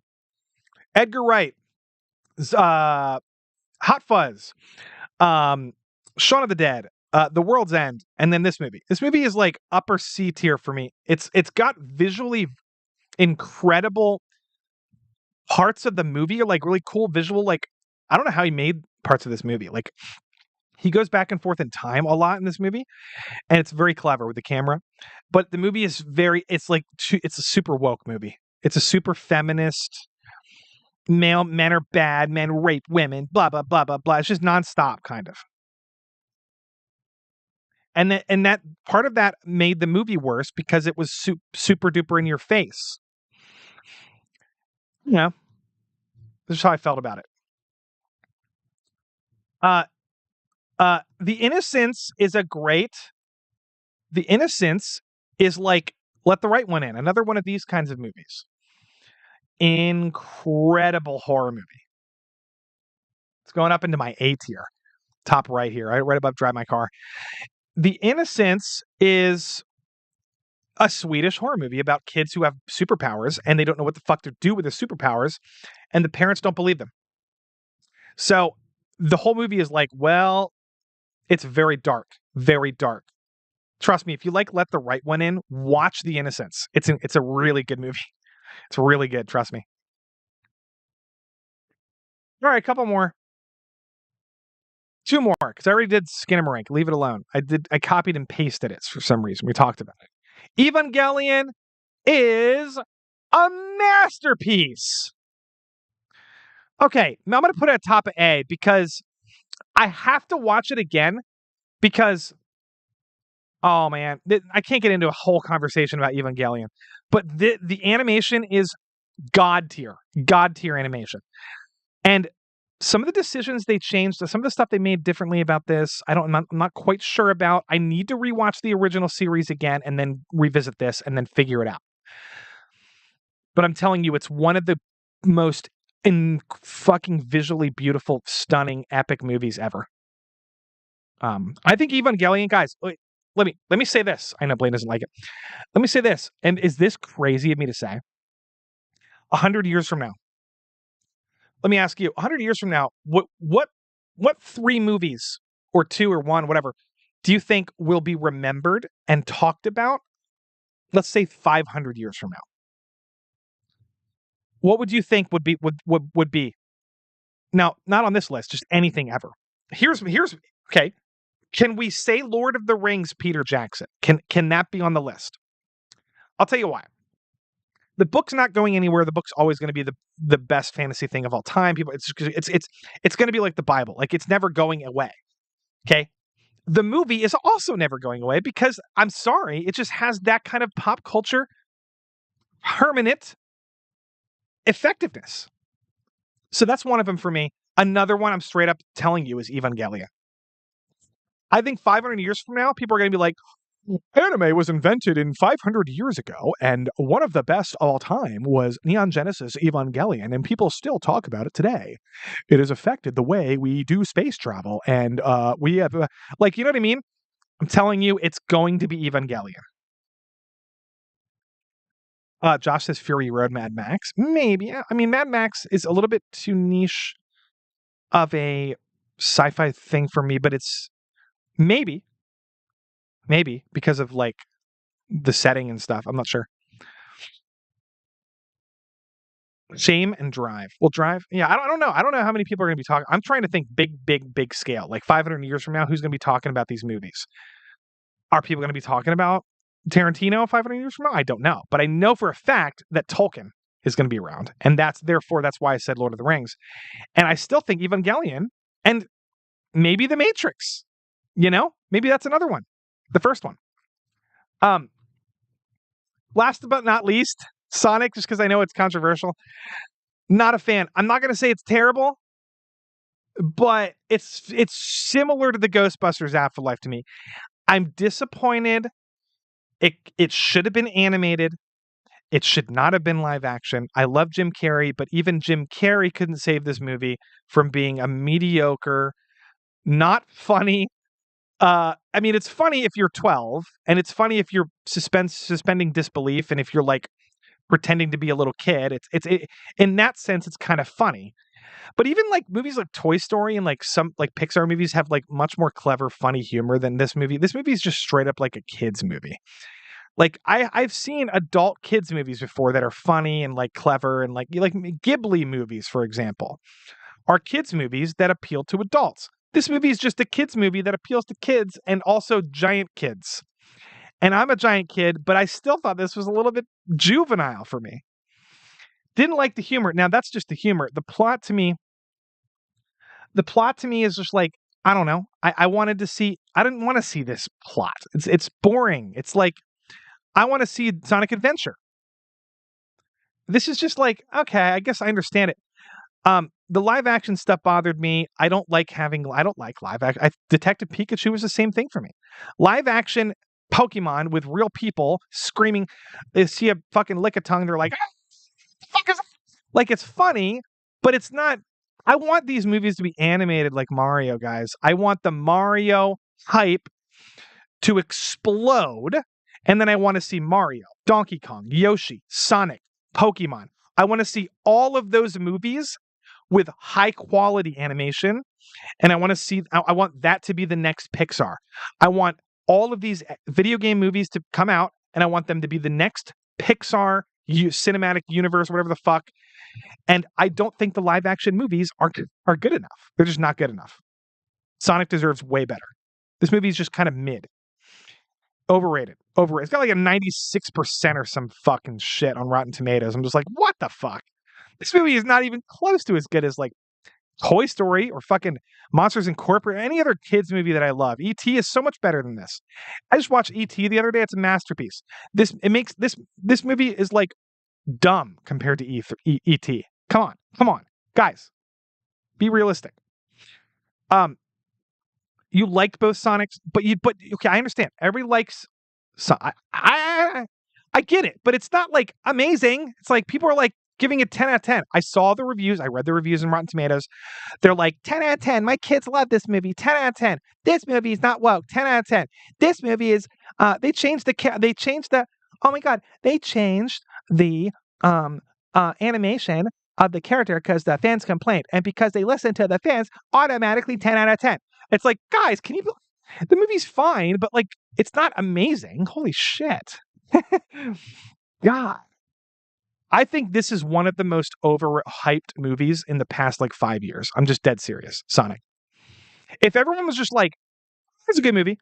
S1: Edgar Wright. Hot Fuzz. Shaun of the Dead. The World's End, and then this movie. This movie is like upper C tier for me. It's got visually incredible parts of the movie are like really cool visual. Like, I don't know how he made parts of this movie. Like, he goes back and forth in time a lot in this movie, and it's very clever with the camera. But the movie is it's a super woke movie. It's a super feminist, men are bad, men rape women, blah, blah, blah, blah, blah. It's just nonstop, kind of. And that part of that made the movie worse because it was super duper in your face. This is how I felt about it. The Innocents is The Innocents is like Let the Right One In. Another one of these kinds of movies. Incredible horror movie. It's going up into my A tier. Top right here, right above Drive My Car. The Innocents is a Swedish horror movie about kids who have superpowers and they don't know what the fuck to do with the superpowers, and the parents don't believe them. So the whole movie is like, well, it's very dark, very dark. Trust me, if you like Let the Right One In, watch The Innocents. It's a really good movie. It's really good, trust me. All right, a couple more. 2 more, because I already did Skinamarink. Leave it alone. I copied and pasted it for some reason. We talked about it. Evangelion is a masterpiece. Okay, now I'm going to put it at top of A because I have to watch it again because, oh man, I can't get into a whole conversation about Evangelion, but the animation is god tier animation. And some of the decisions they changed, some of the stuff they made differently about this, I'm not quite sure about. I need to rewatch the original series again and then revisit this and then figure it out. But I'm telling you, it's one of the most fucking visually beautiful, stunning, epic movies ever. I think Evangelion, guys, let me say this. I know Blaine doesn't like it. Let me say this. And is this crazy of me to say? 100 years from now, let me ask you, 100 years from now, what 3 movies or 2 or 1, whatever, do you think will be remembered and talked about? Let's say 500 years from now. What would you think would be? Now, not on this list, just anything ever. Here's okay. Can we say Lord of the Rings, Peter Jackson? Can that be on the list? I'll tell you why. The book's not going anywhere. The book's always going to be the best fantasy thing of all time. People, it's going to be like the Bible. Like, it's never going away. Okay. The movie is also never going away because, I'm sorry, it just has that kind of pop culture permanent effectiveness. So that's one of them for me. Another one I'm straight up telling you is Evangelion. I think 500 years from now, people are going to be like, anime was invented in 500 years ago, and one of the best of all time was Neon Genesis Evangelion, and people still talk about it today. It has affected the way we do space travel, and we have, you know what I mean? I'm telling you, it's going to be Evangelion. Josh says Fury Road Mad Max. Maybe. I mean, Mad Max is a little bit too niche of a sci-fi thing for me, but it's maybe because of like the setting and stuff. I'm not sure. Shame and Drive. Well, Drive. Yeah, I don't know. I don't know how many people are going to be talking. I'm trying to think big scale. Like 500 years from now, who's going to be talking about these movies? Are people going to be talking about Tarantino 500 years from now? I don't know, but I know for a fact that Tolkien is going to be around, and that's why I said Lord of the Rings. And I still think Evangelion and maybe The Matrix. Maybe that's another one, the first one. Last but not least, Sonic, just because I know it's controversial. Not a fan. I'm not going to say it's terrible, but it's similar to the Ghostbusters Afterlife to me. I'm disappointed. It should have been animated. It should not have been live action. I love Jim Carrey, but even Jim Carrey couldn't save this movie from being a mediocre, not funny. I mean, it's funny if you're 12, and it's funny if you're suspending disbelief, and if you're like pretending to be a little kid. In that sense, it's kind of funny. But even like movies like Toy Story and like some like Pixar movies have like much more clever, funny humor than this movie. This movie is just straight up like a kid's movie. Like I've seen adult kids movies before that are funny and like clever, and like Ghibli movies, for example, are kids movies that appeal to adults. This movie is just a kids movie that appeals to kids and also giant kids. And I'm a giant kid, but I still thought this was a little bit juvenile for me. Didn't like the humor. Now that's just the humor. The plot to me is just like, I don't know. I didn't want to see this plot. It's boring. It's like, I want to see Sonic Adventure. This is just like, okay, I guess I understand it. The live action stuff bothered me. I don't like live action. Detective Pikachu was the same thing for me. Live action Pokemon with real people screaming. They see a fucking Lickitung. They're like, fuck is that? Like, it's funny, but it's not. I want these movies to be animated like Mario, guys. I want the Mario hype to explode. And then I want to see Mario, Donkey Kong, Yoshi, Sonic, Pokemon. I want to see all of those movies with high quality animation. And I want that to be the next Pixar. I want all of these video game movies to come out, and I want them to be the next Pixar cinematic universe, whatever the fuck. And I don't think the live action movies are good enough. They're just not good enough. Sonic deserves way better. This movie is just kind of mid. Overrated. It's got like a 96% or some fucking shit on Rotten Tomatoes. I'm just like, what the fuck? This movie is not even close to as good as like Toy Story or fucking Monsters Incorporated, any other kids movie that I love. E.T. is so much better than this. I just watched E.T. the other day. It's a masterpiece. This movie is like dumb compared to E.T. Come on, guys, be realistic. You liked both Sonics, but okay, I understand. Everybody likes. I get it, but it's not like amazing. It's like people are like giving it 10 out of 10. I saw the reviews. I read the reviews in Rotten Tomatoes. They're like 10 out of 10. My kids love this movie. 10 out of 10. This movie is not woke. 10 out of 10. This movie is. They changed the. Oh my god! They changed the animation of the character because the fans complained, and because they listened to the fans, automatically 10 out of 10. It's like, guys, can you? The movie's fine, but like, it's not amazing. Holy shit! God, I think this is one of the most overhyped movies in the past like 5 years. I'm just dead serious. Sonic. If everyone was just like, "It's a good movie,"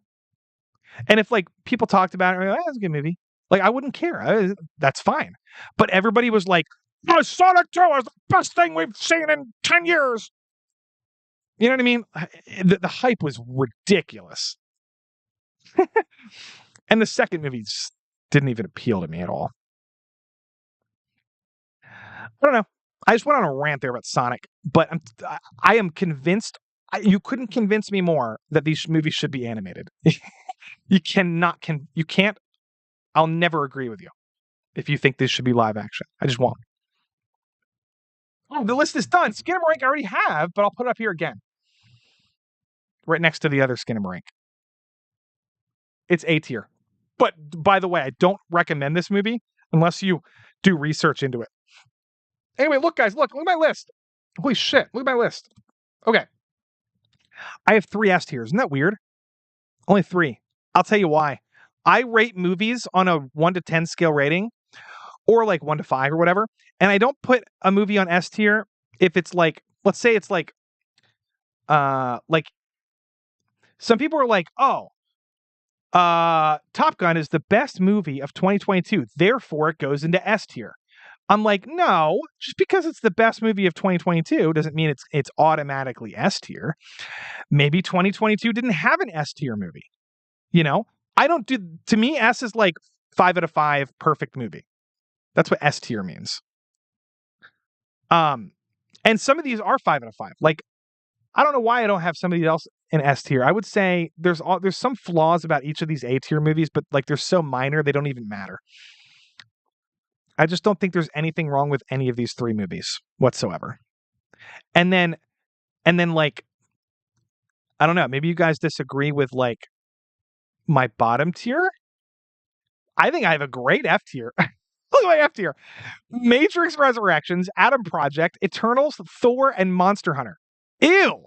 S1: and if like people talked about it, "It's a good movie," like I wouldn't care. That's fine. But everybody was like, "Oh, Sonic 2 is the best thing we've seen in 10 years." You know what I mean? The hype was ridiculous. And the second movie just didn't even appeal to me at all. I don't know. I just went on a rant there about Sonic, but I am convinced. You couldn't convince me more that these movies should be animated. You can't. I'll never agree with you if you think this should be live action. I just won't. Oh, the list is done. Skinamarink I already have, but I'll put it up here again. Right next to the other Skinamarink. It's A tier. But by the way, I don't recommend this movie unless you do research into it. Anyway, look, guys, look at my list. Holy shit, look at my list. Okay. I have 3 S tiers. Isn't that weird? Only 3. I'll tell you why. I rate movies on a 1 to 10 scale rating or like 1 to 5 or whatever. And I don't put a movie on S tier if it's like, let's say it's like some people are like, oh, Top Gun is the best movie of 2022, therefore it goes into S tier. I'm like, no, just because it's the best movie of 2022 doesn't mean it's automatically S tier. Maybe 2022 didn't have an S tier movie. You know, I don't do, to me, S is like 5 out of 5 perfect movie. That's what S tier means. And some of these are 5 out of 5. Like, I don't know why I don't have somebody else in S tier. I would say there's some flaws about each of these A tier movies, but like they're so minor they don't even matter. I just don't think there's anything wrong with any of these 3 movies whatsoever. And then like, I don't know, maybe you guys disagree with like my bottom tier. I think I have a great F tier. Look at my F tier. Matrix Resurrections, Adam Project, Eternals, Thor, and Monster Hunter. Ew.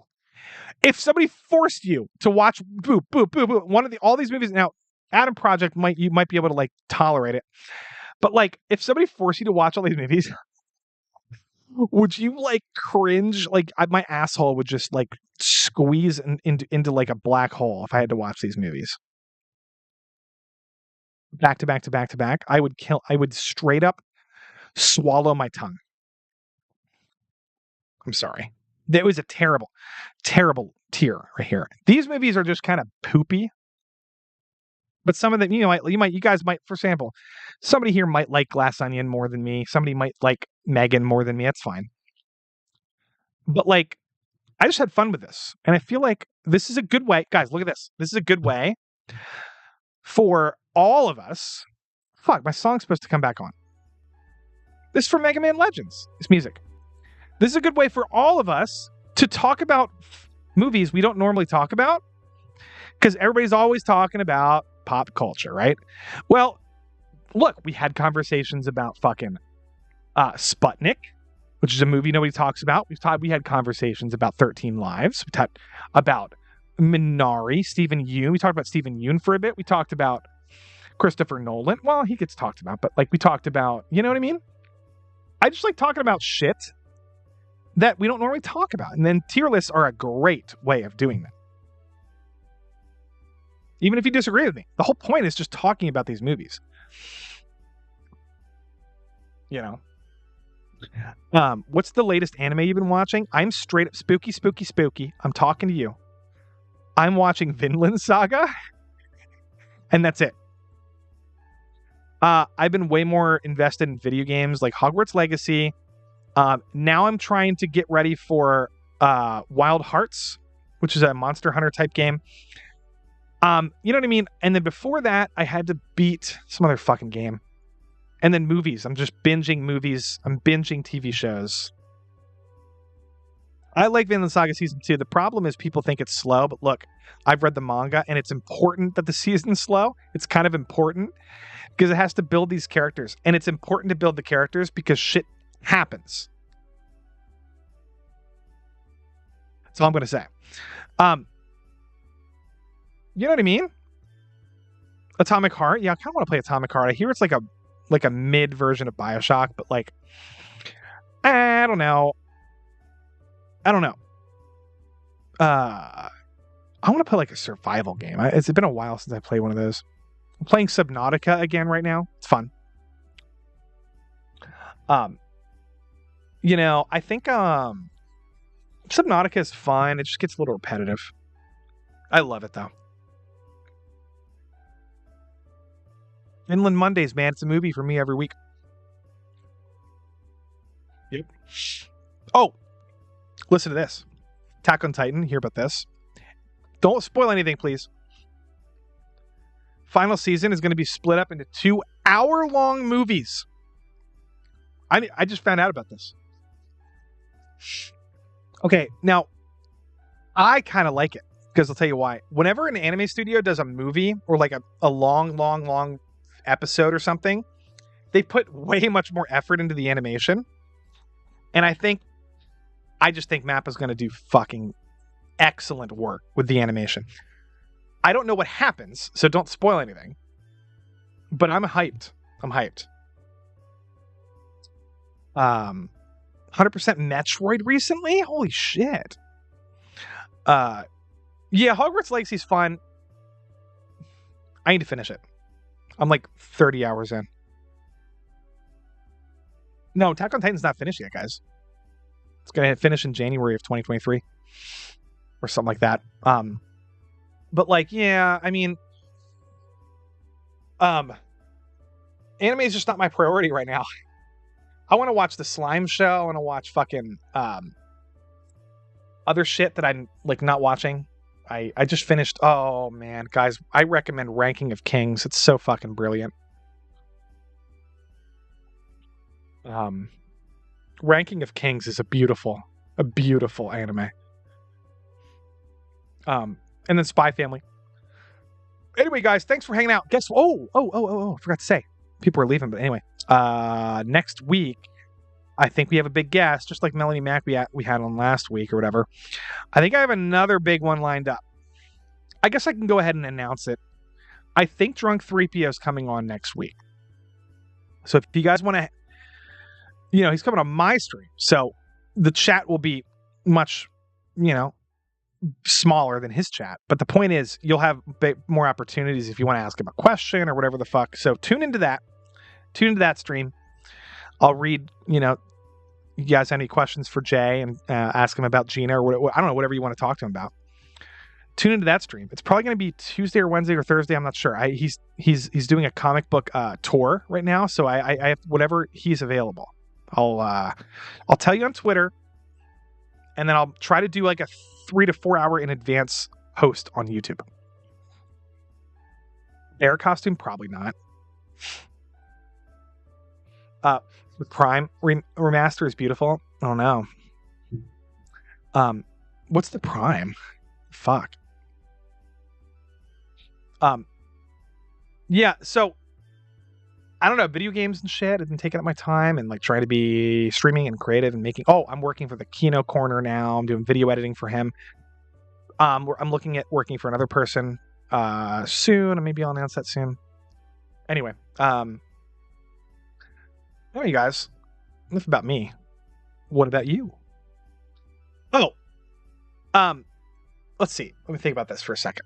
S1: If somebody forced you to watch one of all these movies, now Adam Project you might be able to like tolerate it. But like if somebody forced you to watch all these movies, would you like cringe? Like my asshole would just like squeeze into like a black hole if I had to watch these movies. Back to back to back to back. I would straight up swallow my tongue. I'm sorry. That was a terrible, terrible tier right here. These movies are just kind of poopy. But some of them, you guys might, for example, somebody here might like Glass Onion more than me. Somebody might like Megan more than me. That's fine. But like, I just had fun with this. And I feel like this is a good way. Guys, look at this. This is a good way for all of us. Fuck, my song's supposed to come back on. This is for Mega Man Legends. It's music. This is a good way for all of us to talk about movies we don't normally talk about. Because everybody's always talking about pop culture, right? Well, look, we had conversations about fucking Sputnik, which is a movie nobody talks about. We had conversations about 13 Lives. We talked about Minari, Stephen Yeun. We talked about Stephen Yeun for a bit. We talked about Christopher Nolan. Well, he gets talked about, but like we talked about, you know what I mean? I just like talking about shit that we don't normally talk about. And then tier lists are a great way of doing that. Even if you disagree with me, the whole point is just talking about these movies. You know, what's the latest anime you've been watching? I'm straight up spooky. I'm talking to you. I'm watching Vinland Saga, and that's it. I've been way more invested in video games like Hogwarts Legacy. Now I'm trying to get ready for Wild Hearts, which is a Monster Hunter type game. You know what I mean? And then before that, I had to beat some other fucking game. And then movies. I'm just binging movies. I'm binging TV shows. I like Vinland Saga Season 2. The problem is people think it's slow, but look, I've read the manga, and it's important that the season's slow. It's kind of important because it has to build these characters. And it's important to build the characters because shit happens. That's all I'm going to say. You know what I mean? Atomic Heart. Yeah, I kind of want to play Atomic Heart. I hear it's like a mid version of BioShock, but like, I don't know. I want to play like a survival game. It's been a while since I played one of those. I'm playing Subnautica again right now. It's fun. You know, I think Subnautica is fun. It just gets a little repetitive. I love it though. Inland Mondays, man. It's a movie for me every week. Yep. Oh, listen to this. Attack on Titan. Hear about this. Don't spoil anything, please. Final season is going to be split up into 2-hour-long movies. I just found out about this. Okay, now, I kind of like it. Because I'll tell you why. Whenever an anime studio does a movie or like a long episode or something, they put way much more effort into the animation. And I just think Mappa's going to do fucking excellent work with the animation. I don't know what happens, so don't spoil anything. But I'm hyped. 100% Metroid recently. Holy shit. Yeah, Hogwarts Legacy's fun. I need to finish it. I'm like 30 hours in. No, Attack on Titan's not finished yet, guys. It's gonna finish in January of 2023 or something like that. But like, yeah, I mean, anime is just not my priority right now. I want to watch the Slime Show. I want to watch fucking other shit that I'm like not watching. I just finished. Oh man, guys, I recommend Ranking of Kings. It's so fucking brilliant. Ranking of Kings is a beautiful anime. And then Spy Family. Anyway, guys, thanks for hanging out. Guess I forgot to say. People are leaving, but anyway. Next week, I think we have a big guest, just like Melanie Mack we had on last week or whatever. I think I have another big one lined up. I guess I can go ahead and announce it. I think Drunk 3PO is coming on next week. So if you guys want to, he's coming on my stream. So the chat will be much, smaller than his chat. But the point is, you'll have more opportunities if you want to ask him a question or whatever the fuck. So tune into that. Tune into that stream. I'll read, you guys have any questions for Jay and ask him about Gina or I don't know, whatever you want to talk to him about. Tune into that stream. It's probably going to be Tuesday or Wednesday or Thursday. I'm not sure. He's doing a comic book tour right now, so I have whatever he's available. I'll tell you on Twitter, and then I'll try to do like a 3 to 4 hour in advance host on YouTube. Bear costume, probably not. The Prime remaster is beautiful. I don't know. What's the Prime? Fuck. Yeah, so I don't know, video games and shit. I've been taking up my time and like trying to be streaming and creative and making. Oh, I'm working for the Kino Corner now. I'm doing video editing for him. I'm looking at working for another person soon, and maybe I'll announce that soon. Anyway, anyway, you guys, enough about me. What about you? Oh, let's see. Let me think about this for a second.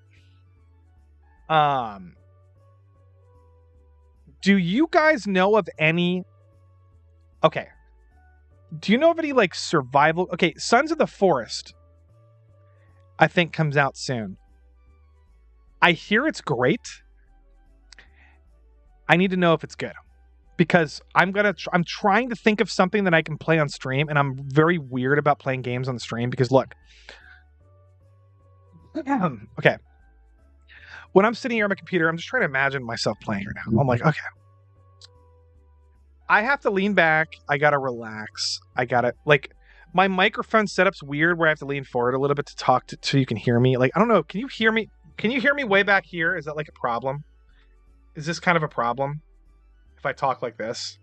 S1: Do you guys know of any? Okay. Do you know of any like survival? Okay, Sons of the Forest, I think comes out soon. I hear it's great. I need to know if it's good. Because I'm trying to think of something that I can play on stream, and I'm very weird about playing games on the stream because look. Okay. When I'm sitting here on my computer, I'm just trying to imagine myself playing right now. I'm like, okay. I have to lean back. I gotta relax. I gotta my microphone setup's weird where I have to lean forward a little bit to talk so you can hear me. Like, I don't know. Can you hear me? Can you hear me way back here? Is that like a problem? Is this kind of a problem? If I talk like this,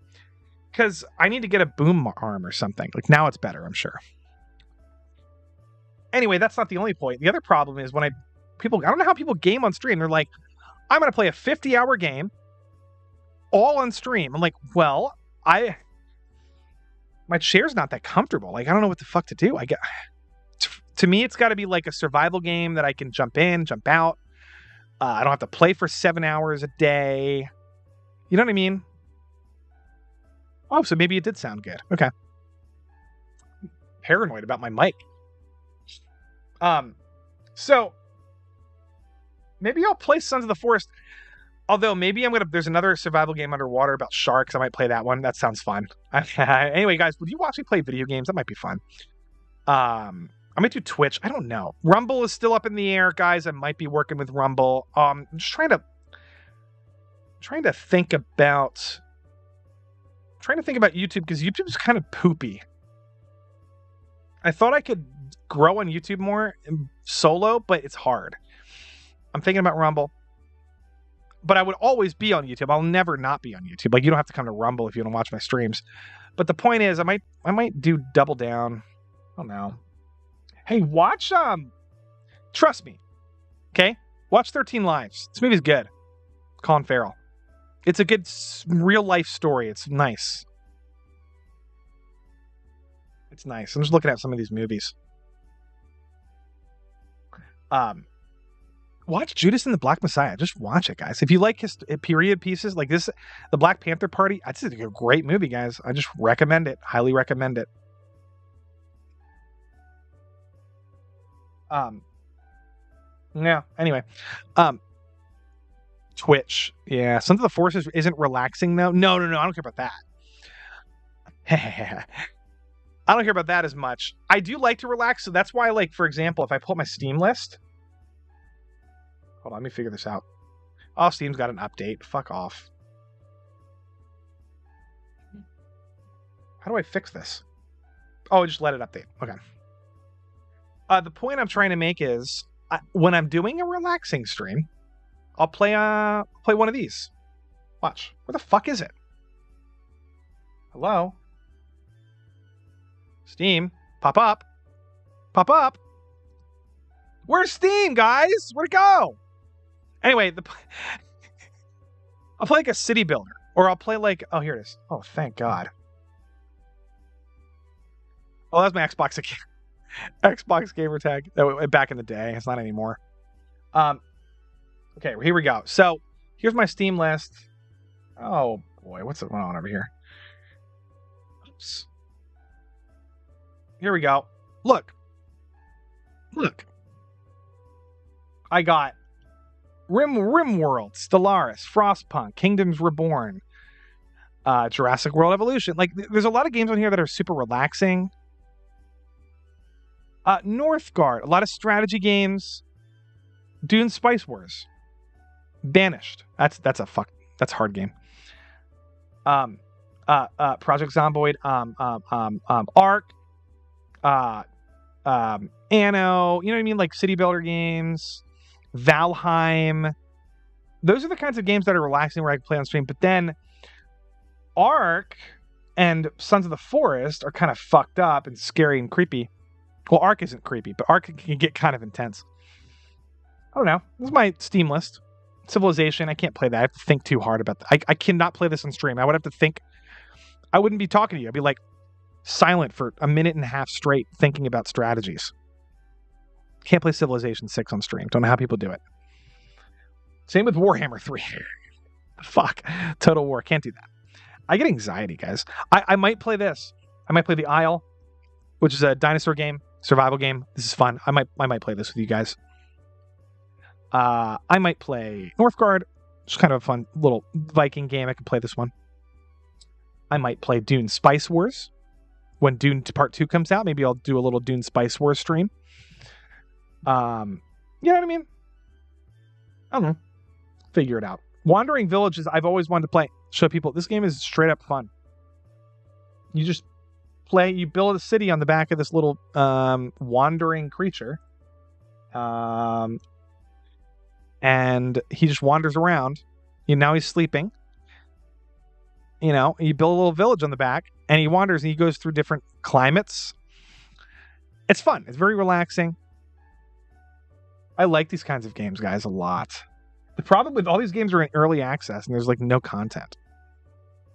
S1: because I need to get a boom arm or something. Like now it's better, I'm sure. Anyway, that's not the only point. The other problem is when I don't know how people game on stream. They're like, I'm going to play a 50-hour game all on stream. I'm like, well, my chair's not that comfortable. Like, I don't know what the fuck to do. To me, it's got to be like a survival game that I can jump in, jump out. I don't have to play for 7 hours a day. You know what I mean? Oh, so maybe it did sound good. Okay. Paranoid about my mic. So maybe I'll play Sons of the Forest. Although maybe there's another survival game underwater about sharks. I might play that one. That sounds fun. Anyway, guys, would you watch me play video games? That might be fun. I might do Twitch. I don't know. Rumble is still up in the air, guys. I might be working with Rumble. I'm just trying to think about YouTube because YouTube's kind of poopy. I thought I could grow on YouTube more solo, but it's hard. I'm thinking about Rumble. But I would always be on YouTube. I'll never not be on YouTube. Like, you don't have to come to Rumble if you want to watch my streams. But the point is, I might do Double Down. I don't know. Hey, watch trust me. Okay? Watch 13 Lives. This movie's good. Colin Farrell. It's a good real life story. It's nice. It's nice. I'm just looking at some of these movies. Watch Judas and the Black Messiah. Just watch it, guys. If you like his period pieces like this, the Black Panther Party, it's a great movie, guys. I just recommend it. Highly recommend it. Yeah. Anyway, Twitch. Yeah. Sons of the Forces isn't relaxing though. No. I don't care about that. I don't care about that as much. I do like to relax, so that's why, like, for example, if I pull up my Steam list. Hold on, let me figure this out. Oh, Steam's got an update. Fuck off. How do I fix this? Oh, just let it update. Okay. The point I'm trying to make is, when I'm doing a relaxing stream, I'll play one of these. Watch. Where the fuck is it? Hello? Steam, pop up. Pop up. Where's Steam, guys? Where'd it go? Anyway, I'll play like a city builder. Or I'll play like... Oh, here it is. Oh, thank God. Oh, that's my Xbox Xbox gamer tag. Back in the day. It's not anymore. Okay, here we go. So, here's my Steam list. Oh, boy. What's going on over here? Oops. Here we go. Look. I got RimWorld, Stellaris, Frostpunk, Kingdoms Reborn, Jurassic World Evolution. Like, there's a lot of games on here that are super relaxing. Northgard, a lot of strategy games. Dune Spice Wars. Banished. That's a hard game. Project Zomboid, Ark, Anno, you know what I mean? Like city builder games, Valheim. Those are the kinds of games that are relaxing where I can play on stream. But then Ark and Sons of the Forest are kind of fucked up and scary and creepy. Well, Ark isn't creepy, but Ark can get kind of intense. I don't know. This is my Steam list. Civilization, I can't play that. I have to think too hard about that. I cannot play this on stream. I would have to think. I wouldn't be talking to you. I'd be like silent for a minute and a half straight thinking about strategies. Can't play Civilization 6 on stream. Don't know how people do it. Same with Warhammer 3. Fuck. Total War. Can't do that. I get anxiety, guys. I might play this. I might play The Isle, which is a dinosaur game, survival game. This is fun. I might play this with you guys. I might play Northgard. It's kind of a fun little Viking game. I can play this one. I might play Dune Spice Wars. When Dune Part 2 comes out, maybe I'll do a little Dune Spice Wars stream. You know what I mean? I don't know. Figure it out. Wandering Villages, I've always wanted to play. Show people, this game is straight up fun. You just play, you build a city on the back of this little wandering creature. And he just wanders around. Now he's sleeping. You build a little village on the back, and he wanders, and he goes through different climates. It's fun. It's very relaxing. I like these kinds of games, guys, a lot. The problem with all these games are in early access, and there's like no content.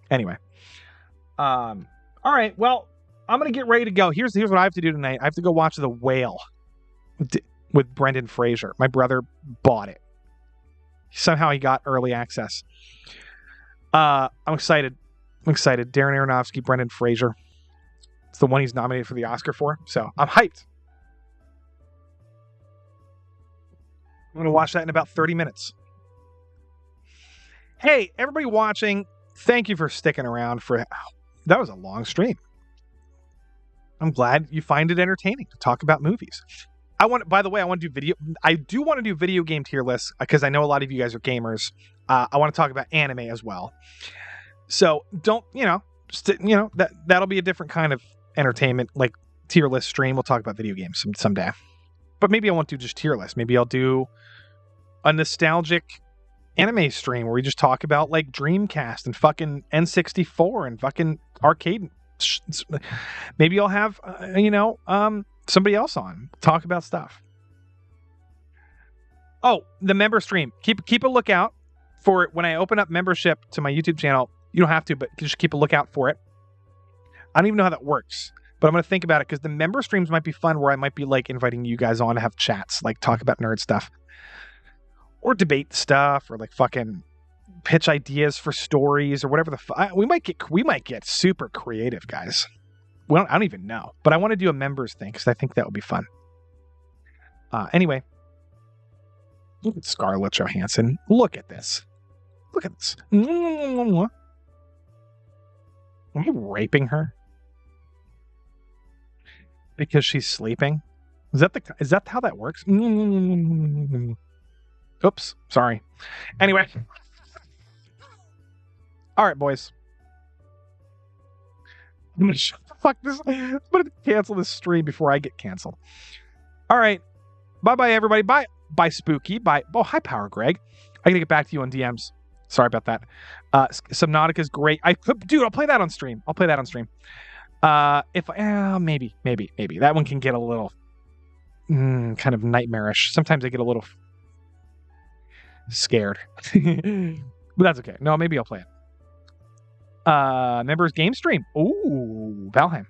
S1: Anyway. All right, well, I'm going to get ready to go. Here's what I have to do tonight. I have to go watch The Whale with Brendan Fraser. My brother bought it. Somehow he got early access. I'm excited. Darren Aronofsky, Brendan Fraser. It's the one he's nominated for the Oscar for. So I'm hyped. I'm going to watch that in about 30 minutes. Hey, everybody watching, thank you for sticking around that was a long stream. I'm glad you find it entertaining to talk about movies. By the way, I do want to do video game tier lists because I know a lot of you guys are gamers. I want to talk about anime as well. So that'll be a different kind of entertainment, like tier list stream. We'll talk about video games someday. But maybe I won't do just tier lists. Maybe I'll do a nostalgic anime stream where we just talk about like Dreamcast and fucking N64 and fucking arcade. Maybe I'll have, somebody else on. Talk about stuff. Oh, the member stream. Keep a lookout for it when I open up membership to my YouTube channel. You don't have to, but just keep a lookout for it. I don't even know how that works. But I'm going to think about it because the member streams might be fun where I might be like inviting you guys on to have chats, like talk about nerd stuff or debate stuff or like fucking pitch ideas for stories or whatever we might get super creative, guys. I don't even know, but I want to do a members thing because I think that would be fun. Anyway, look at Scarlett Johansson. Look at this. Look at this. Am I raping her because she's sleeping? Is that how that works? Oops, sorry. Anyway, all right, boys. I'm gonna fuck this. I'm gonna cancel this stream before I get canceled. All right, bye, everybody. Bye, Spooky. Bye. Oh, hi, Power Greg. I gotta get back to you on DMs. Sorry about that. Subnautica's great. Dude, I'll play that on stream. Maybe that one can get a little kind of nightmarish. Sometimes I get a little scared, but that's okay. No, maybe I'll play it. Members game stream. Ooh, Valheim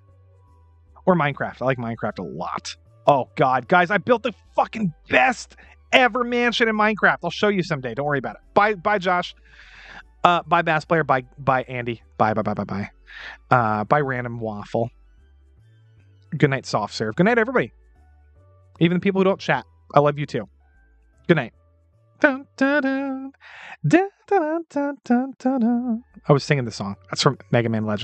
S1: or Minecraft. I like Minecraft a lot. Oh God, guys, I built the fucking best ever mansion in Minecraft. I'll show you someday. Don't worry about it. Bye, Josh. Bye, Bass Player. Bye, Andy. Bye. Bye, Random Waffle. Good night, Soft Serve. Good night, everybody. Even the people who don't chat. I love you too. Good night. Dun, dun, dun. Dun, dun, dun, dun, dun, dun. I was singing the song. That's from Mega Man Legends.